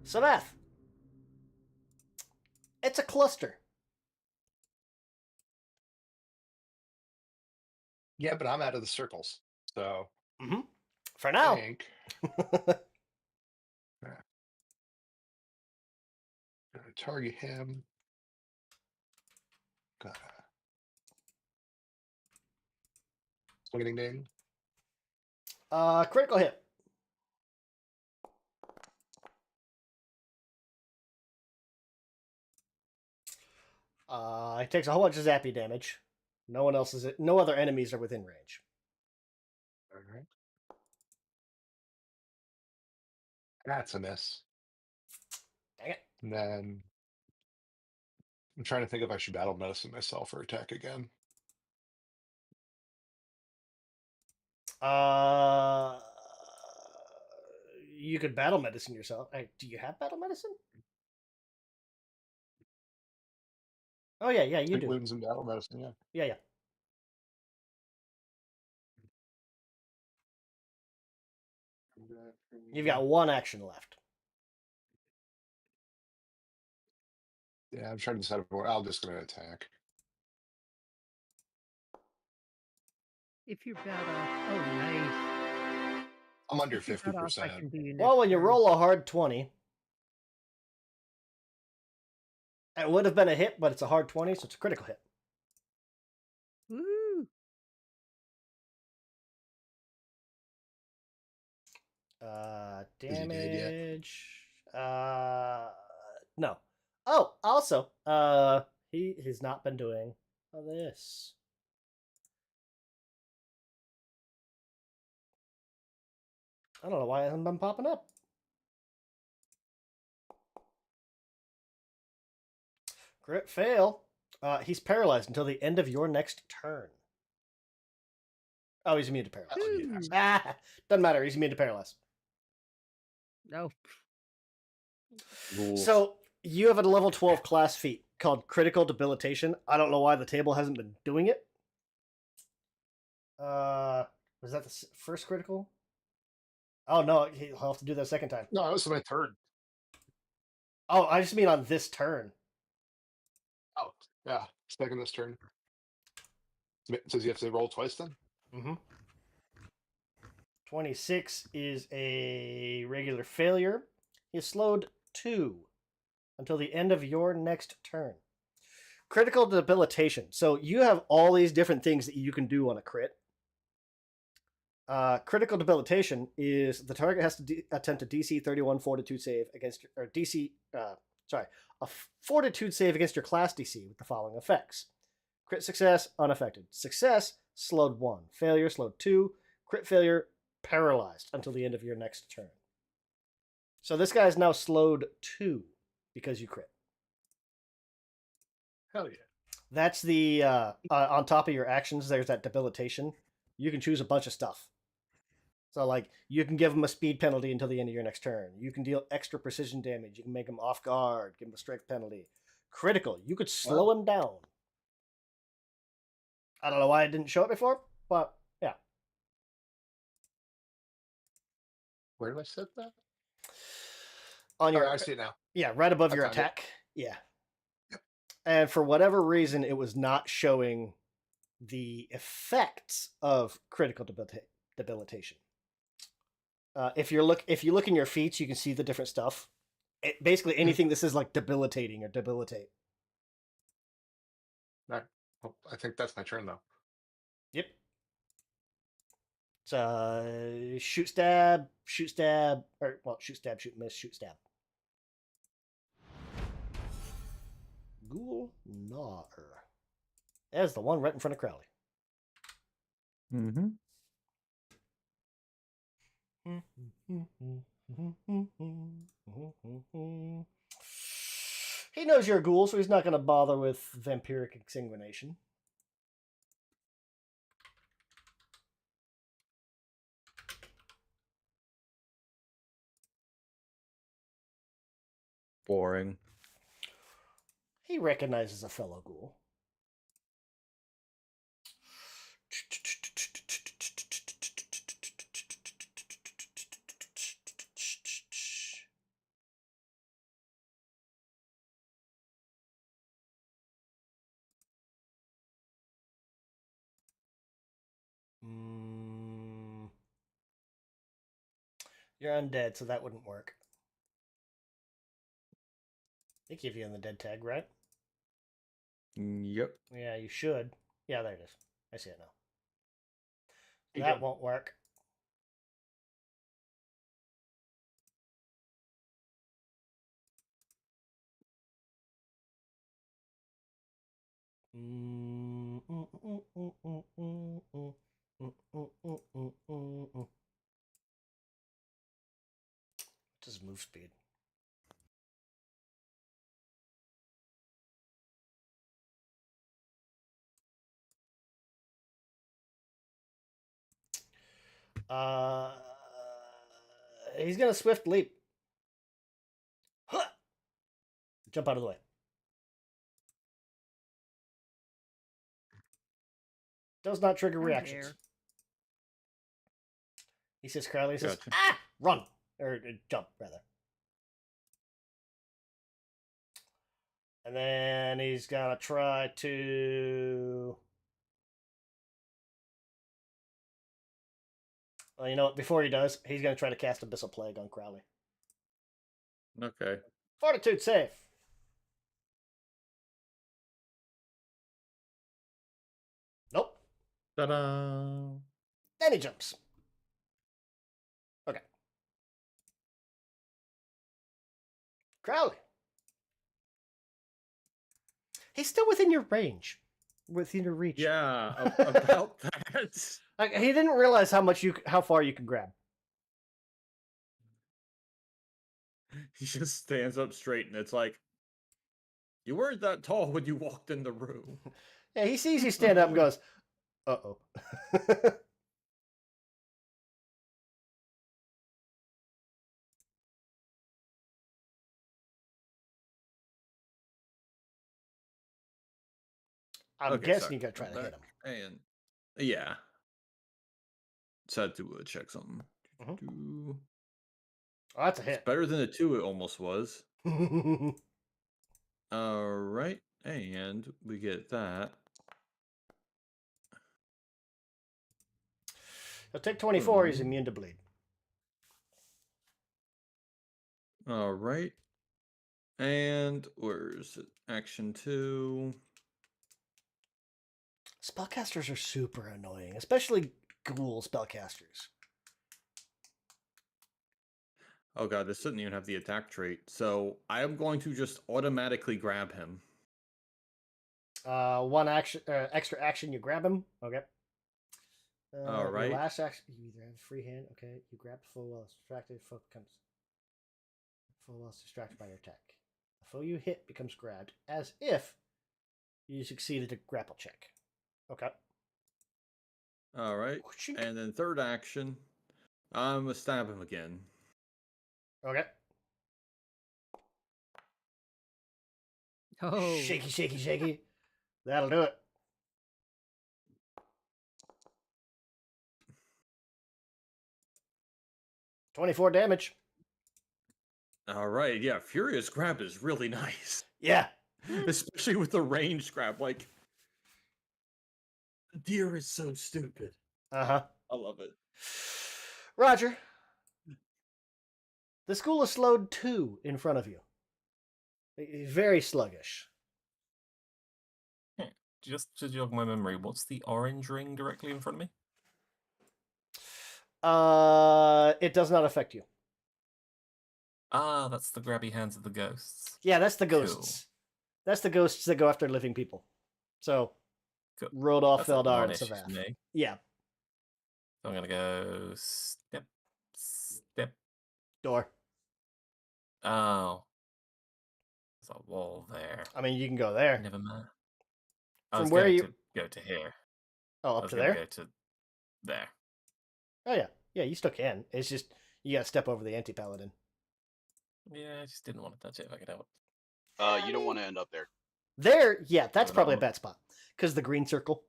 Samath. It's a cluster. Yeah, but I'm out of the circles. So For now. I think gonna target him. Gotta swinging ding. Critical hit. It takes a whole bunch of zappy damage. No one else is. No other enemies are within range. All right. That's a miss. Dang it. And then I'm trying to think if I should battle medicine myself or attack again. You could battle medicine yourself. Do you have battle medicine? Oh yeah, you Take do. wounds and battle medicine. Yeah. Yeah. You've got 1 action left. Yeah, I'm trying to decide if I'm just going to attack. If you're better. Oh, nice. I'm under If you're better off, I 50%. can do you Well, next when you turn. roll a hard 20, it would have been a hit, but it's a hard 20, so it's a critical hit. Woo! Damage. No. Oh, also, he has not been doing this. I don't know why it hasn't been popping up. Crit fail. He's paralyzed until the end of your next turn. Oh, he's immune to paralyze. Doesn't matter. He's immune to paralyze. No. So you have a level 12 class feat called Critical Debilitation. I don't know why the table hasn't been doing it. Was that the first critical? Oh no, he'll have to do that a second time. No, that was my third. Oh, I just mean on this turn. Oh, yeah. Second this turn. Says you have to roll twice then? 26 is a regular failure. He's slowed 2 until the end of your next turn. Critical Debilitation. So you have all these different things that you can do on a crit. Critical Debilitation is the target has to attempt a DC 31 Fortitude save against a Fortitude save against your class DC with the following effects: crit success, unaffected; success, slowed 1; failure, slowed 2; crit failure, paralyzed until the end of your next turn. So this guy is now slowed 2 because you crit. Hell yeah. That's the on top of your actions. There's that debilitation. You can choose a bunch of stuff. So like you can give him a speed penalty until the end of your next turn. You can deal extra precision damage. You can make him off guard. Give him a strength penalty. Critical. You could slow him down. I don't know why I didn't show it before, but yeah. Where did I set that? On your, I see it now. Yeah, right above I your found it. attack. Yeah. Yep. And for whatever reason, it was not showing the effects of critical debilitation. If you look in your feats, you can see the different stuff. Basically, anything that says like debilitating or debilitate. Right. Well, I think that's my turn though. Yep. It's shoot, stab, shoot, stab, or well, shoot, stab, shoot, miss, shoot, stab. Ghoul Gnar. That's the one right in front of Crowley. Mm-hmm. He knows you're a ghoul, so he's not going to bother with vampiric exsanguination. Boring. He recognizes a fellow ghoul. You're undead, so that wouldn't work. They give you the dead tag, right? Yep. Yeah, you should. Yeah, there it is. I see it now. You That go. won't work. What is move speed? He's gonna swift leap. Huh! Jump out of the way. Does not trigger reactions. There. He says Crowley. He says, Gotcha. "Ah, run or jump rather." And then he's gonna try to. Well, you know what? Before he does, he's gonna try to cast Abyssal Plague on Crowley. Okay. Fortitude save. Nope. Ta-da! Then he jumps. Okay. Crowley. He's still within your range. Within your reach. Yeah, about that. Like, he didn't realize how far you can grab. He just stands up straight, and it's like, you weren't that tall when you walked in the room. Yeah, he sees you stand up and goes, "Uh-oh." I'm Okay, guessing sorry, you're gonna try I'm to hit back, him. And yeah, just had to check something. Oh, that's a It's hit. better than the 2 it almost was. All right, and we get that. He'll take 24. He's immune to bleed. All right, and where's it? Action 2. Spellcasters are super annoying, especially ghoul spellcasters. Oh god, this doesn't even have the attack trait, so I am going to just automatically grab him. One action, extra action, you grab him. Okay. All Your right. last action, you either have a free hand. Okay, you grab the foe while it's distracted. Foe while it's distracted by your attack. The foe you hit becomes grabbed, as if you succeeded a grapple check. Okay. All right, and then third action, I'm gonna stab him again. Okay. Oh. Shaky, shaky, shaky. That'll do it. $24 damage. All right, yeah, Furious Grab is really nice. Yeah. Especially with the range grab. Like, deer is so stupid. Uh-huh. I love it. Roger. The school is slowed 2 in front of you. Very sluggish. Just to jog my memory, what's the orange ring directly in front of me? It does not affect you. Ah, that's the grabby hands of the ghosts. Yeah, that's the Cool. ghosts. That's the ghosts that go after living people. So, Cool. Rodolph, That's a Feldar, and non-issue to Savath. me. Yeah. So I'm gonna go step, step. Door. Oh. There's a wall there. I mean, you can go there. Never mind. I From was where going you to go to here. Oh, I up was to going to there. go to there. Oh yeah, yeah. You still can. It's just you got to step over the anti-paladin. Yeah, I just didn't want to touch it if I could help. You don't want to end up there. There, yeah, that's Oh, probably a no. bad spot because the green circle.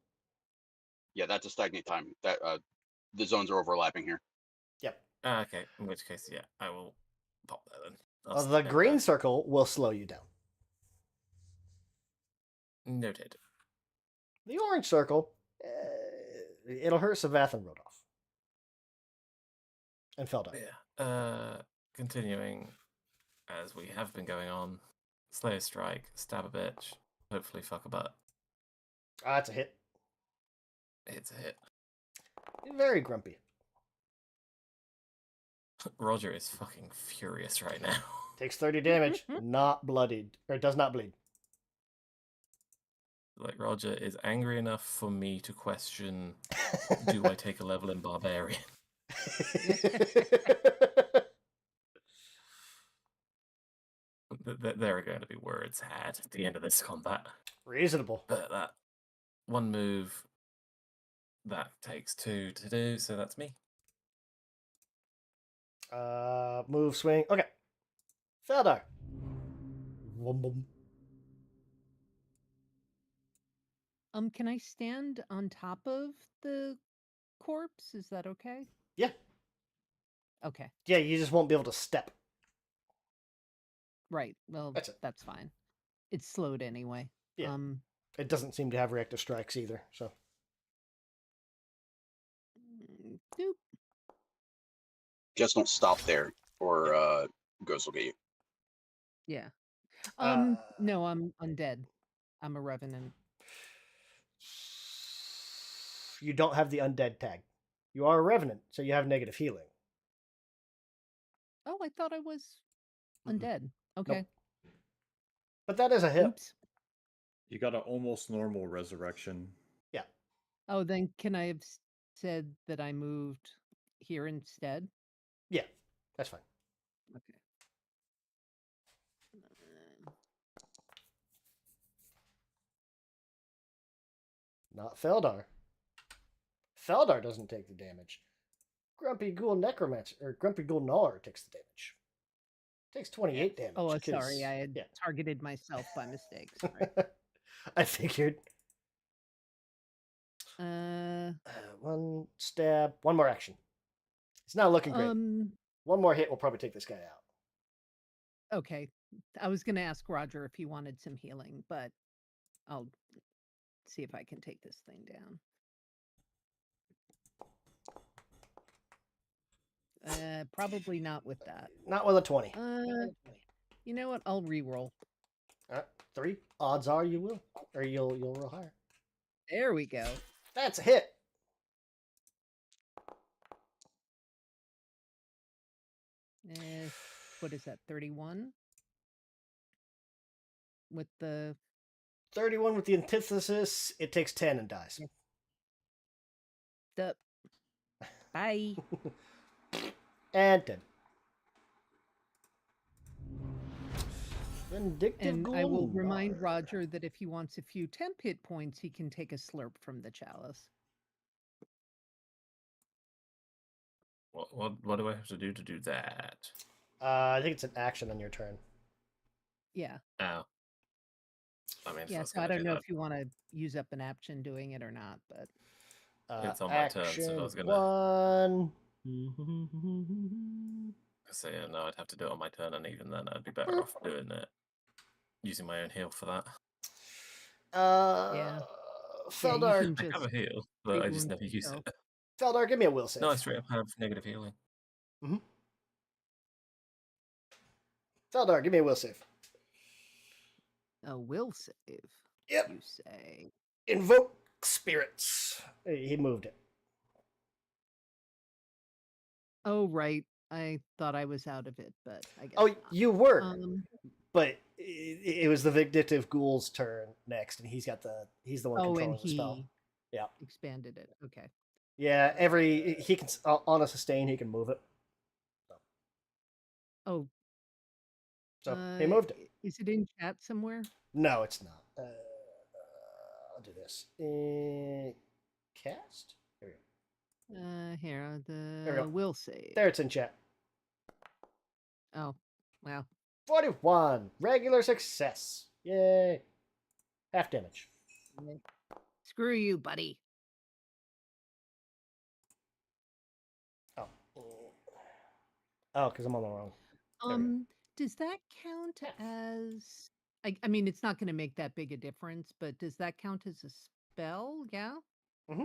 Yeah, that's a stagnate time. That the zones are overlapping here. Yep. Okay, in which case, yeah, I will pop there then. I'll The step over green there. circle will slow you down. Noted. The orange circle, it'll hurt Savath and Rodolph. And Feldar. Yeah. Continuing as we have been going on. Slayer strike, stab a bitch, hopefully fuck a butt. Ah, it's a hit. It's a hit. Very grumpy. Roger is fucking furious right now. Takes 30 damage. Not bloodied. Or does not bleed. Like, Roger is angry enough for me to question, do I take a level in Barbarian? There are going to be words had at the end of this combat. Reasonable. But that one move, that takes 2 to do, so that's me. Move, swing. Okay. Feldar. Wum, bum. Can I stand on top of the corpse? Is that okay? Yeah. Okay. Yeah, you just won't be able to step. Right. Well, That's it. that's fine. It's slowed anyway. Yeah. It doesn't seem to have reactive strikes either, so. Doop. Just don't stop there, or Ghost will get you. Yeah. No, I'm undead. I'm a revenant. You don't have the undead tag. You are a revenant, so you have negative healing. Oh, I thought I was undead. Okay. Nope. But that is a hit. Oops. You got an almost normal resurrection. Yeah. Oh, then can I have said that I moved here instead? Yeah, that's fine. Okay. Not Feldar. Feldar doesn't take the damage. Grumpy Ghoul Necromancer, or Grumpy Ghoul Gnawer takes the damage. Takes 28 damage. Oh, 'cause- sorry. I had yeah. targeted myself by mistake. Sorry. I figured. uh, One stab, one more action. It's not looking great. One more hit will probably take this guy out. Okay. I was going to ask Roger if he wanted some healing, but I'll see if I can take this thing down. Probably not with that. Not with a 20. You know what? I'll re-roll. 3. Odds are you will, or you'll roll higher. There we go. That's a hit. What is that? 31 with the 31 with the antithesis. It takes 10 and dies. Dup. Bye. And 10. Vindictive And I will Ghoul remind Gnawer. Roger that if he wants a few temp hit points, he can take a slurp from the chalice. What do I have to do that? I think it's an action on your turn. Yeah. Oh. I mean, Yeah, so I don't know if you want to use up an action doing it or not, but It's on my turn, so I was gonna- one. So yeah, no, I'd have to do it on my turn, and even then, I'd be better off doing it using my own heal for that. Yeah. Feldar, you can I have a just heal, but I just reroll never use yourself. it. Feldar, give me a will save. No, I straight up have negative healing. Feldar, give me a will save. a will save. Yep. You say. Invoke spirits. He moved it. Oh, right. I thought I was out of it, but I guess Oh, not. you were, Um, but it was the Vindictive Ghoul's turn next, and he's the one oh, controlling and the spell. he Yeah. expanded it. Okay. Yeah, he can on a sustain, he can move it. Oh, So he moved it. Is it in chat somewhere? No, it's not. I'll do this. Cast? There we go. Here, There we go. will save. There, it's in chat. Oh, wow. 41. Regular success. Yay. Half damage. Screw you, buddy. Oh, because I'm on the wrong. There we go. Does that count as? I mean, it's not going to make that big a difference, but does that count as a spell? Yeah. Mm-hmm.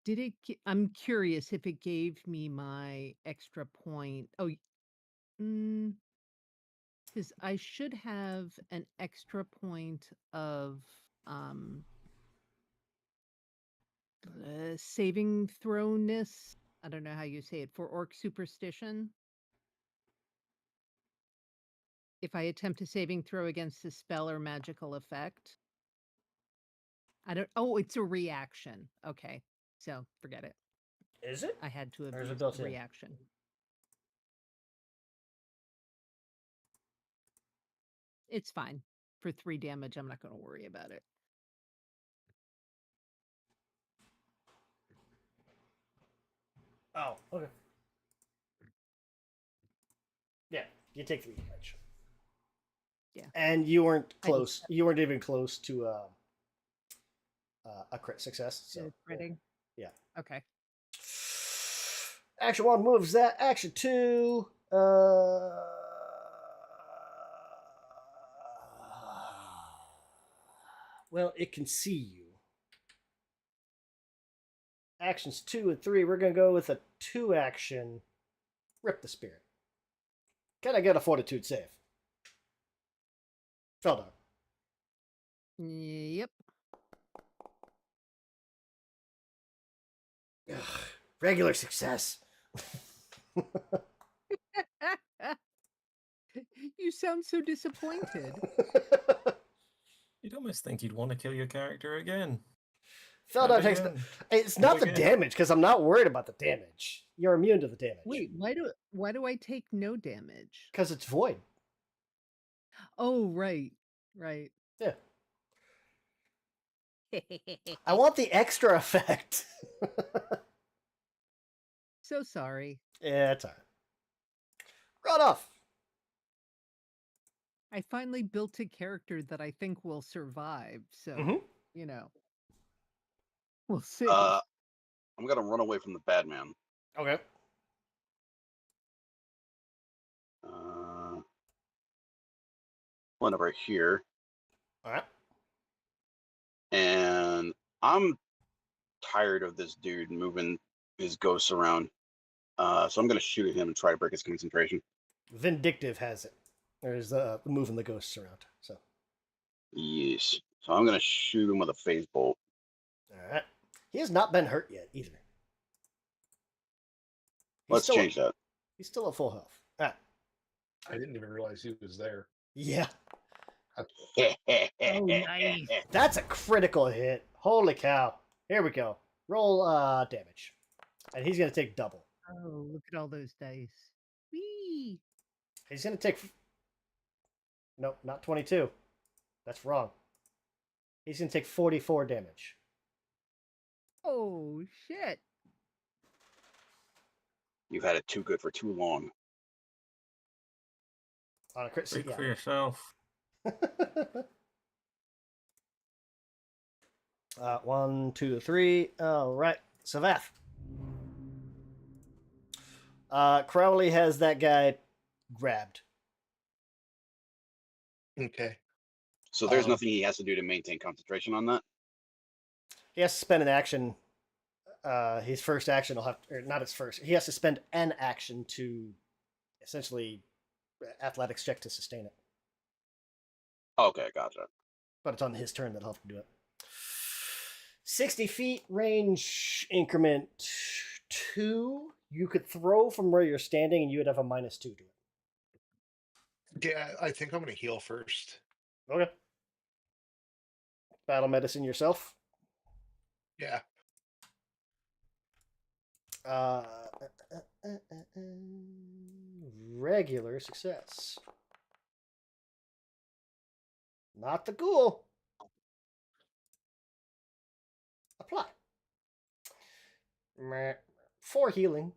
Did it? I'm curious if it gave me my extra point. Oh, because I should have an extra point of saving throwness. I don't know how you say it for orc superstition. If I attempt a saving throw against a spell or magical effect. I don't. Oh, it's a reaction. Okay, so forget it. Is it? I had to have Or is it used built in? reaction. It's fine. For 3 damage, I'm not going to worry about it. Oh, okay. Yeah, you take 3 damage. Yeah. And you weren't close. You weren't even close to a crit success. So critting. Yeah. Okay. Action 1 moves that. Action 2. Well, it can see you. Actions 2 and 3, we're going to go with a 2 action. Rip the Spirit. Can I get a Fortitude save? Feldar. Yep. Ugh, regular success. You sound so disappointed. You'd almost think you'd want to kill your character again. Feldar takes the. It's not the damage because I'm not worried about the damage. You're immune to the damage. Wait, why do I take no damage? Because it's void. Oh, right. Yeah. I want the extra effect. So sorry. Yeah, it's alright. Run off. I finally built a character that I think will survive. So, you know, we'll see. I'm gonna run away from the bad man. Okay. One over here. All right. And I'm tired of this dude moving his ghosts around. So I'm gonna shoot at him and try to break his concentration. Vindictive has it. There's moving the ghosts around. So. Yes. So I'm gonna shoot him with a phase bolt. All right. He has not been hurt yet either. Let's change that. He's still at full health. All right. I didn't even realize he was there. Yeah. Oh, nice. That's a critical hit. Holy cow. Here we go. Roll damage. And he's going to take double. Oh, look at all those dice. Whee! He's going to take... Nope, not 22. That's wrong. He's going to take 44 damage. Oh, shit. You've had it too good for too long. On a crit. Speak for yourself. 1, 2, 3. All right. Savath. Crowley has that guy grabbed. Okay. So there's nothing he has to do to maintain concentration on that? He has to spend an action. His first action will have, or not his first. He has to spend an action to essentially athletics check to sustain it. Okay, gotcha. But it's on his turn that he'll have to do it. 60 feet range increment 2. You could throw from where you're standing and you would have a -2 to it. Yeah, I think I'm going to heal first. Okay. Battle medicine yourself. Yeah. Regular success. Not the ghoul. Apply. Meh. 4 healing.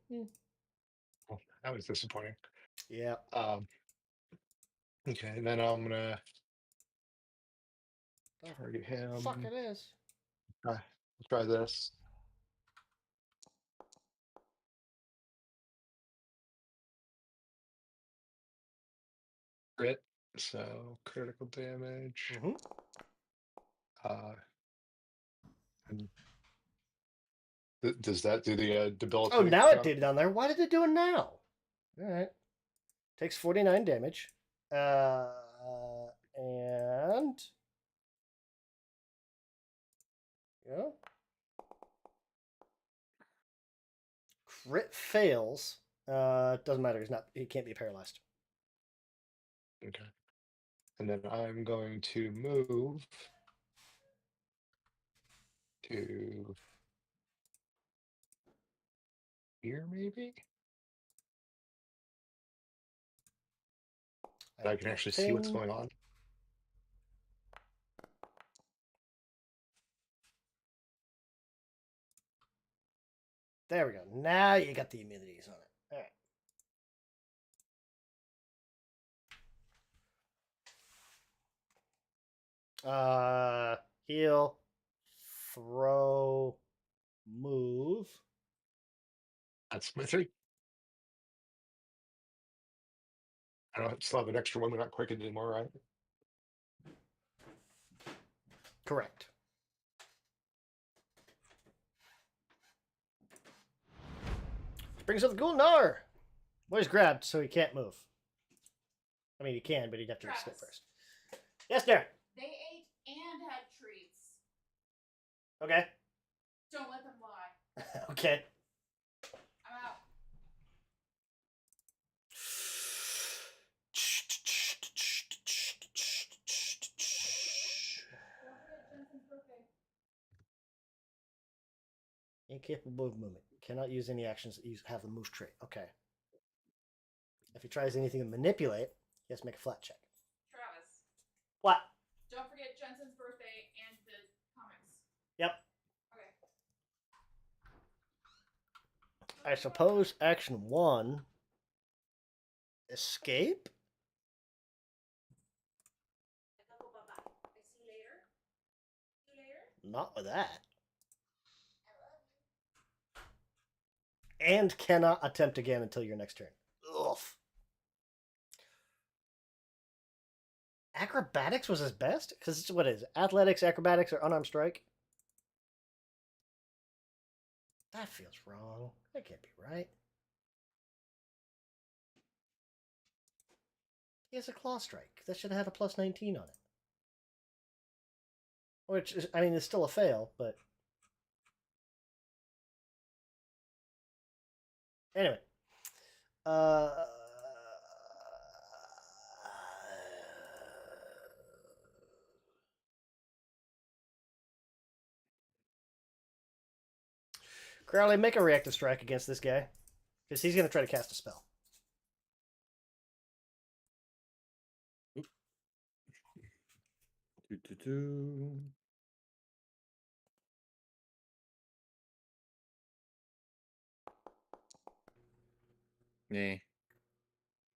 Oh, that was disappointing. Yeah. Okay, and then I'm gonna target him. Fuck it is. Try this. Crit, so critical damage. Mhm. And does that do the Oh, debilitating? now it shock? did down there. Why did it do it now? All right. Takes 49 damage. And yeah. Crit fails. Doesn't matter. He can't be paralyzed. Okay. And then I'm going to move to here, maybe? And I can actually see what's going on. There we go. Now you got the immunities on it. All right. Heal, throw, move. That's my 3. I don't still have an extra one. We're not quickened anymore, right? Correct. Brings up the Gulnar. Well, he's grabbed, so he can't move. I mean, he can, but he'd have to risk it first. Yes, there. They ate and had treats. Okay. Don't let them lie. Okay. I'm out. Incapable of movement. Cannot use any actions that have the move trait. Okay. If he tries anything to manipulate, he has to make a flat check. Travis. What? Don't forget Jensen's birthday and the comics. Yep. Okay. I suppose action 1. Escape? I see you later. See you later. Not with that. And cannot attempt again until your next turn. Ugh. Acrobatics was his best? Because what is it? Athletics, acrobatics, or unarmed strike? That feels wrong. That can't be right. He has a claw strike. That should have had a plus 19 on it. Which is, I mean, it's still a fail, but... Anyway. Crowley, make a reactive strike against this guy. Because he's going to try to cast a spell. Yeah.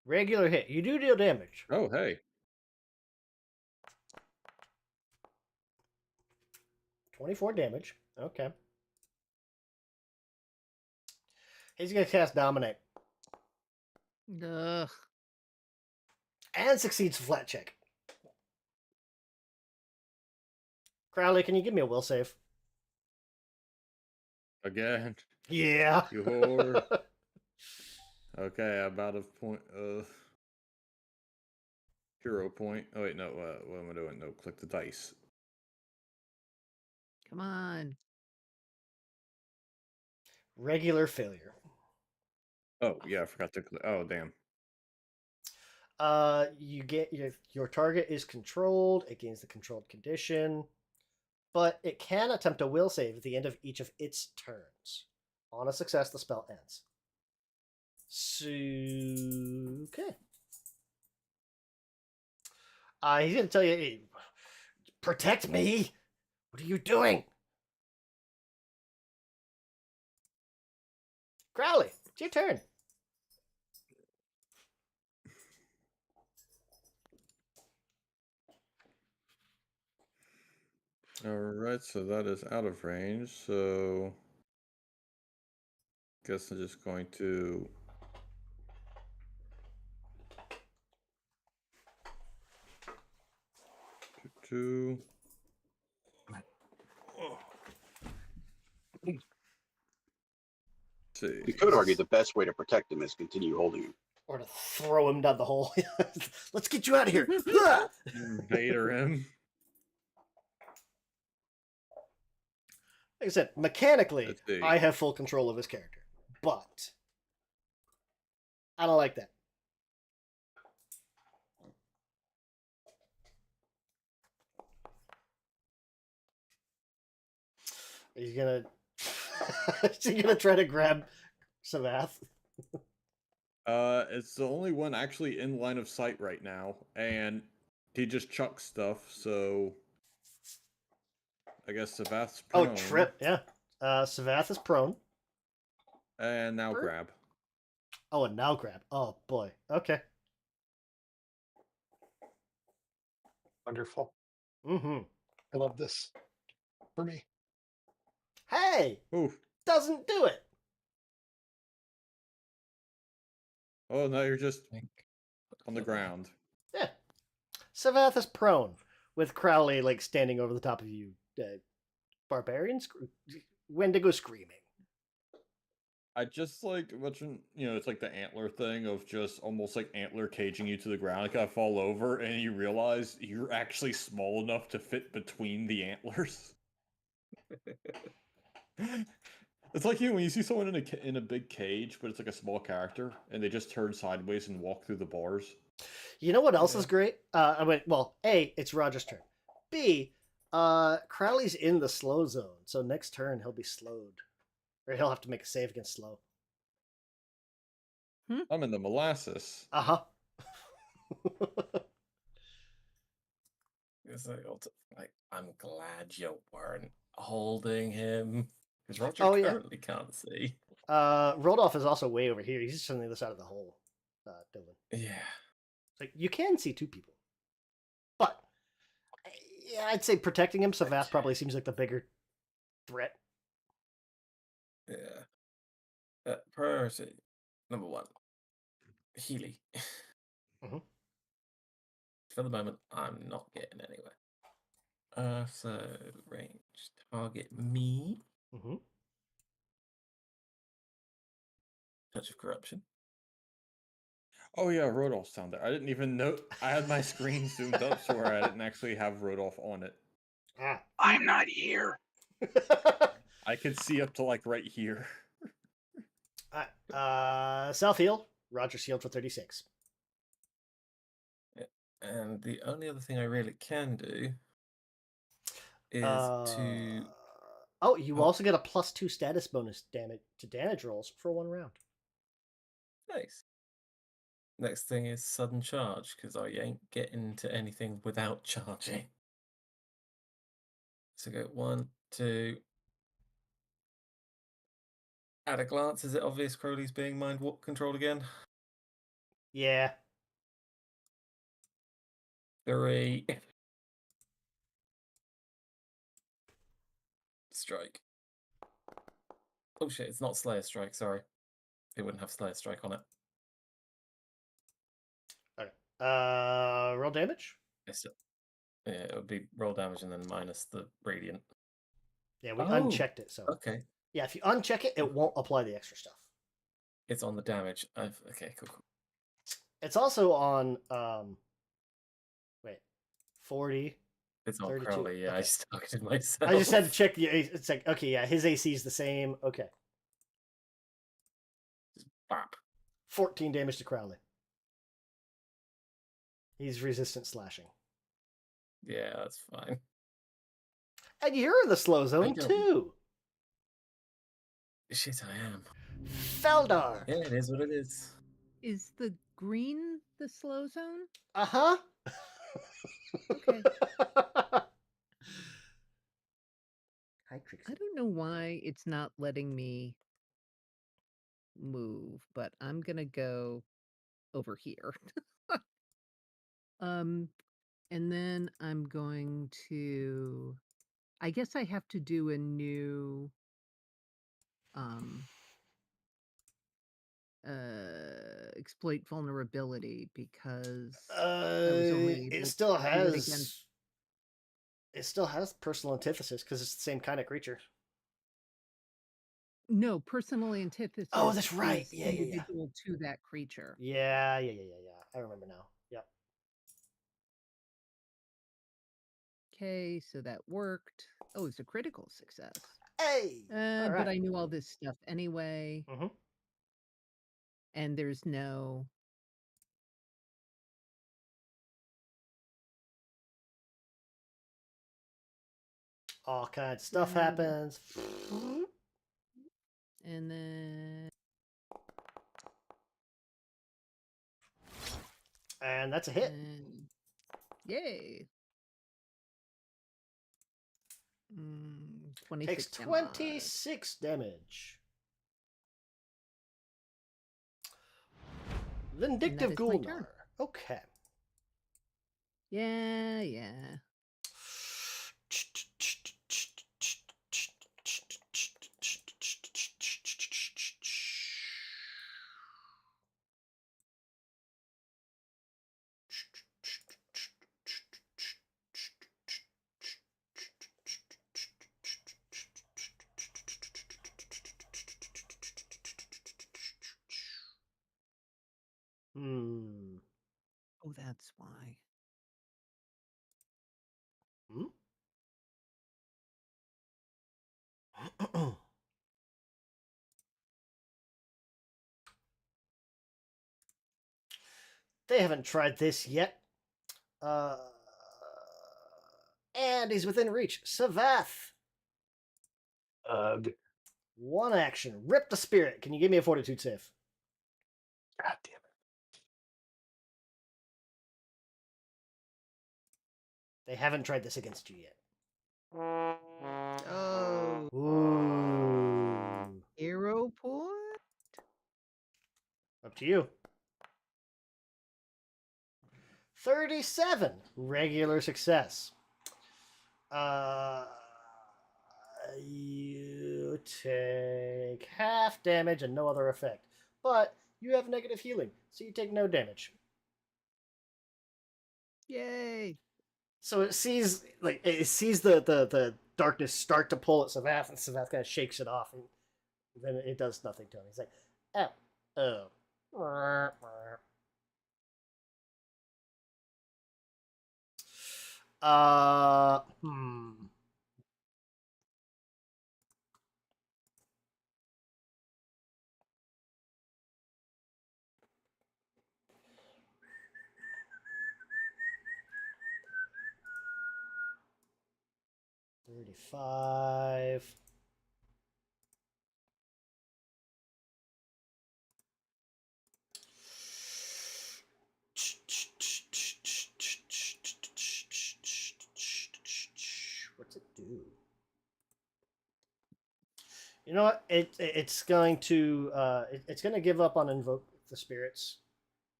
Regular hit. You do deal damage. Oh, hey. 24 damage. Okay. He's going to cast Dominate. Ugh. And succeeds a flat check. Crowley, can you give me a will save? Again. Yeah. You whore. Okay, about a point. Hero point. Oh wait, no. What am I doing? No, click the dice. Come on. Regular failure. Oh yeah, I forgot to click. Oh damn. You get your target is controlled. It gains the controlled condition, but it can attempt a will save at the end of each of its turns. On a success, the spell ends. So, okay. He's going to tell you, hey, Protect me? What are you doing? Crowley, it's your turn. Alright, so that is out of range, so guess I'm just going to two. See. You could argue the best way to protect him is continue holding him. Or to throw him down the hole. Let's get you out of here. Vader him. Like I said, mechanically, Let's see. I have full control of his character. But I don't like that. Are you gonna is he gonna try to grab Savath? It's the only one actually in line of sight right now, and he just chucks stuff, so I guess Savath's prone. Oh, trip, yeah. Savath is prone. And now grab. Oh, and now grab. Oh boy. Okay. Wonderful. Mm-hmm. I love this. For me. Hey! Oof. Doesn't do it. Oh, now you're just on the ground. Yeah. Savath is prone, with Crowley like standing over the top of you. Barbarian Wendigo screaming. I just like watching, it's like the antler thing of just almost like antler caging you to the ground. Like I fall over and you realize you're actually small enough to fit between the antlers. It's like when you see someone in a big cage, but it's like a small character, and they just turn sideways and walk through the bars. You know what else is great? A, it's Roger's turn. B, Crowley's in the slow zone, so next turn he'll be slowed. Or he'll have to make a save against slow. I'm in the molasses. Uh-huh. It's like, I'm glad you weren't holding him. Because Roger currently can't see. Rodolph is also way over here. He's just on the other side of the hole, Dylan. Yeah. Like, you can see two people. But, yeah, I'd say protecting him, Savath probably seems like the bigger threat. Yeah. Priority number 1. Healy. Mm-hmm. For the moment, I'm not getting anywhere. So range target me. Mm-hmm. Touch of corruption. Oh yeah, Rodolph's down there. I didn't even know. I had my screen zoomed up so where I didn't actually have Rodolph on it. Ah. I'm not here. I could see up to like right here. Self heal. Roger's healed for 36. Yeah. And the only other thing I really can do is to. Oh, you also get a +2 status bonus to damage rolls for 1 round. Nice. Next thing is sudden charge, because I ain't getting to anything without charging. So go 1, 2. At a glance, is it obvious Crowley's being mind controlled again? Yeah. 3. Strike. Oh shit, it's not Slayer Strike, sorry. It wouldn't have Slayer Strike on it. Okay. Roll damage? Yeah, it would be roll damage and then minus the radiant. Yeah, we unchecked it, so. Okay. Yeah, if you uncheck it, it won't apply the extra stuff. It's on the damage. Okay, cool. It's also on, 40. It's on 32. Crowley, yeah, Okay. I just targeted myself. I just had to check the. It's like, okay, yeah, his AC is the same. Okay. Bop. 14 damage to Crowley. He's resistant slashing. Yeah, that's fine. And you're in the slow zone, don't- too. Shit, I am. Feldar. Yeah, it is what it is. Is the green the slow zone? Uh-huh. Okay. Hi, I Trixie. don't know why it's not letting me move, but I'm gonna go over here. And then I'm going to. I guess I have to do a new um exploit vulnerability because I was only It able still to do it against. has personal antithesis because it's the same kind of creature. No, personal antithesis Oh, that's right. is Yeah, yeah, yeah. individual to that creature. Yeah. I remember now. Yep. Okay, so that worked. Oh, it's a critical success. Hey. All But right. I knew all this stuff anyway, Mm-hmm. and there's no. All kinds of stuff happens. And then. And that's a hit. Yay. 26 Takes 26 damage. Vindictive is my turn. Gulnar. Okay. Yeah. Oh, that's why. They haven't tried this yet. And he's within reach. Savath. One action. Rip the spirit. Can you give me a fortitude save? God damn it. They haven't tried this against you yet. Oh. Ooh. Hero point? Up to you. 37. Regular success. You take half damage and no other effect. But you have negative healing, so you take no damage. Yay. So it sees the darkness start to pull at Savath, and Savath kind of shakes it off, and then it does nothing to him. He's like, oh. Hmm. $35. What's it do? You know what? It's going to it's going to give up on invoke the spirits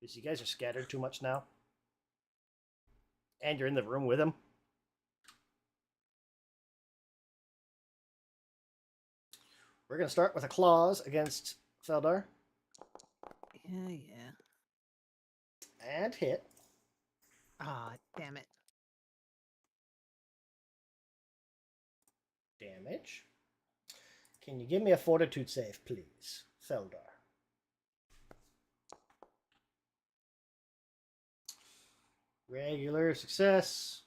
because you guys are scattered too much now, and you're in the room with him. We're going to start with a claws against Feldar. Yeah. And hit. Ah, damn it. Damage. Can you give me a fortitude save, please, Feldar? Regular success.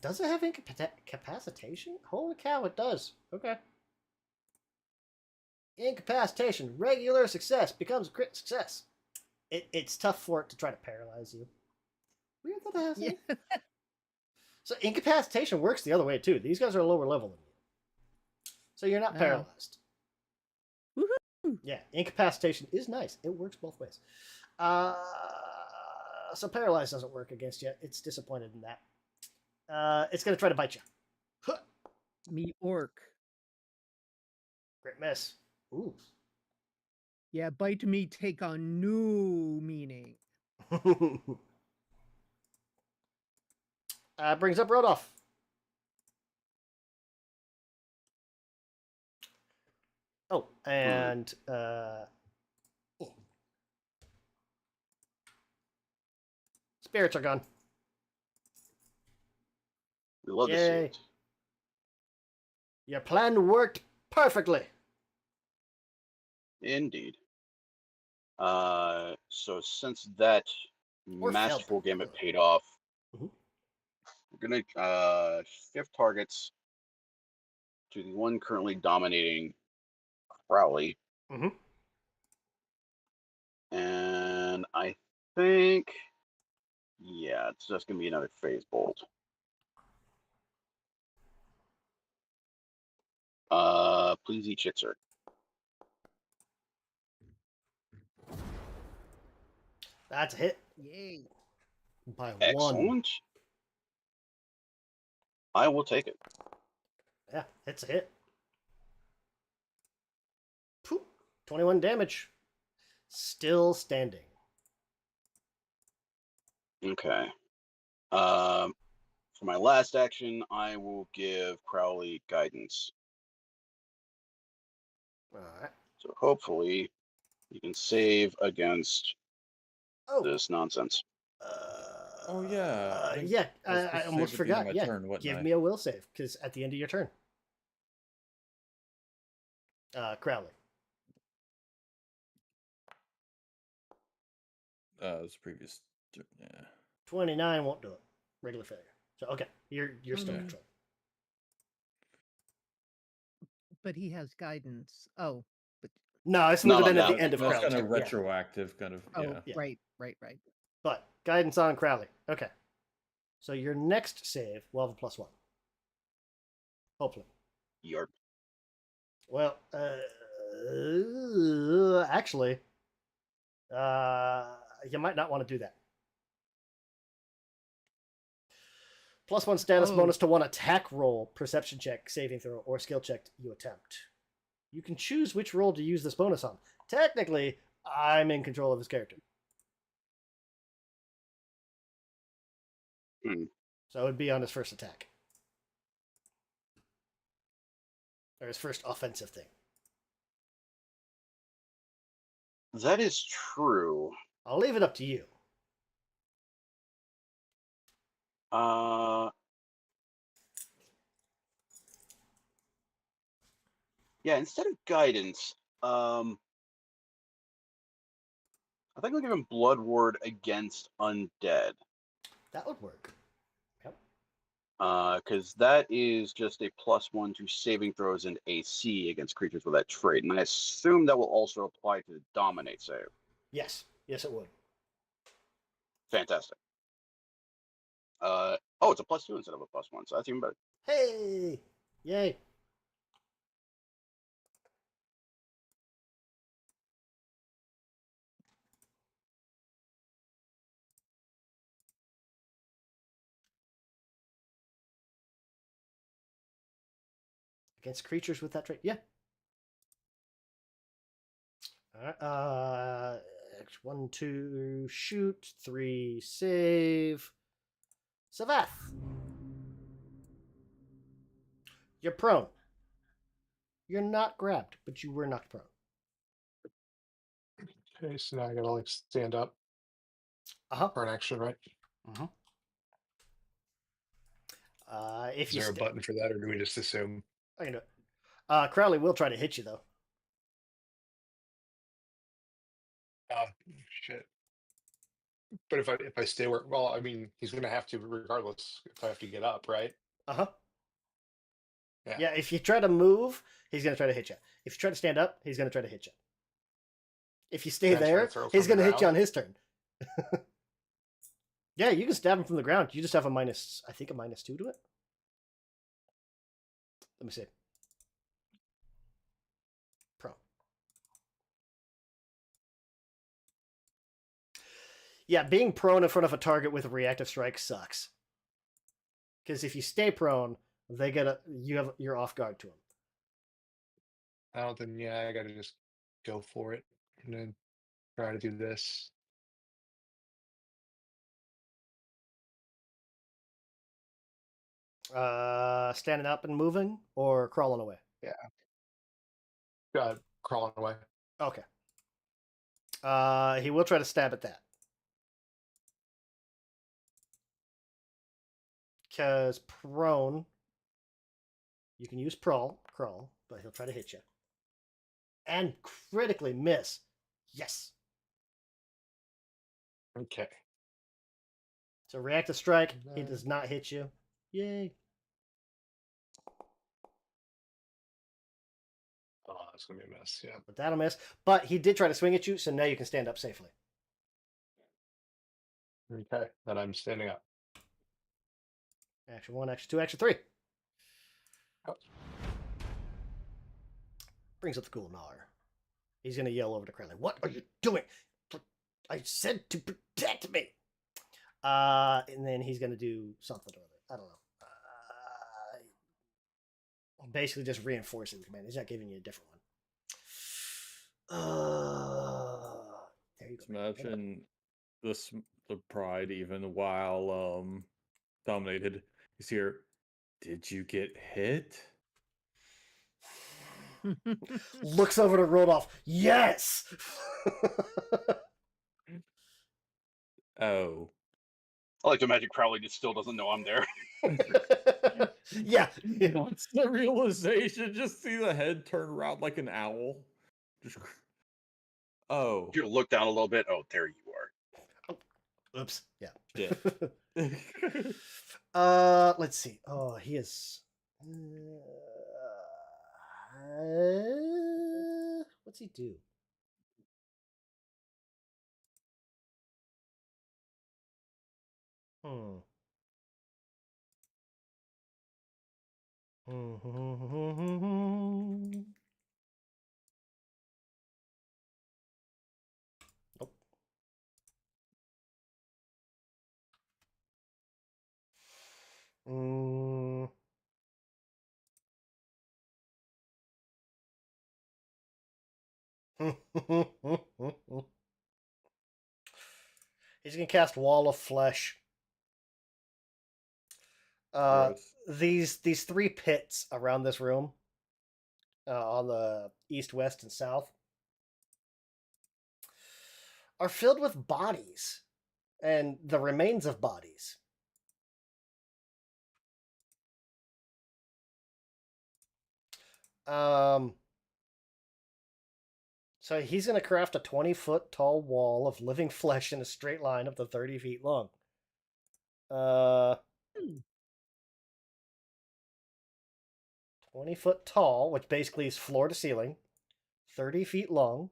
Does it have incapacitation? Holy cow, it does. Okay. Incapacitation. Regular success becomes a crit success. It's tough for it to try to paralyze you. Weird that it has it. So incapacitation works the other way too. These guys are a lower level than you. So you're not paralyzed. Woohoo! Yeah, incapacitation is nice. It works both ways. So paralyzed doesn't work against you. It's disappointed in that. It's going to try to bite you. Me orc. Great miss. Ooh. Yeah, bite me take on new meaning. Brings up Rodolph. Oh, and spirits are gone. We love to see Yay. it. Your plan worked perfectly. Indeed. So since that Or masterful failed. gambit paid off, Mhm. we're gonna shift targets to the one currently dominating Crowley. Mm-hmm. And I think, yeah, it's just gonna be another phase bolt. Please eat shit, sir. That's a hit Yay. by 1. Excellent. I will take it. Yeah, it's a hit. Poop. 21 damage. Still standing. Okay. For my last action, I will give Crowley guidance. All right. So hopefully, you can save against Oh. this nonsense. Oh, yeah. I think Yeah, I was supposed I to almost save at the end forgot. of my Yeah, turn, wasn't give I? me a will save, because at the end of your turn. Crowley. It was previous. Yeah. 29 won't do it. Regular failure. So, okay, you're still Okay. control. But he has guidance. Oh, but No, this Not would have on been at that the end of That's Crowley's kind of turn. Yeah. retroactive, kind of. oh, Yeah. right. But guidance on Crowley. Okay. So your next save will have a +1. Hopefully. Yarp. Well, actually, you might not want to do that. +1 status Oh. bonus to one attack roll, perception check, saving throw, or skill check you attempt. You can choose which roll to use this bonus on. Technically, I'm in control of his character. So it would be on his first attack. Or his first offensive thing. That is true. I'll leave it up to you. Yeah, instead of guidance, I think I'll give him Blood Ward against Undead. That would work. Yep. Because that is just a +1 to saving throws and AC against creatures with that trait. And I assume that will also apply to the Dominate save. Yes. Yes, it would. Fantastic. Oh, it's a +2 instead of a +1, so that's even better. Hey! Yay! Against creatures with that trait? Yeah. Alright, 1, 2, shoot, 3, save. Savath. You're prone. You're not grabbed, but you were knocked prone. Okay, so now I gotta like stand up Uh-huh. for an action, right? Mm-hmm. If Is you there a button for that, or do we just assume? I can do it. Crowley will try to hit you though. Shit. But if I stay where, well, I mean, he's gonna have to regardless if I have to get up, right? Uh-huh. Yeah. Yeah, if you try to move, he's gonna try to hit you. If you try to stand up, he's gonna try to hit you. If you stay Can I try to there, throw he's from the gonna hit you on ground? his turn. Yeah, you can stab him from the ground. You just have a minus, I think a -2 to it. Let me see. Pro. Yeah, being prone in front of a target with a reactive strike sucks. Because if you stay prone, They get a you're off guard to them. Oh, then yeah, I gotta just go for it and then try to do this. Standing up and moving or crawling away? Yeah. Crawling away. Okay. He will try to stab at that. Because prone, you can use crawl, but he'll try to hit you. And critically miss. Yes. Okay. So reactive strike, he does not hit you. Yay. Oh, that's gonna be a mess. Yeah. But that'll miss. But he did try to swing at you, so now you can stand up safely. Okay. Then I'm standing up. Action 1, action 2, action 3. Oh. Brings up the Gulnar. He's going to yell over to Crowley. What are you doing? I said to protect me. And then he's going to do something or other. I don't know. Basically just reinforcing the command. He's not giving you a different one. There you go. Imagine the pride even while dominated. He's here. Did you get hit? Looks over to Rodolph. Yes. Oh. I like to imagine Crowley just still doesn't know I'm there. Yeah. What's the realization? Just see the head turn around like an owl. Just. Oh. You look down a little bit. Oh, there you are. Oops. Yeah. Yeah. Let's see. Oh, he is. What's he do? Nope. He's gonna cast Wall of Flesh. These 3 pits around this room, on the east, west, and south, are filled with bodies and the remains of bodies. So he's going to craft a 20-foot tall wall of living flesh in a straight line up to 30 feet long. 20-foot tall, which basically is floor to ceiling, 30 feet long.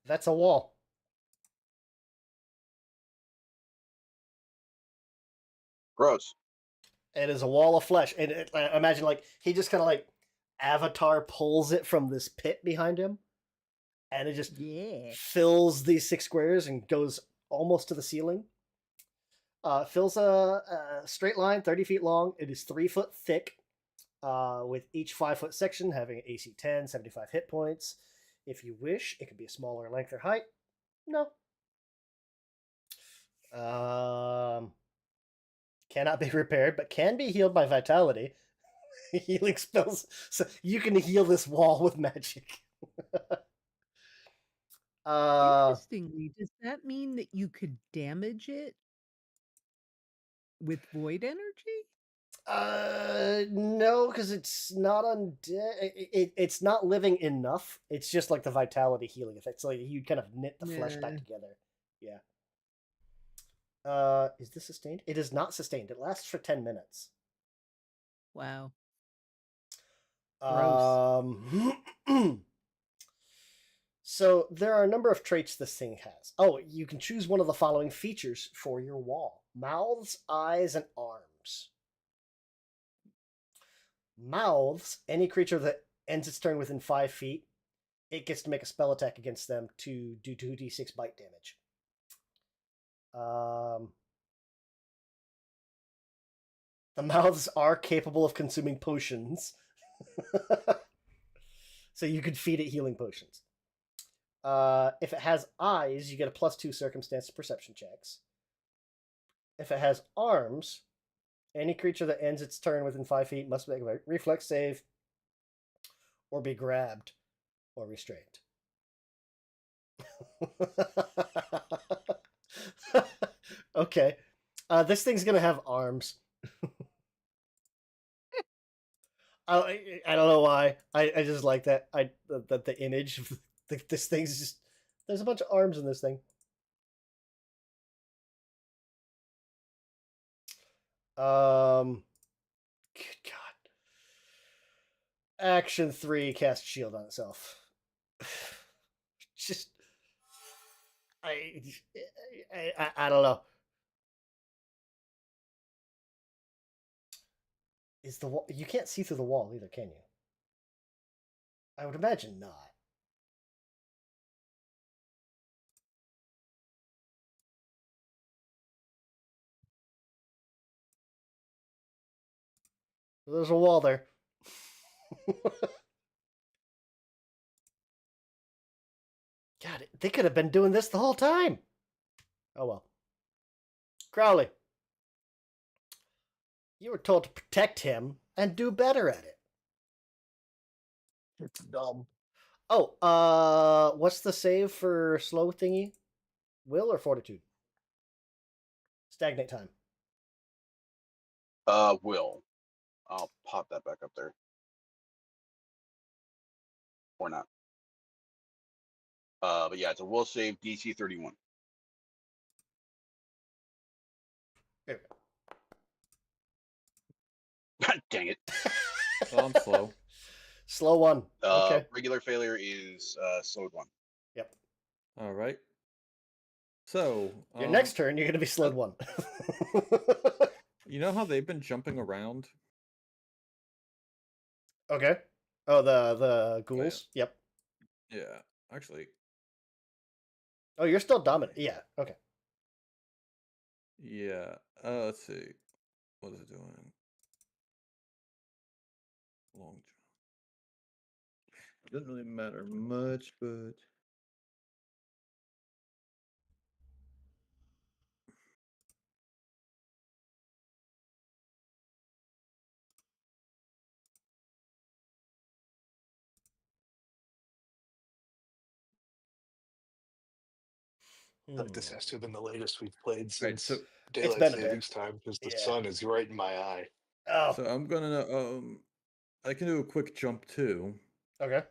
That's a wall. Gross. It is a wall of flesh. And imagine, like, he just kind of, like, Avatar pulls it from this pit behind him. And it just fills these 6 squares and goes almost to the ceiling. Fills a straight line, 30 feet long. It is 3 foot thick, with each 5-foot section having AC 10, 75 hit points. If you wish, it could be a smaller length or height. No. Cannot be repaired, but can be healed by vitality. Healing spells. So you can heal this wall with magic. Interestingly, does that mean that you could damage it with void energy? No, because it's not undead. It's not living enough. It's just like the vitality healing effect. So like you kind of knit the flesh back together. Yeah. Is this sustained? It is not sustained. It lasts for 10 minutes. Wow. So there are a number of traits this thing has. Oh, you can choose one of the following features for your wall: mouths, eyes, and arms. Mouths, any creature that ends its turn within 5 feet, it gets to make a spell attack against them to do 2d6 bite damage. The mouths are capable of consuming potions. So you could feed it healing potions. If it has eyes, you get a +2 circumstance to perception checks. If it has arms, any creature that ends its turn within 5 feet must make a reflex save or be grabbed or restrained. Okay. This thing's going to have arms. I don't know why. I just like that. The image of this thing's just. There's a bunch of arms in this thing. Good God. Action 3, cast shield on itself. Just. I don't know. Is the wall? You can't see through the wall either, can you? I would imagine not. There's a wall there. God, they could have been doing this the whole time. Oh well. Crowley, you were told to protect him and do better at it. It's dumb. Oh, what's the save for slow thingy? Will or fortitude? Stagnate time. Will. I'll pop that back up there. Or not. But yeah, it's a will save DC 31. There we God dang it. Oh, I'm slow. Slow 1. Okay. Regular failure is slowed 1. Yep. All right. So Your next turn, you're going to be slowed 1. You know how they've been jumping around? Okay. Oh, the ghouls? Yep. Yeah, actually. Oh, you're still dominant. Yeah, okay. Yeah. Let's see. What is it doing? Long jump. Doesn't really matter much, but Like this has to have been the latest we've played since so daylight been a bit. savings time because the Yeah. sun is right in my eye. Oh, so I'm gonna I can do a quick jump too. okay.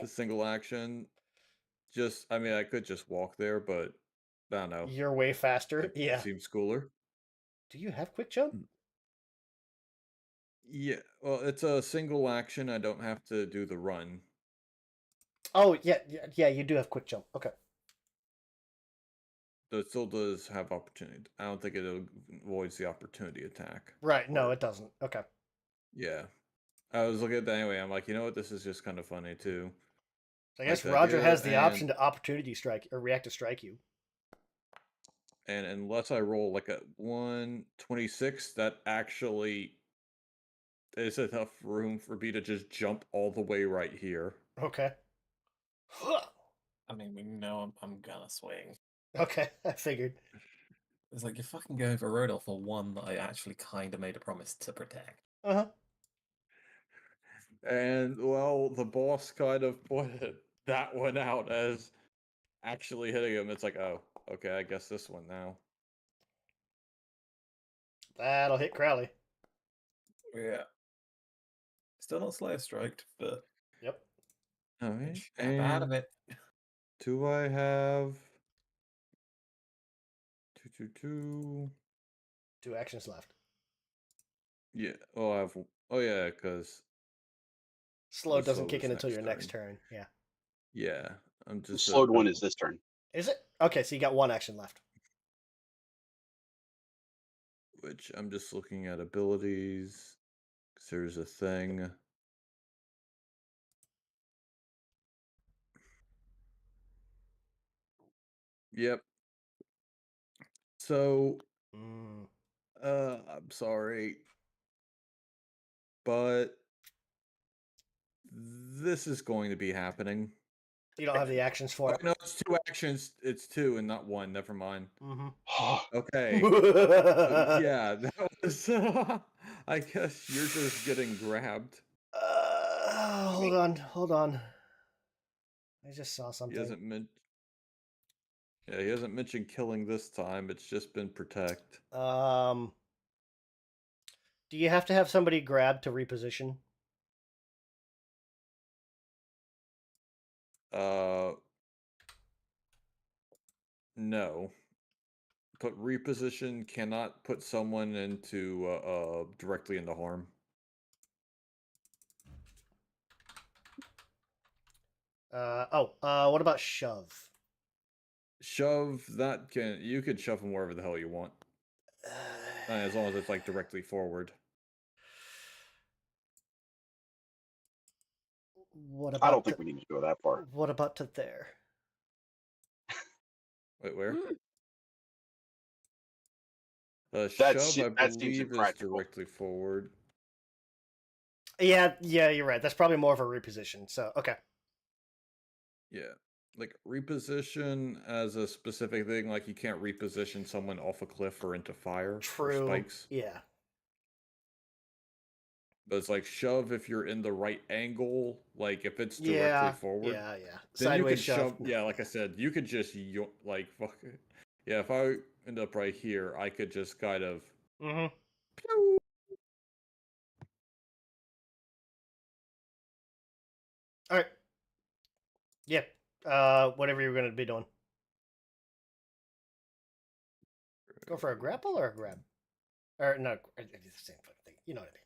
The single action. Just I mean I could just walk there, but I don't know. You're way faster. It Yeah. seems cooler. Do you have quick jump? Yeah, well, it's a single action. I don't have to do the run. Oh, yeah, you do have quick jump. Okay. So it still does have opportunity. I don't think it avoids the opportunity attack. Right, no, it doesn't. Okay. Yeah. I was looking at that anyway. I'm like, you know what? This is just kind of funny too. So I guess Like that Roger here, has the and- option to opportunity strike or react to strike you. And unless I roll like a 126, that actually is enough room for me to just jump all the way right here. Okay. I mean, we know I'm gonna swing. Okay, I figured. It's like you're fucking going for Rodolph for one that I actually kind of made a promise to protect. Uh-huh. And well, the boss kind of pointed that one out as actually hitting him. It's like, oh, okay, I guess this one now. That'll hit Crowley. Yeah. Still not Slayer striked, but Yep. All right. snap out of it. Do I have 2? 2 actions left. Yeah. Oh, I have. Oh, yeah, because Slow The doesn't slow kick is in until next your next turn. Yeah. yeah, I'm The just slowed 1 is this turn. Is it? Okay, so you got 1 action left. which I'm just looking at abilities. 'Cause there's a thing. Yep. So, I'm sorry, but this is going to be happening. You don't have the actions for Oh, it. no, it's 2 actions. It's 2 and not 1. Never mind. Mm-hmm. Okay. Yeah, that was. I guess you're just getting grabbed. Hold on. I just saw He something. hasn't meant. Yeah, he hasn't mentioned killing this time. It's just been protect. Do you have to have somebody grab to reposition? No. But reposition cannot put someone into directly into harm. What about shove? Shove, that can you could shove him wherever the hell you want. As long as it's like directly forward. What about I don't think we need to go that far. What about to there? Wait, where? That shove, I seems believe, is impractical. directly forward. Yeah, you're right. That's probably more of a reposition. So, okay. Yeah. Like, reposition as a specific thing, like you can't reposition someone off a cliff or into fire True. or spikes. Yeah. But it's like shove if you're in the right angle, like if it's directly forward. Yeah. Then Sideways you could shove. Yeah, like I said, you could just like fuck it. Yeah, if I end up right here, I could just kind of. Mm-hmm. Pew! All right. Yeah. Whatever you're gonna be doing. Go for a grapple or a grab, or no? It's the same fucking thing. You know what I mean.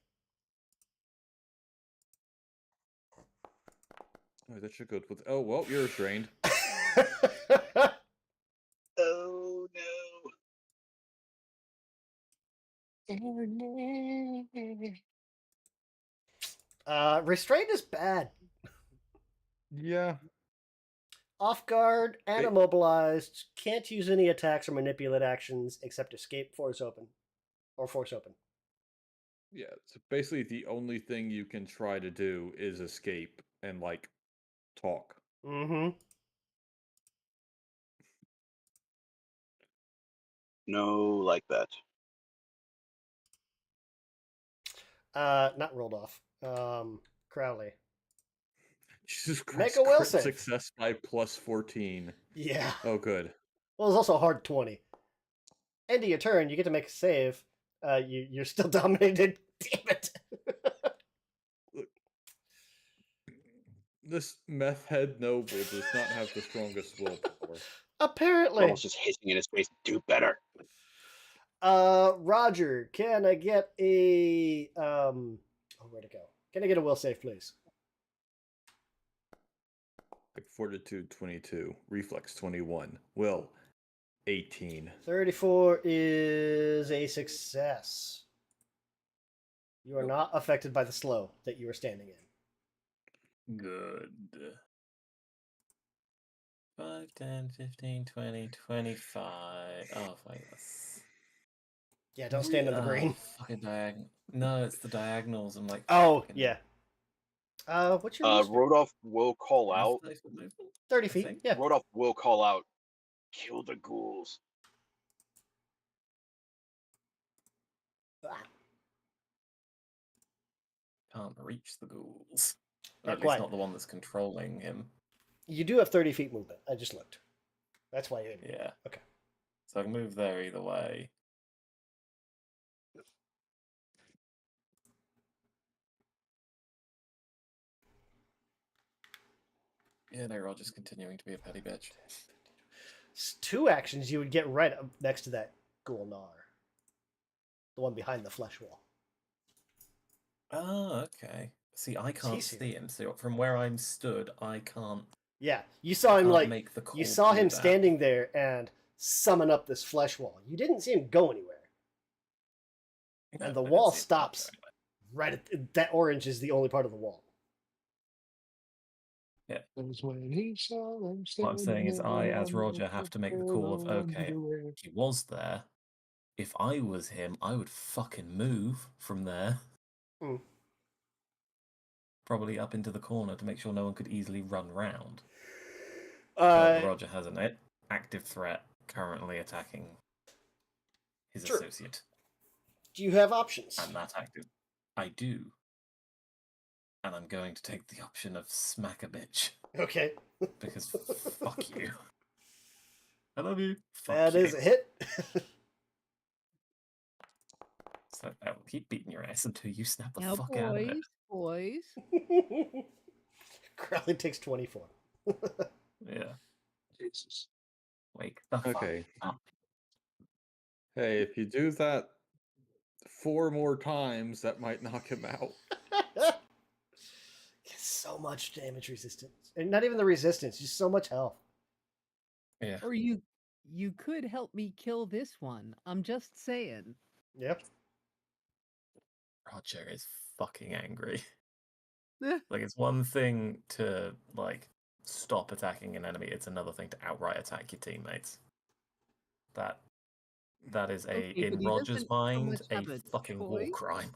Oh, that should go with. Oh well, you're restrained. Oh no. Restraint is bad. Yeah. Off guard and immobilized. Can't use any attacks or manipulate actions except escape, force open. Yeah, so basically the only thing you can try to do is escape and like talk. Mm-hmm. No, like that. Not rolled off. Crowley. Jesus Christ. Make a will crit save. Success by plus 14. Yeah. Oh, good. Well, it's also a hard 20. End of your turn, you get to make a save. You're still dominated. Damn it. Look, this meth head noble does not have the strongest willpower. Apparently. Almost just hissing in his face. Do better. Roger, can I get a where'd it go? Can I get a will save, please? Like Fortitude 22, Reflex 21, Will 18. 34 is a success. You are not affected by the slow that you are standing in. Good. 5, 10, 15, 20, 25. Oh, wait. Yeah, don't stand in the green. Fucking diagonal. No, it's the diagonals. I'm like. Oh, fucking- yeah. What's your movement? Rodolph will call out. 30 feet. think. Yeah. Rodolph will call out. Kill the ghouls. Can't reach the ghouls. Or Not at least quite. not the one that's controlling him. You do have 30 feet movement. I just looked. That's why you. Yeah. Okay. So I can move there either way. Yeah, no, Roger's continuing to be a petty bitch. It's 2 actions, you would get right up next to that Gulnar. The one behind the flesh wall. Oh, okay. See, I can't He's here. see him, so from where I'm stood, I can't. Yeah, you saw him like make the call you saw to him that. standing there and summon up this flesh wall. You didn't see him go anywhere. No, And the I didn't wall see it stops anyway. right at that orange is the only part of the wall. Yeah. When he saw them What I'm saying is, I, as standing Roger, have to make the call of, okay, underwear. he was there. If I was him, I would fucking move from there. Mm. Probably up into the corner to make sure no one could easily run round. Roger has an active threat currently attacking his Sure. associate. Do you have options? And that active. I do. And I'm going to take the option of smack a bitch. Okay. Because fuck you. I love you. Fuck That you. is a hit. So I will keep beating your ass until you snap the Now, fuck out of it. boys. Crowley takes 24. Yeah. Jesus. Wake the Okay. fuck up. Hey, if you do that 4 more times, that might knock him out. So much damage resistance. And not even the resistance, just so much health. Yeah. Or you could help me kill this one. I'm just saying. Yep. Roger is fucking angry. Eh. Like, it's one thing to, like, stop attacking an enemy, it's another thing to outright attack your teammates. That is Okay, in but he Roger's doesn't so mind, much a have a fucking war choice. crime.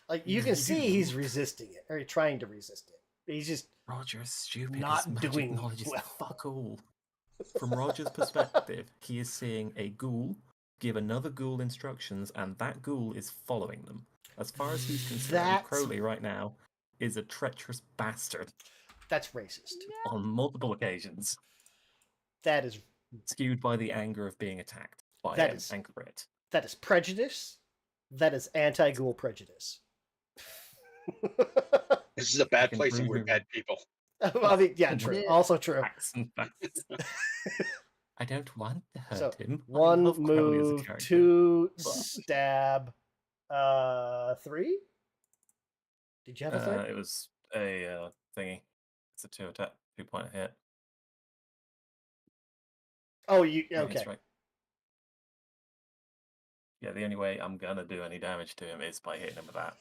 Like, you can see he's resisting it, or trying to resist it. He's just Roger is stupid. not His magic doing knowledge is well. fuck all. From Roger's perspective, he is seeing a ghoul give another ghoul instructions, and that ghoul is following them. As far as he's concerned, That's- Crowley right now is a treacherous bastard That's racist. on multiple occasions, That is skewed by the anger of being attacked by That an is- Anchorite. that is prejudice. That is anti-ghoul prejudice. This is a bad Fucking place and prove we're me bad people. I mean, yeah, true. Yeah. Also true. Facts and facts. I don't want to hurt So him. I one love Crowley as a move, character. 2 but- stab, 3. Did you have a third? It was a thingy. It's a 2 attack, 2-point hit. Oh, you Yeah, okay? that's right. Yeah, the only way I'm gonna do any damage to him is by hitting him with that.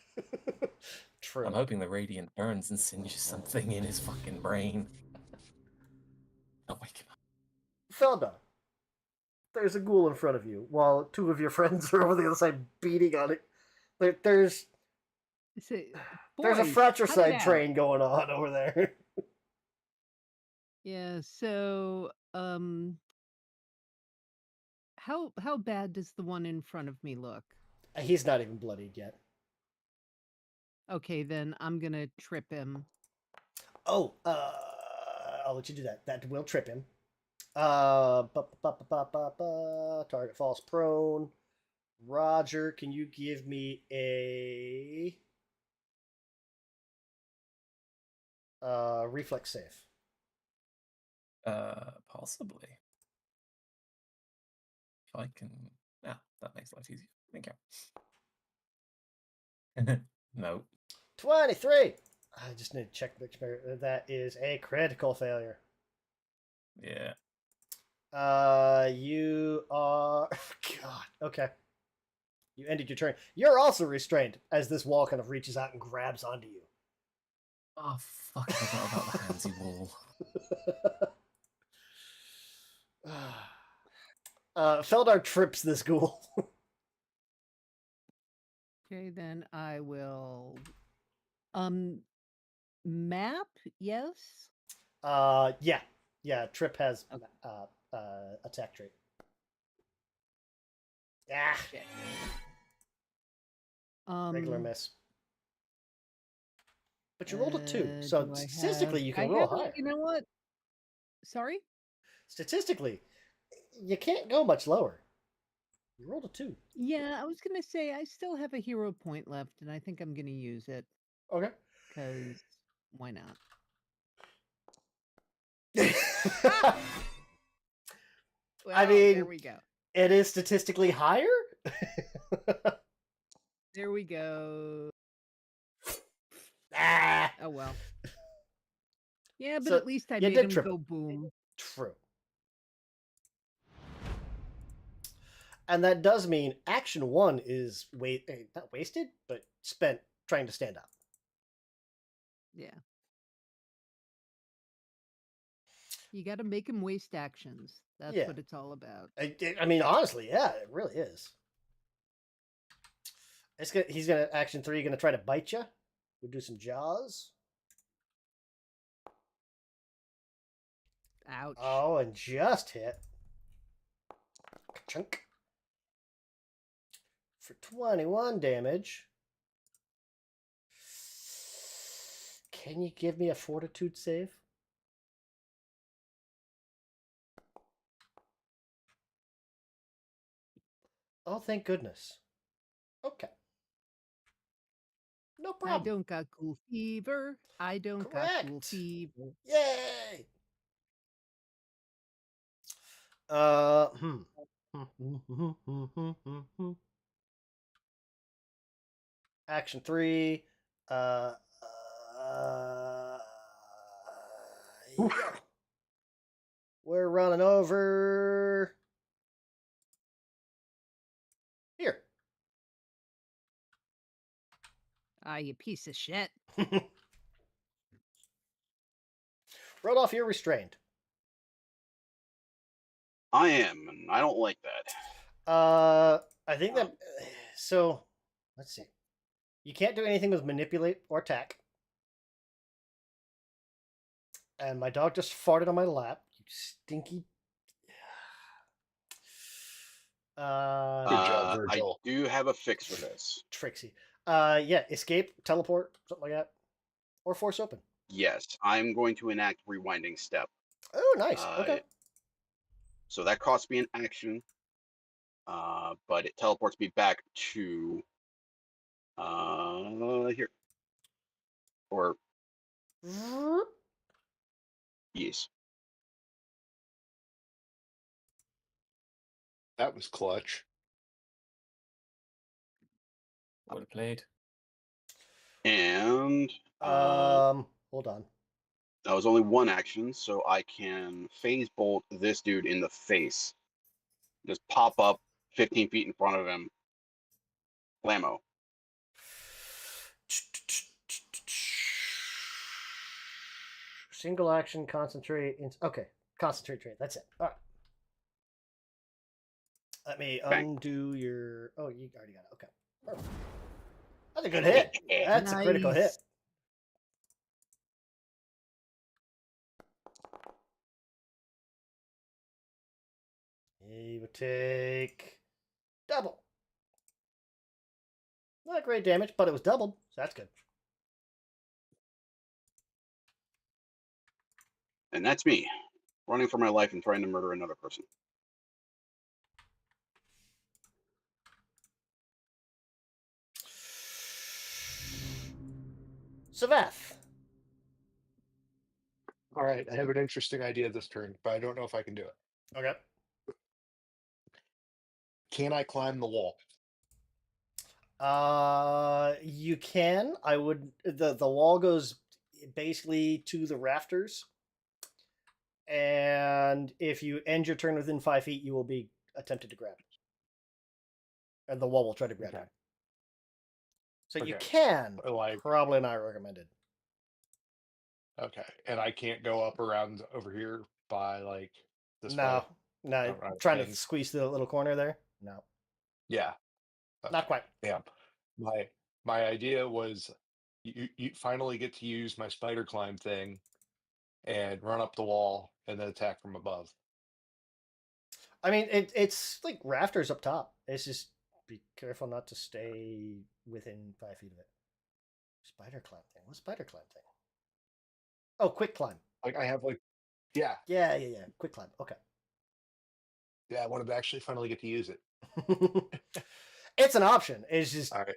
True. I'm hoping the radiant burns and singes something in his fucking brain. I'll wake him up. Felda, there's a ghoul in front of you, while 2 of your friends are over the other side beating on it. There's Say, a boys, fratricide cut it train going on over there. Yeah, so how bad does the one in front of me look? He's not even bloodied yet. Okay, then I'm gonna trip him. Oh, I'll let you do that. That will trip him. Target falls prone. Roger, can you give me a reflex save? Possibly. If I can. Ah, that makes life easier. Thank you. No. 23. I just need to check the experience. That is a critical failure. Yeah. You are. God. Okay. You ended your turn. You're also restrained as this wall kind of reaches out and grabs onto you. Oh, fuck. I forgot about the handsy wall. Feldar trips this ghoul. Okay, then I will map, yes? Yeah. Trip has attack trait. Ah, Okay. regular miss. But you rolled a 2, so do I statistically have- you I can roll have a- higher. You know what? Sorry? Statistically, you can't go much lower. You rolled a 2. Yeah, I was gonna say I still have a hero point left, and I think I'm gonna use it Okay. because why not? Well, there mean- we go. It is statistically higher? There we go. Ah, Oh well. Yeah, but So, at least I you made did him trip go him. boom. true. And that does mean action 1 is not wasted, but spent trying to stand up. Yeah. You got to make him waste actions. That's Yeah. what it's all about. I mean, honestly, yeah, it really is. He's gonna action 3, gonna try to bite you. We'll do some jaws. Ouch. Oh, and just hit. Chunk. For 21 damage. Can you give me a fortitude save? Oh, thank goodness. Okay. No problem. I don't got cool fever. I don't got cool Correct. fever. Yay! Action 3. Yeah. We're running over here. Ah, you piece of shit. Rodolph, you're restrained. I am, and I don't like that. I think that. So, let's see. You can't do anything with manipulate or attack. And my dog just farted on my lap. You stinky. Good job, I Virgil. do have a fix for this. Trixie. Yeah, escape, teleport, something like that. Or force open. Yes, I'm going to enact Rewinding Step. Oh, nice. Okay. So that costs me an action, but it teleports me back to here. Or yes. That was clutch. Well played. And hold on. that was only one action, so I can phase bolt this dude in the face. Just pop up 15 feet in front of him. Blammo. Single action, concentrate. Okay, concentrate trait. That's it. All right. Let me undo your. Oh, you already got it. Okay. Perfect. That's a good hit. That's a critical hit. He would take double. Not great damage, but it was doubled, so that's good. And that's me, running for my life and trying to murder another person. Savath. All right, I have an interesting idea this turn, but I don't know if I can do it. Okay. Can I climb the wall? You can. I would. The wall goes basically to the rafters, and if you end your turn within 5 feet, you will be attempted to grab it, and the wall will try to grab you. So you can. Probably not recommended. Okay, and I can't go up around over here by like this way. No, Around trying things. to squeeze the little corner there. No, Yeah, not quite. Yeah, my idea was you finally get to use my spider climb thing and run up the wall and then attack from above. I mean, it's like rafters up top. It's just be careful not to stay within 5 feet of it. Spider climb thing. What spider climb thing? Oh, quick climb. Like I have like, yeah. Quick climb. Okay. Yeah, I wanted to actually finally get to use it. It's an option. It's just all right.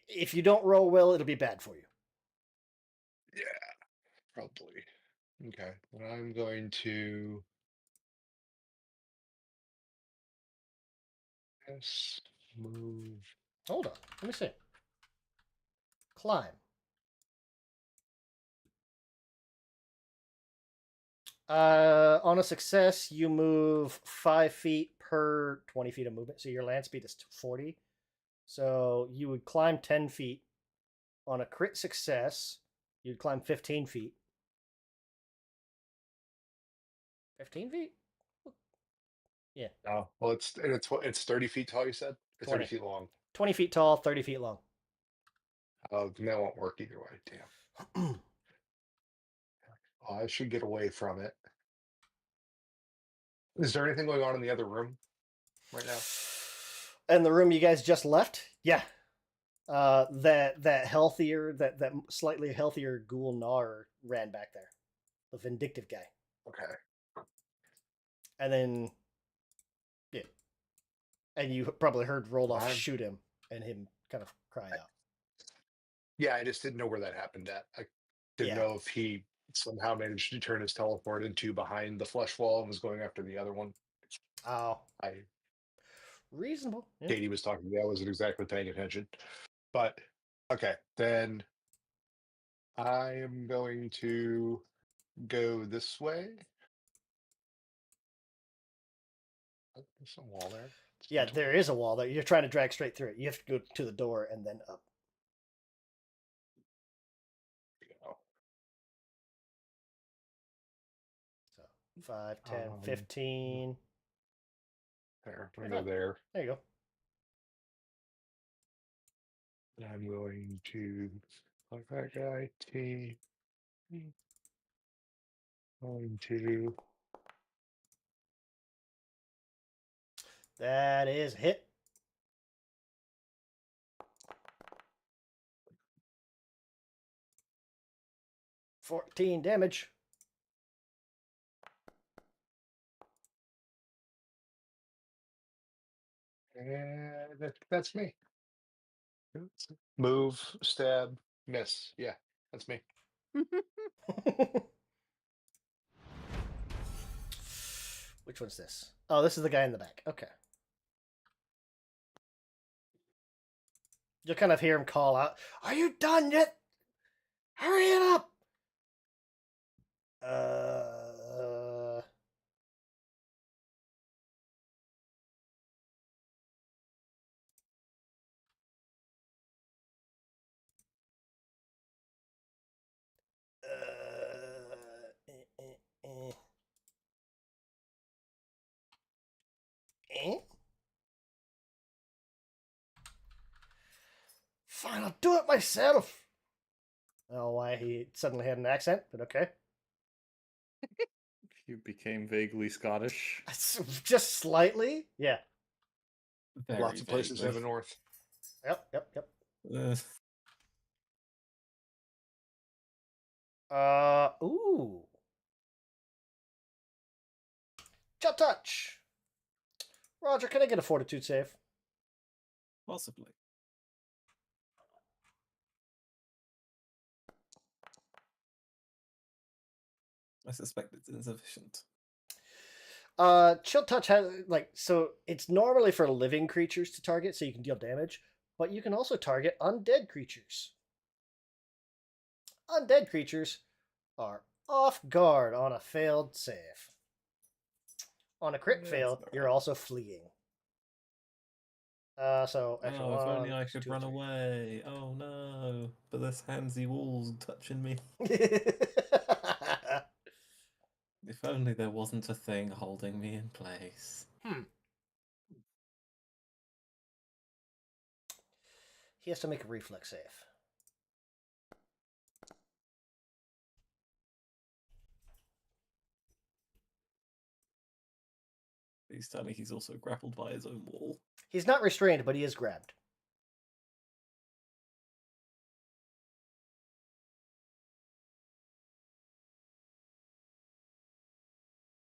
If you don't roll well, it'll be bad for you. Yeah, probably. Okay, well, I'm going to. Yes, move. Hold on. Let me see. Climb. On a success, you move 5 feet per 20 feet of movement. So your land speed is 40. So you would climb 10 feet. On a crit success, you'd climb 15 feet. 15 feet? Yeah. Oh, well, it's 30 feet tall. You said it's 20. 30 feet long. 20 feet tall, 30 feet long. Oh, that won't work either way. Damn. Oh, I should get away from it. Is there anything going on in the other room right now? And the room you guys just left? Yeah. That slightly healthier Ghoul Nar ran back there. The vindictive guy. Okay. And then, yeah. And you probably heard Roldoff I'm- shoot him and him kind of cry out. Yeah, I just didn't know where that happened at. I didn't Yeah. know if he somehow managed to turn his teleport into behind the flesh wall and was going after the other one. Oh, I reasonable. Yeah. Katie was talking to me. I wasn't exactly paying attention. But okay, then I am going to go this way. Oh, there's some wall there. Yeah, there is a wall there. You're trying to drag straight through it. You have to go to the door and then up. Go. So 5, 10, 15. There, I'm gonna go there. There you go. I'm going to like that guy. T. Going to That is a hit. $14 damage. and that's me. Move, stab, miss. Yeah, that's me. Which one's this? Oh, this is the guy in the back. Okay. You'll kind of hear him call out, "Are you done yet? Hurry it up!" Fine, I'll do it myself. I don't know why he suddenly had an accent, but okay. You became vaguely Scottish. Just slightly, yeah. Very Lots of places vaguely. in the north. Yep. Ooh. Chill touch. Roger, can I get a fortitude save? Possibly. I suspect it's insufficient. Chill touch has so it's normally for living creatures to target, so you can deal damage, but you can also target undead creatures. Undead creatures are off guard on a failed save. On a crit Yeah, fail, that's you're also fleeing. So Oh, actually, if only 1, I could 2, run 3. away. Oh no. But this handsy wall's touching me. If only there wasn't a thing holding me in place. He has to make a reflex save. Please tell me he's also grappled by his own wall. He's not restrained, but he is grabbed.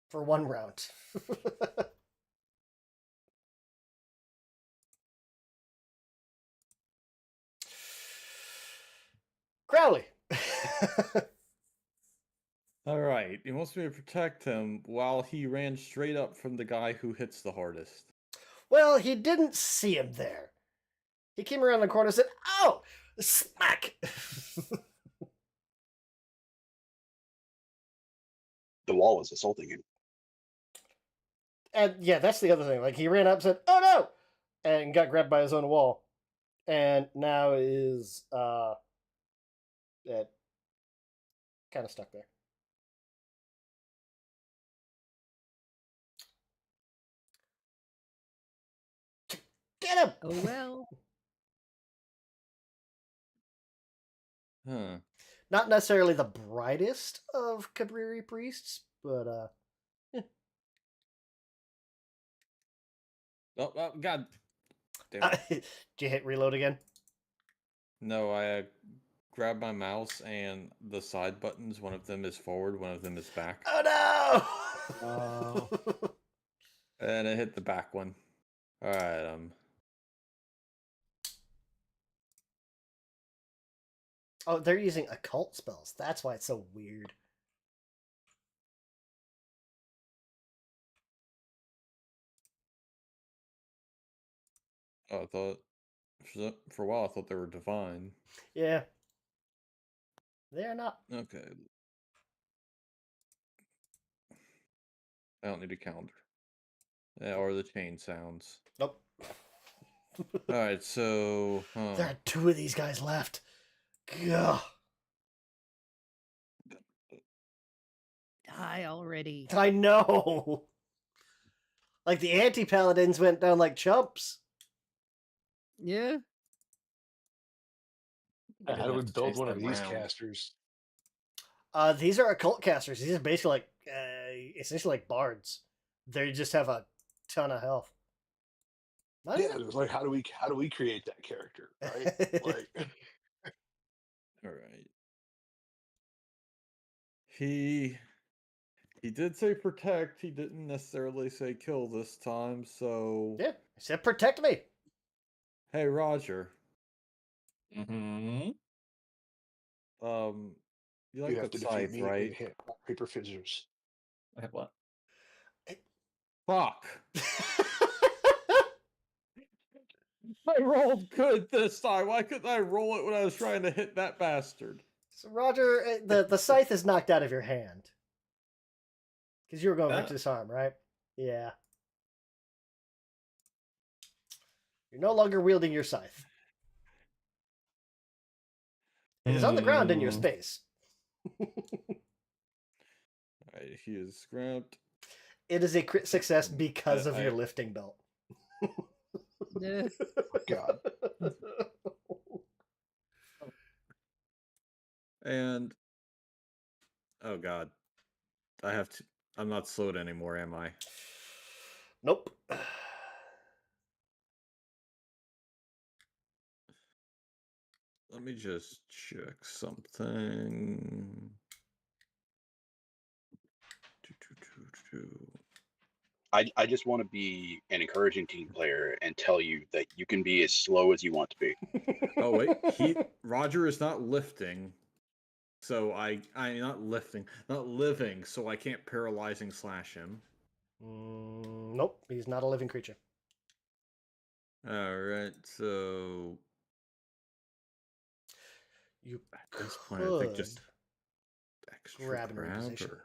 For 1 round. Crowley. All right, he wants me to protect him while he ran straight up from the guy who hits the hardest. Well, he didn't see him there. He came around the corner and said, "Ow!" Smack! The wall is assaulting him. And yeah, that's the other thing. Like he ran up and said, "Oh no!" and got grabbed by his own wall, and now is kind of stuck there. Get him! Oh well. Huh. Not necessarily the brightest of Cabriri priests, but Oh, God. Damn it. did you hit reload again? No, I grabbed my mouse and the side buttons. One of them is forward, one of them is back. Oh no! And I hit the back one. All right. Oh, they're using occult spells. That's why it's so weird. Oh, I thought for a while I thought they were divine. Yeah, they're not. Okay. I don't need a calendar. Yeah, or the chain sounds. Nope. All right, so There are 2 of these guys left. Gah. Die already. I know. Like the anti-paladins went down like chumps. Yeah. How do we build one of these casters? These are occult casters. These are basically like essentially like bards. They just have a ton of health. Not Yeah, even- it was like how do we create that character, right? Like, all right. He did say protect. He didn't necessarily say kill this time. So yeah, he said protect me. Hey, Roger. Mm-hmm. You you like have the to defeat scythe, me right? and hit rock, paper, scissors. I have what? Fuck. I rolled good this time. Why couldn't I roll it when I was trying to hit that bastard? So Roger, the scythe is knocked out of your hand because you were going for disarm, right? Yeah. You're no longer wielding your scythe. It is on the ground in your space. Alright, he is grabbed. It is a crit success because of your lifting belt. Yeah. God. And oh god. I'm not slowed anymore, am I? Nope. Let me just check something. I just want to be an encouraging team player and tell you that you can be as slow as you want to be. Oh wait, Roger is not lifting, so I'm not living, so I can't paralyzing slash him. Nope, he's not a living creature. All right, so you at this point, I think just extra grab and grab reposition. or...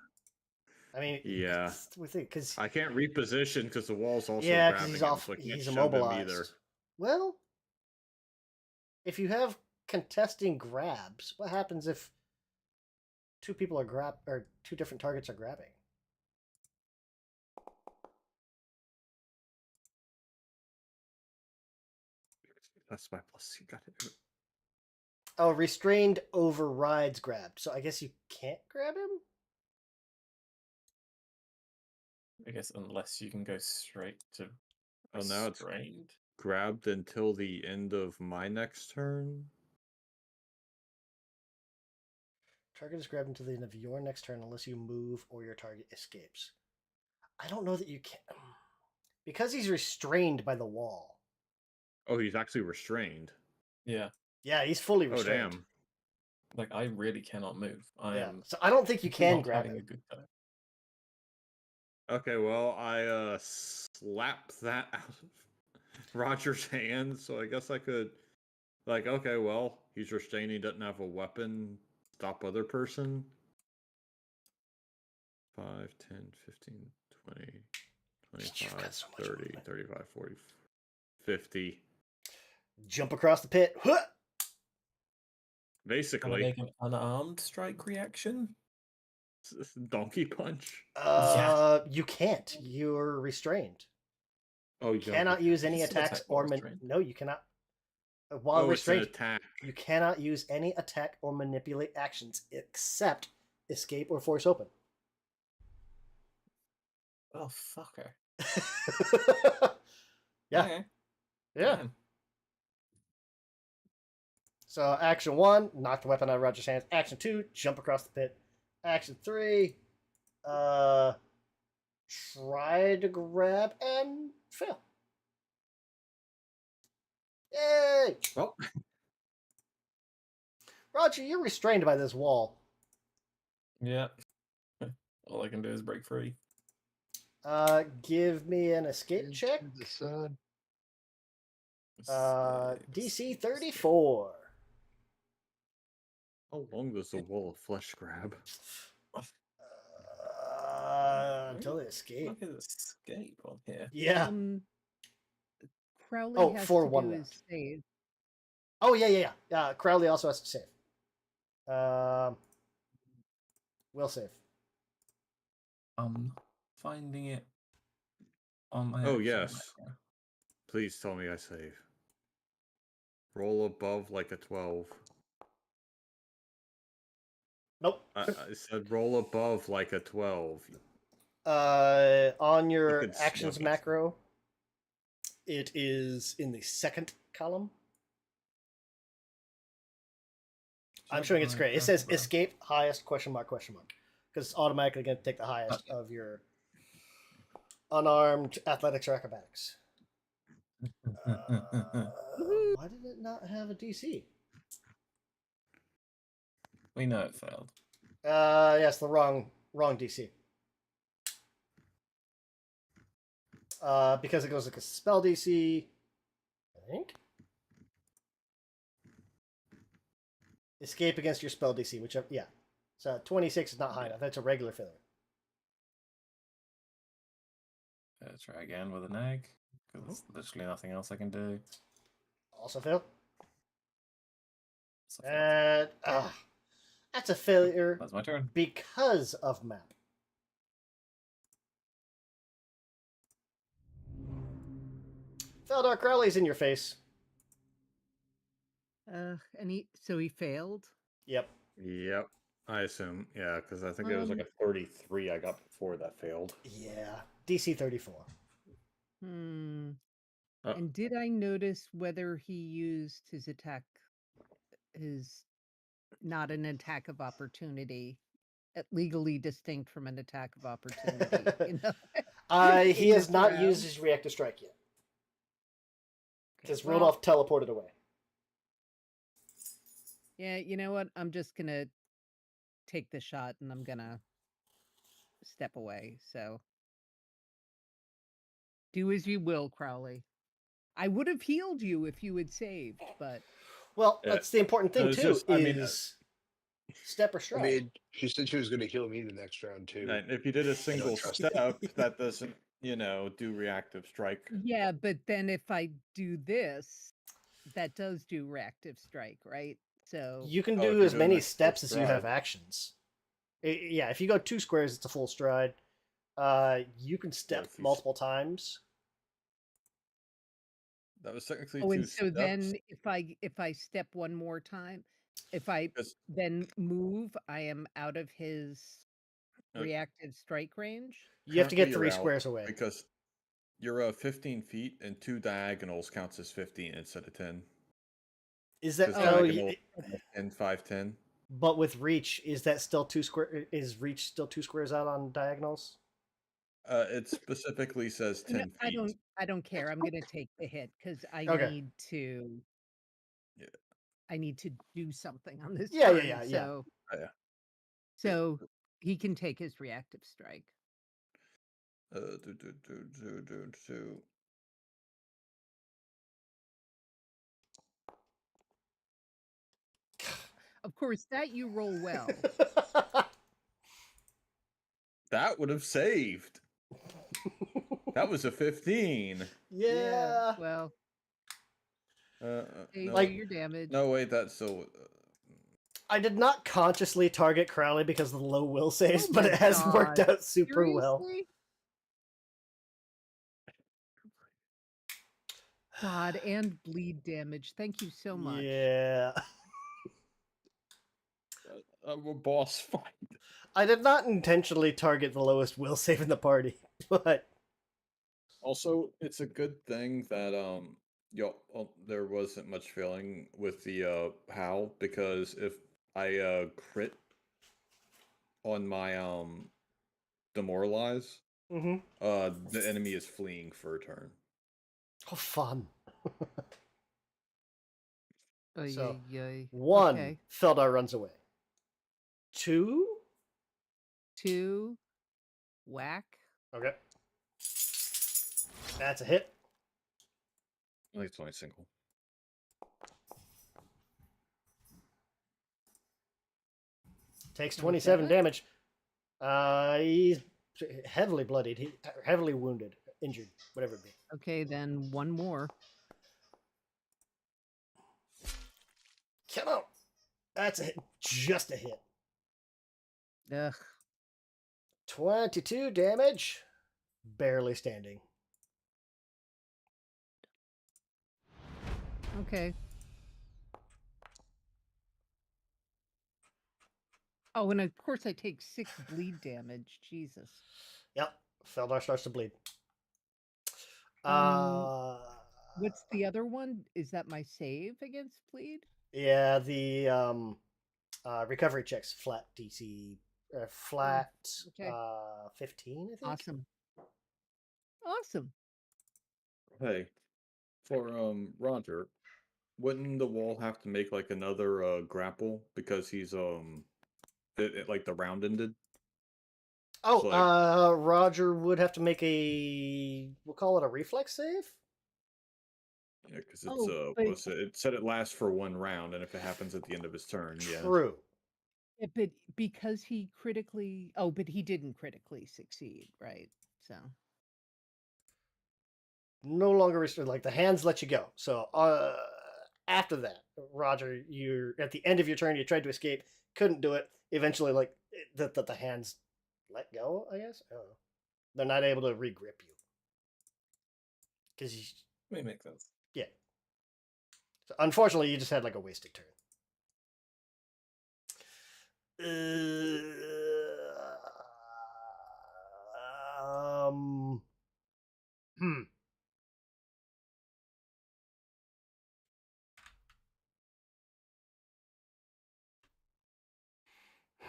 I mean, yeah, with it because I can't reposition because the wall's also yeah, grabbing because him, so I can't he's shove immobilized. him either. Well, if you have contesting grabs, what happens if 2 people are or 2 different targets are grabbing? That's my plus. You got it. Oh, restrained overrides grabbed. So I guess you can't grab him? I guess unless you can go straight to Oh, now it's restrained. grabbed until the end of my next turn. Target is grabbed until the end of your next turn unless you move or your target escapes. I don't know that you can. Because he's restrained by the wall. Oh, he's actually restrained. Yeah. Yeah, he's fully restrained. Oh, damn. Like, I really cannot move. I am. So I don't think you can not grab having him. a good time. Okay, well, I slap that out of Roger's hand, so I guess I could, like, okay, well, he's restrained, he doesn't have a weapon, stop other person. 5, 10, 15, 20, You've 25, got so much 30, movement. 35, 40, 50. Jump across the pit. Huh! Can I Basically, make an unarmed strike reaction? donkey punch. You can't. You're restrained. Oh, You cannot use any It's an attacks attack while or restrained. no, you cannot. While Oh, it's an restrained, attack. you cannot use any attack or manipulate actions except escape or force open. Oh, fucker. Yeah. Okay. Yeah. Damn. So action 1, knock the weapon out of Roger's hands. Action 2, jump across the pit. Action 3, try to grab and fail. Yay! Oh, Roger, you're restrained by this wall. Yeah. All I can do is break free. Give me an escape check. The sun. DC 34. how long does the wall of flesh grab? Until they escape. Look at escape on here. Yeah. Crowley Oh, has for to one do round. his save. Oh, yeah. Crowley also has to save. Will save. I'm finding it on my. Oh, action yes. macro. Please tell me I save. Roll above like a 12. Nope. I said roll above like a 12. On your could actions smoke it. macro, it is in the second column. I'm showing it's great. It says escape highest ? Because it's automatically going to take the highest of your unarmed athletics or acrobatics. Why did it not have a DC? We know it failed. Yes, the wrong DC. Because it goes like a spell DC, I think. Escape against your spell DC, whichever. Yeah. So 26 is not high enough. That's a regular failure. Let's try again with an egg. Because there's literally nothing else I can do. Also fail. So failed. And that's a failure That's my turn. because of map. Feldar Crowley's in your face. And he failed. Yep. Yep. I assume. Yeah, because I think it was like a 33 I got before that failed. Yeah. DC 34. Hmm. Uh, And did I notice whether he used his attack, his not an attack of opportunity, legally distinct from an attack of opportunity? You know? He in has this not round? used his reactive strike yet. Okay, Because well, Rodolph teleported away. yeah, you know what? I'm just gonna take the shot and I'm gonna step away. So do as you will, Crowley. I would have healed you if you had saved, but Well, that's the important thing it's too. just- I mean, is step or I stride. mean, she said she was going to heal me the next round too. and if you did a single trust step, that doesn't, do reactive strike. yeah, but then if I do this, that does do reactive strike, right? So You can Oh, if do you're as doing many like full steps as you have stride. actions. Yeah, if you go 2 squares, it's a full stride. You can step if you s- multiple times. That was technically oh, two and so steps. then if I step one more time, if I 'cause- then move, I am out of his Uh, reactive strike range. You have to get currently 3 you're out squares away. because you're 15 feet and 2 diagonals counts as 15 instead of 10. Is that Because diagonal 10, 5, 10. But with reach, is that still 2 square? Is reach still 2 squares out on diagonals? It specifically says 10 feet. I don't care. I'm gonna take the hit because I Okay. need to. Yeah. I need to do something on this. Yeah, turn, yeah. So, Yeah. so he can take his reactive strike. Do. Of course, that you roll well. That would have saved. That was a 15. Yeah. Well, hey, No, do your damage. no, wait, that's still. I did not consciously target Crowley because of the low will saves, Oh but my it has worked God. out super well. Seriously? God, and bleed damage. Thank you so much. Yeah. I'm a boss fight. I did not intentionally target the lowest will save in the party, but Also, it's a good thing that there wasn't much failing with the howl, because if I crit on my demoralize, the enemy is fleeing for a turn. oh, fun. So, Ay. 1, Okay. Feldar runs away. 2, 2, whack. okay. That's a hit. I think it's only single. Takes 27 damage. He's heavily bloodied. Heavily wounded. Injured. Whatever it be. Okay, then one more. Come on. That's a hit. Just a hit. Ugh. 22 damage. Barely standing. Okay. Oh, and of course I take 6 bleed damage. Jesus. Yep. Feldar starts to bleed. What's the other one? Is that my save against bleed? Yeah, the recovery checks flat DC flat okay. 15, I think. Awesome. Hey, for Roger, wouldn't the wall have to make like another grapple because he's like the round ended? Oh, So, like, Roger would have to make we'll call it a reflex save. Yeah, because it's it said it lasts for 1 round, and if it happens at the end of his turn, yeah. True. Yeah, but because he critically, but he didn't critically succeed, right? So no longer restricted. Like the hands let you go. So after that, Roger, you're at the end of your turn. You tried to escape, couldn't do it. Eventually, like the hands let go. I guess I don't know. They're not able to regrip you because you. May make sense. Yeah. So unfortunately, you just had like a wasted turn.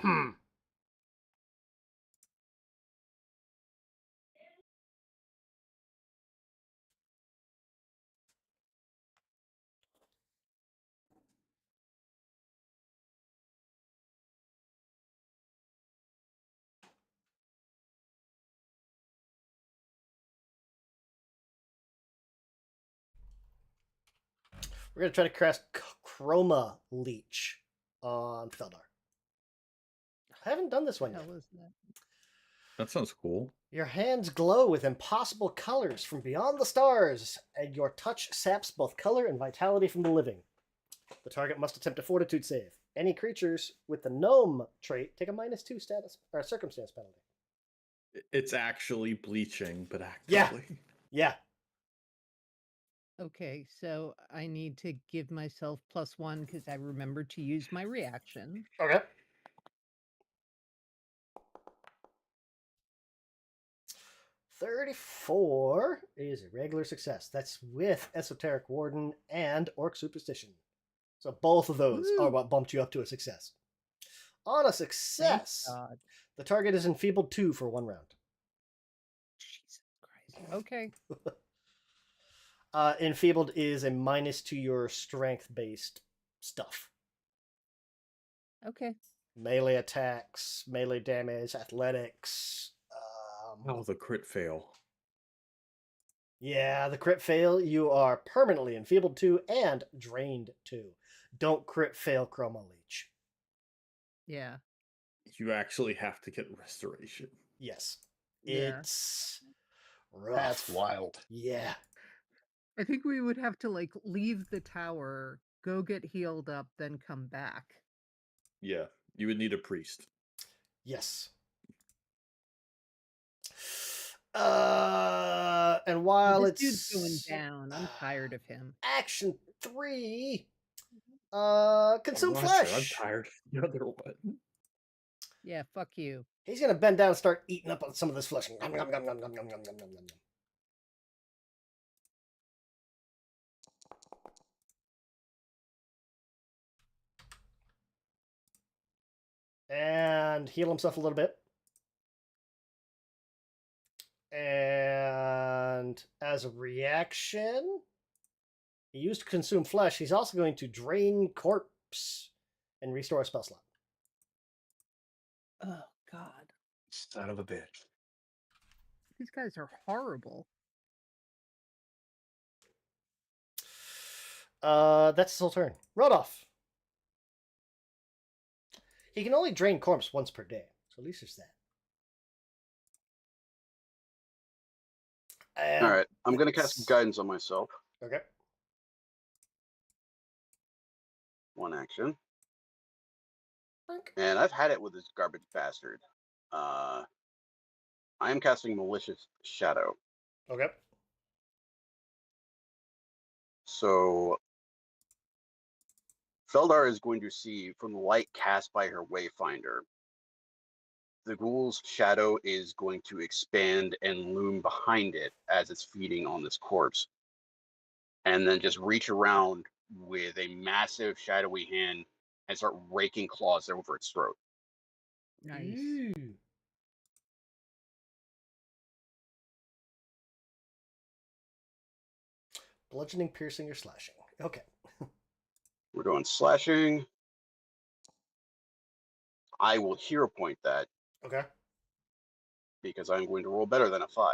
Hmm. We're gonna try to cast Chroma Leech on Feldar. I haven't done this one yet. That sounds cool. Your hands glow with impossible colors from beyond the stars, and your touch saps both color and vitality from the living. The target must attempt a Fortitude save. Any creatures with the gnome trait take a -2 status or circumstance penalty. It's actually bleaching, but actively. Yeah. okay, so I need to give myself +1 because I remembered to use my reaction. Okay. $34 is a regular success. That's with Esoteric Warden and Orc Superstition. So both of those are what bumped you up to a success. On a success, the target is enfeebled 2 for 1 round. Jesus Christ. Okay. Enfeebled is a minus to your strength-based stuff. Okay. Melee attacks, melee damage, athletics. Oh, the crit fail. Yeah, the crit fail, you are permanently enfeebled 2 and drained 2. Don't crit fail Chroma Leech. Yeah. You actually have to get restoration. Yes. Yeah. It's Rough. That's wild. Yeah. I think we would have to like leave the tower, go get healed up, then come back. Yeah, you would need a priest. Yes. And while This it's dude's going down. I'm tired of him. action 3, consume Roger, flesh. I'm tired of the other one. Yeah, fuck you. He's gonna bend down and start eating up on some of this flesh. Nom, nom, nom, nom, nom, nom, nom, nom, nom, nom. And heal himself a little bit. And as a reaction, he used to consume flesh. He's also going to drain corpse and restore a spell slot. Oh God, Son of a bitch. these guys are horrible. That's his whole turn. Rodolph. He can only drain corpse once per day, so at least there's that. And All right, I'm gonna that's- cast guidance on myself. Okay. One action, Blink. and I've had it with this garbage bastard. I am casting malicious shadow. Okay. So Feldar is going to see from the light cast by her Wayfinder. The ghoul's shadow is going to expand and loom behind it as it's feeding on this corpse. And then just reach around with a massive shadowy hand and start raking claws over its throat. Nice. Ooh. Bludgeoning, piercing, or slashing. Okay. We're doing slashing. I will hero point that Okay. because I'm going to roll better than a 5.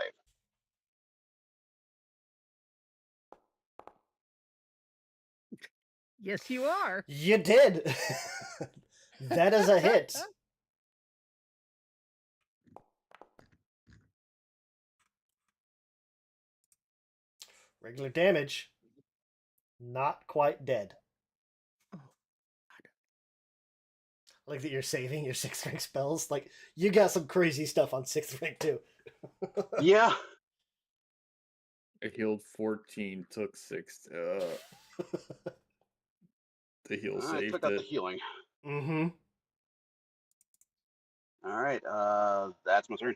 Yes, you are. You did. That is a hit. Regular damage. Not quite dead. Oh, I like that you're saving your 6th rank spells. Like, you got some crazy stuff on 6th rank too. Yeah. I healed 14, took 6. The heal I saved took out the it. healing. Mm-hmm. All right. That's my turn.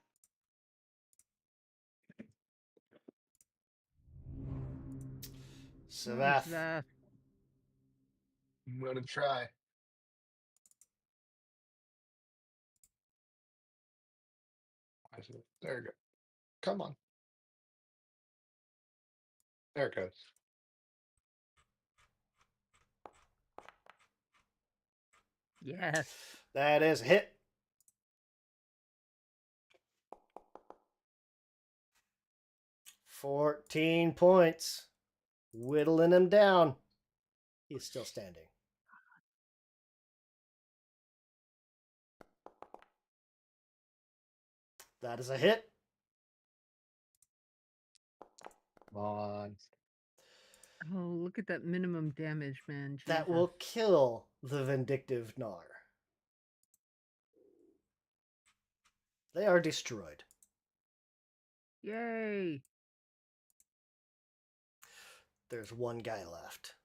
Savath. Savath. I'm gonna try. There we go. Come on. There it goes. Yes. That is a hit. $14 points. Whittling him down. He's still standing. That is a hit. Come on. Oh, look at that minimum damage, man. That Jesus. will kill the vindictive Gnar. They are destroyed. Yay. There's one guy left.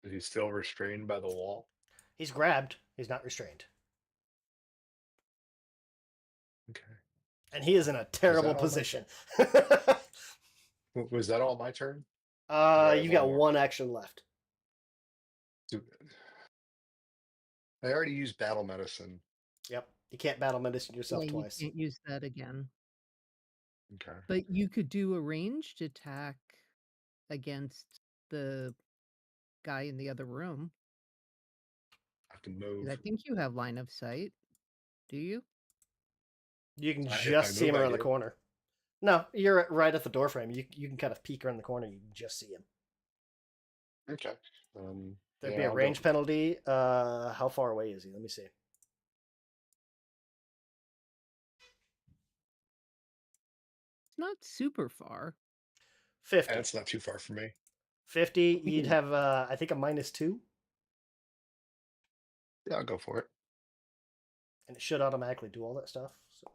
Is he still restrained by the wall? He's grabbed. He's not restrained. Okay. And he is in a terrible all my- position. Was that all my turn? You got more. one action left. I already used battle medicine. Yep. You can't battle medicine yourself Yeah, twice. you can't use that again. Okay. But you could do a ranged attack against the guy in the other room. I have to 'Cause move. I think you have line of sight. Do you? You can I just see him move, I around the do. corner. No, you're right at the door frame. You can kind of peek around the corner. You can just see him. Okay. There'd yeah, be a I'll range go. penalty. How far away is he? Let me see. not super far. 50. And it's not too far from me. 50, you'd have, I think, a -2. Yeah, I'll go for it. And it should automatically do all that stuff. So.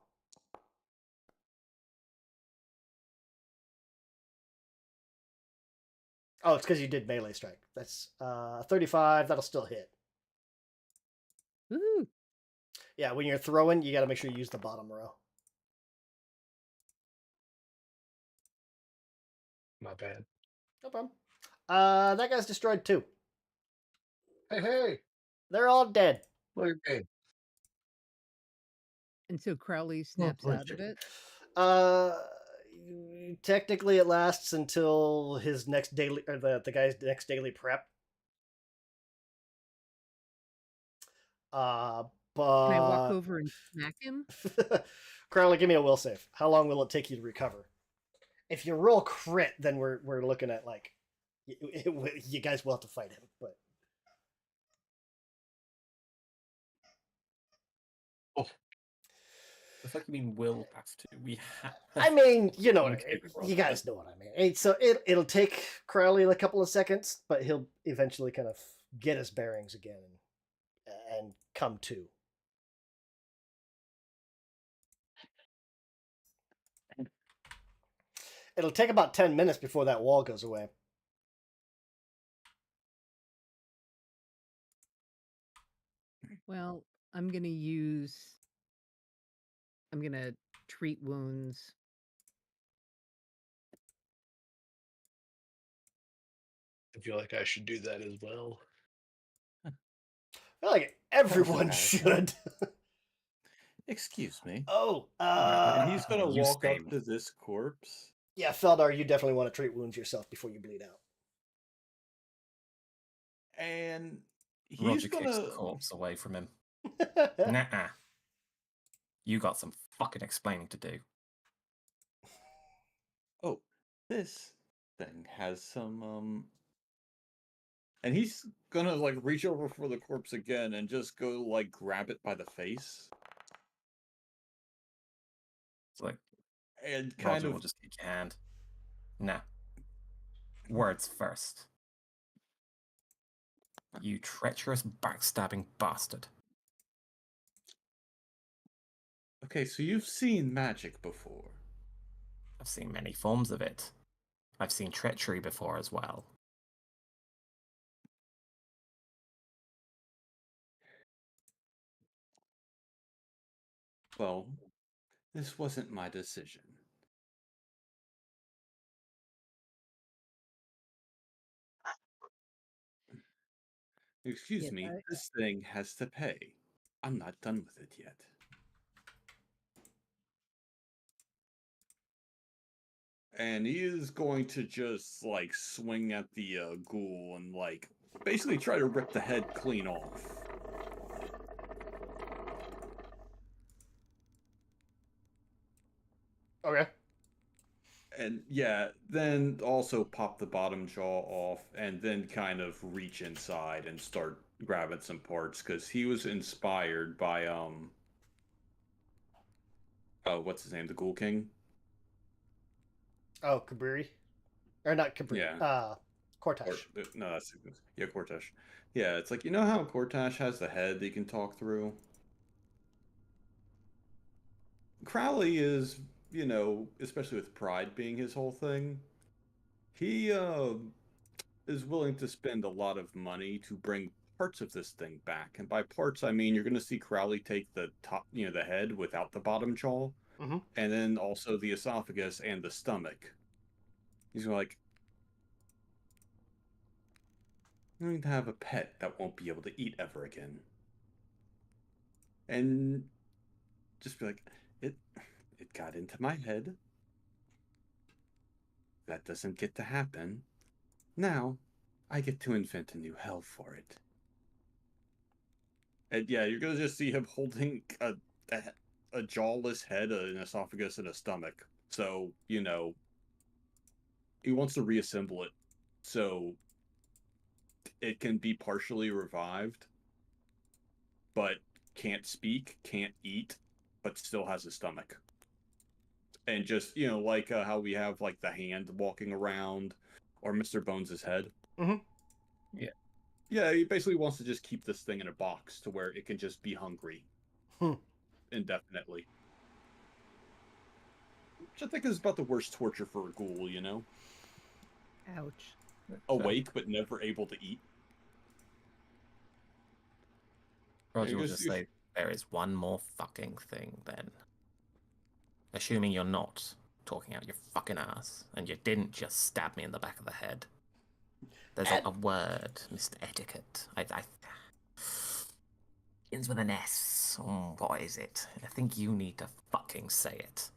Oh, it's because you did melee strike. That's 35. That'll still hit. Ooh. Yeah, when you're throwing, you got to make sure you use the bottom row. Not bad. No problem. That guy's destroyed too. Hey, they're all dead. Look at me. And so Crowley snaps out of it. Technically, it lasts until his next daily, or the guy's next daily prep. But Can I walk over and smack him? Crowley, give me a will save. How long will it take you to recover? If you roll crit, then we're looking at like you guys will have to fight him. But It's like you mean we'll have to. We have. I mean, you know, Okay, you guys know what I mean. So it'll take Crowley a couple of seconds, but he'll eventually kind of get his bearings again and come to. It'll take about 10 minutes before that wall goes away. Well, I'm going to treat wounds. I feel like I should do that as well. I feel like everyone should. Excuse me. Oh, and he's gonna walk up to this corpse. Yeah, Feldar, you definitely want to treat wounds yourself before you bleed out. And he's Roger gonna kicks the corpse away from him. Nah. You got some fucking explaining to do. Oh, this thing has some and he's gonna like reach over for the corpse again and just go like grab it by the face. It's like, and kind Roger of will just kick your hand. Nah. Words first. You treacherous, backstabbing bastard. Okay, so you've seen magic before. I've seen many forms of it. I've seen treachery before as well. Well, this wasn't my decision. Excuse me, this thing has to pay. I'm not done with it yet. And he is going to just like swing at the ghoul and like basically try to rip the head clean off. Okay. And yeah, then also pop the bottom jaw off and then kind of reach inside and start grabbing some parts because he was inspired by what's his name, the Ghoul King? Oh, Kabiri? Or not Kabiri. Yeah. Cortash. No, that's Cortash. Yeah, it's like, you know how Cortash has the head that you can talk through? Crowley is, you know, especially with pride being his whole thing, he is willing to spend a lot of money to bring parts of this thing back. And by parts, I mean you're going to see Crowley take the top, you know, the head without the bottom jaw, and then also the esophagus and the stomach. He's like, I'm going to have a pet that won't be able to eat ever again. And just be like, it got into my head. That doesn't get to happen. Now, I get to invent a new hell for it. And yeah, you're gonna just see him holding a jawless head, an esophagus, and a stomach. So, you know, he wants to reassemble it so it can be partially revived, but can't speak, can't eat, but still has a stomach. and just like how we have like the hand walking around, or Mr. Bones' head. Mhm. Yeah. Yeah, he basically wants to just keep this thing in a box to where it can just be hungry indefinitely. Which I think is about the worst torture for a ghoul, Ouch. Awake but never able to eat. Roger will just say, there is one more fucking thing then. Assuming you're not talking out your fucking ass, and you didn't just stab me in the back of the head. There's a word, Mr. Etiquette. I begins with an S. What is it? I think you need to fucking say it.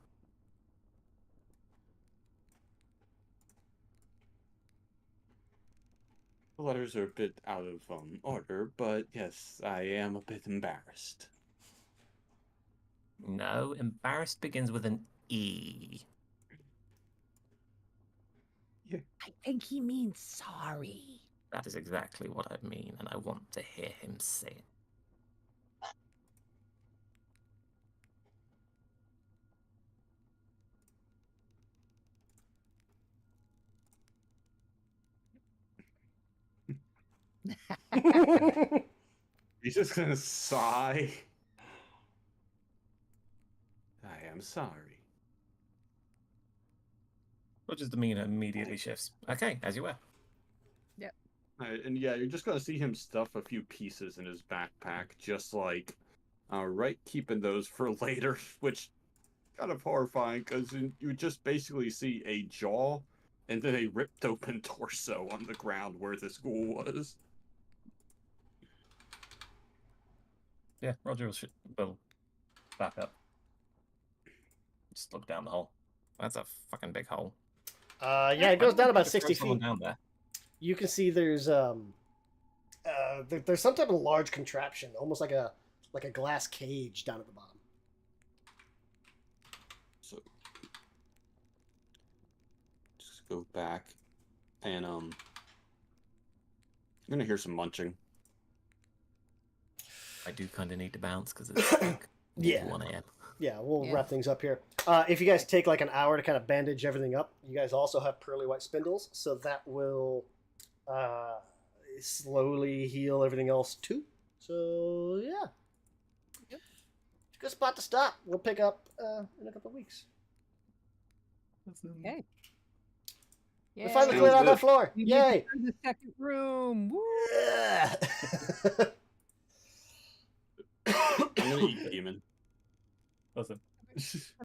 The letters are a bit out of order, but yes, I am a bit embarrassed. No, embarrassed begins with an E. Yeah. I think he means sorry. That is exactly what I mean, and I want to hear him say it. He's just gonna sigh. I am sorry. Roger's demeanor immediately shifts. Okay, as you were. Yep. And yeah, you're just gonna see him stuff a few pieces in his backpack, just like, keeping those for later, which kind of horrifying because you just basically see a jaw and then a ripped open torso on the ground where this ghoul was. Yeah, Roger will back up. Just look down the hole. That's a fucking big hole. Yeah, it goes down about 60 feet. Down there. You can see there's there's some type of large contraption, almost like a glass cage down at the bottom. So just go back and I'm gonna hear some munching. I do kind of need to bounce because it's like Yeah. 1 a.m. Yeah, we'll wrap things up here. If you guys take like an hour to kind of bandage everything up, you guys also have pearly white spindles, so that will slowly heal everything else too. So yeah, Yep. Good spot to stop. We'll pick up in a couple of weeks. Okay. We finally cleared out that floor. We Yay! need to the second room. Woo! I'm gonna eat demon. Listen.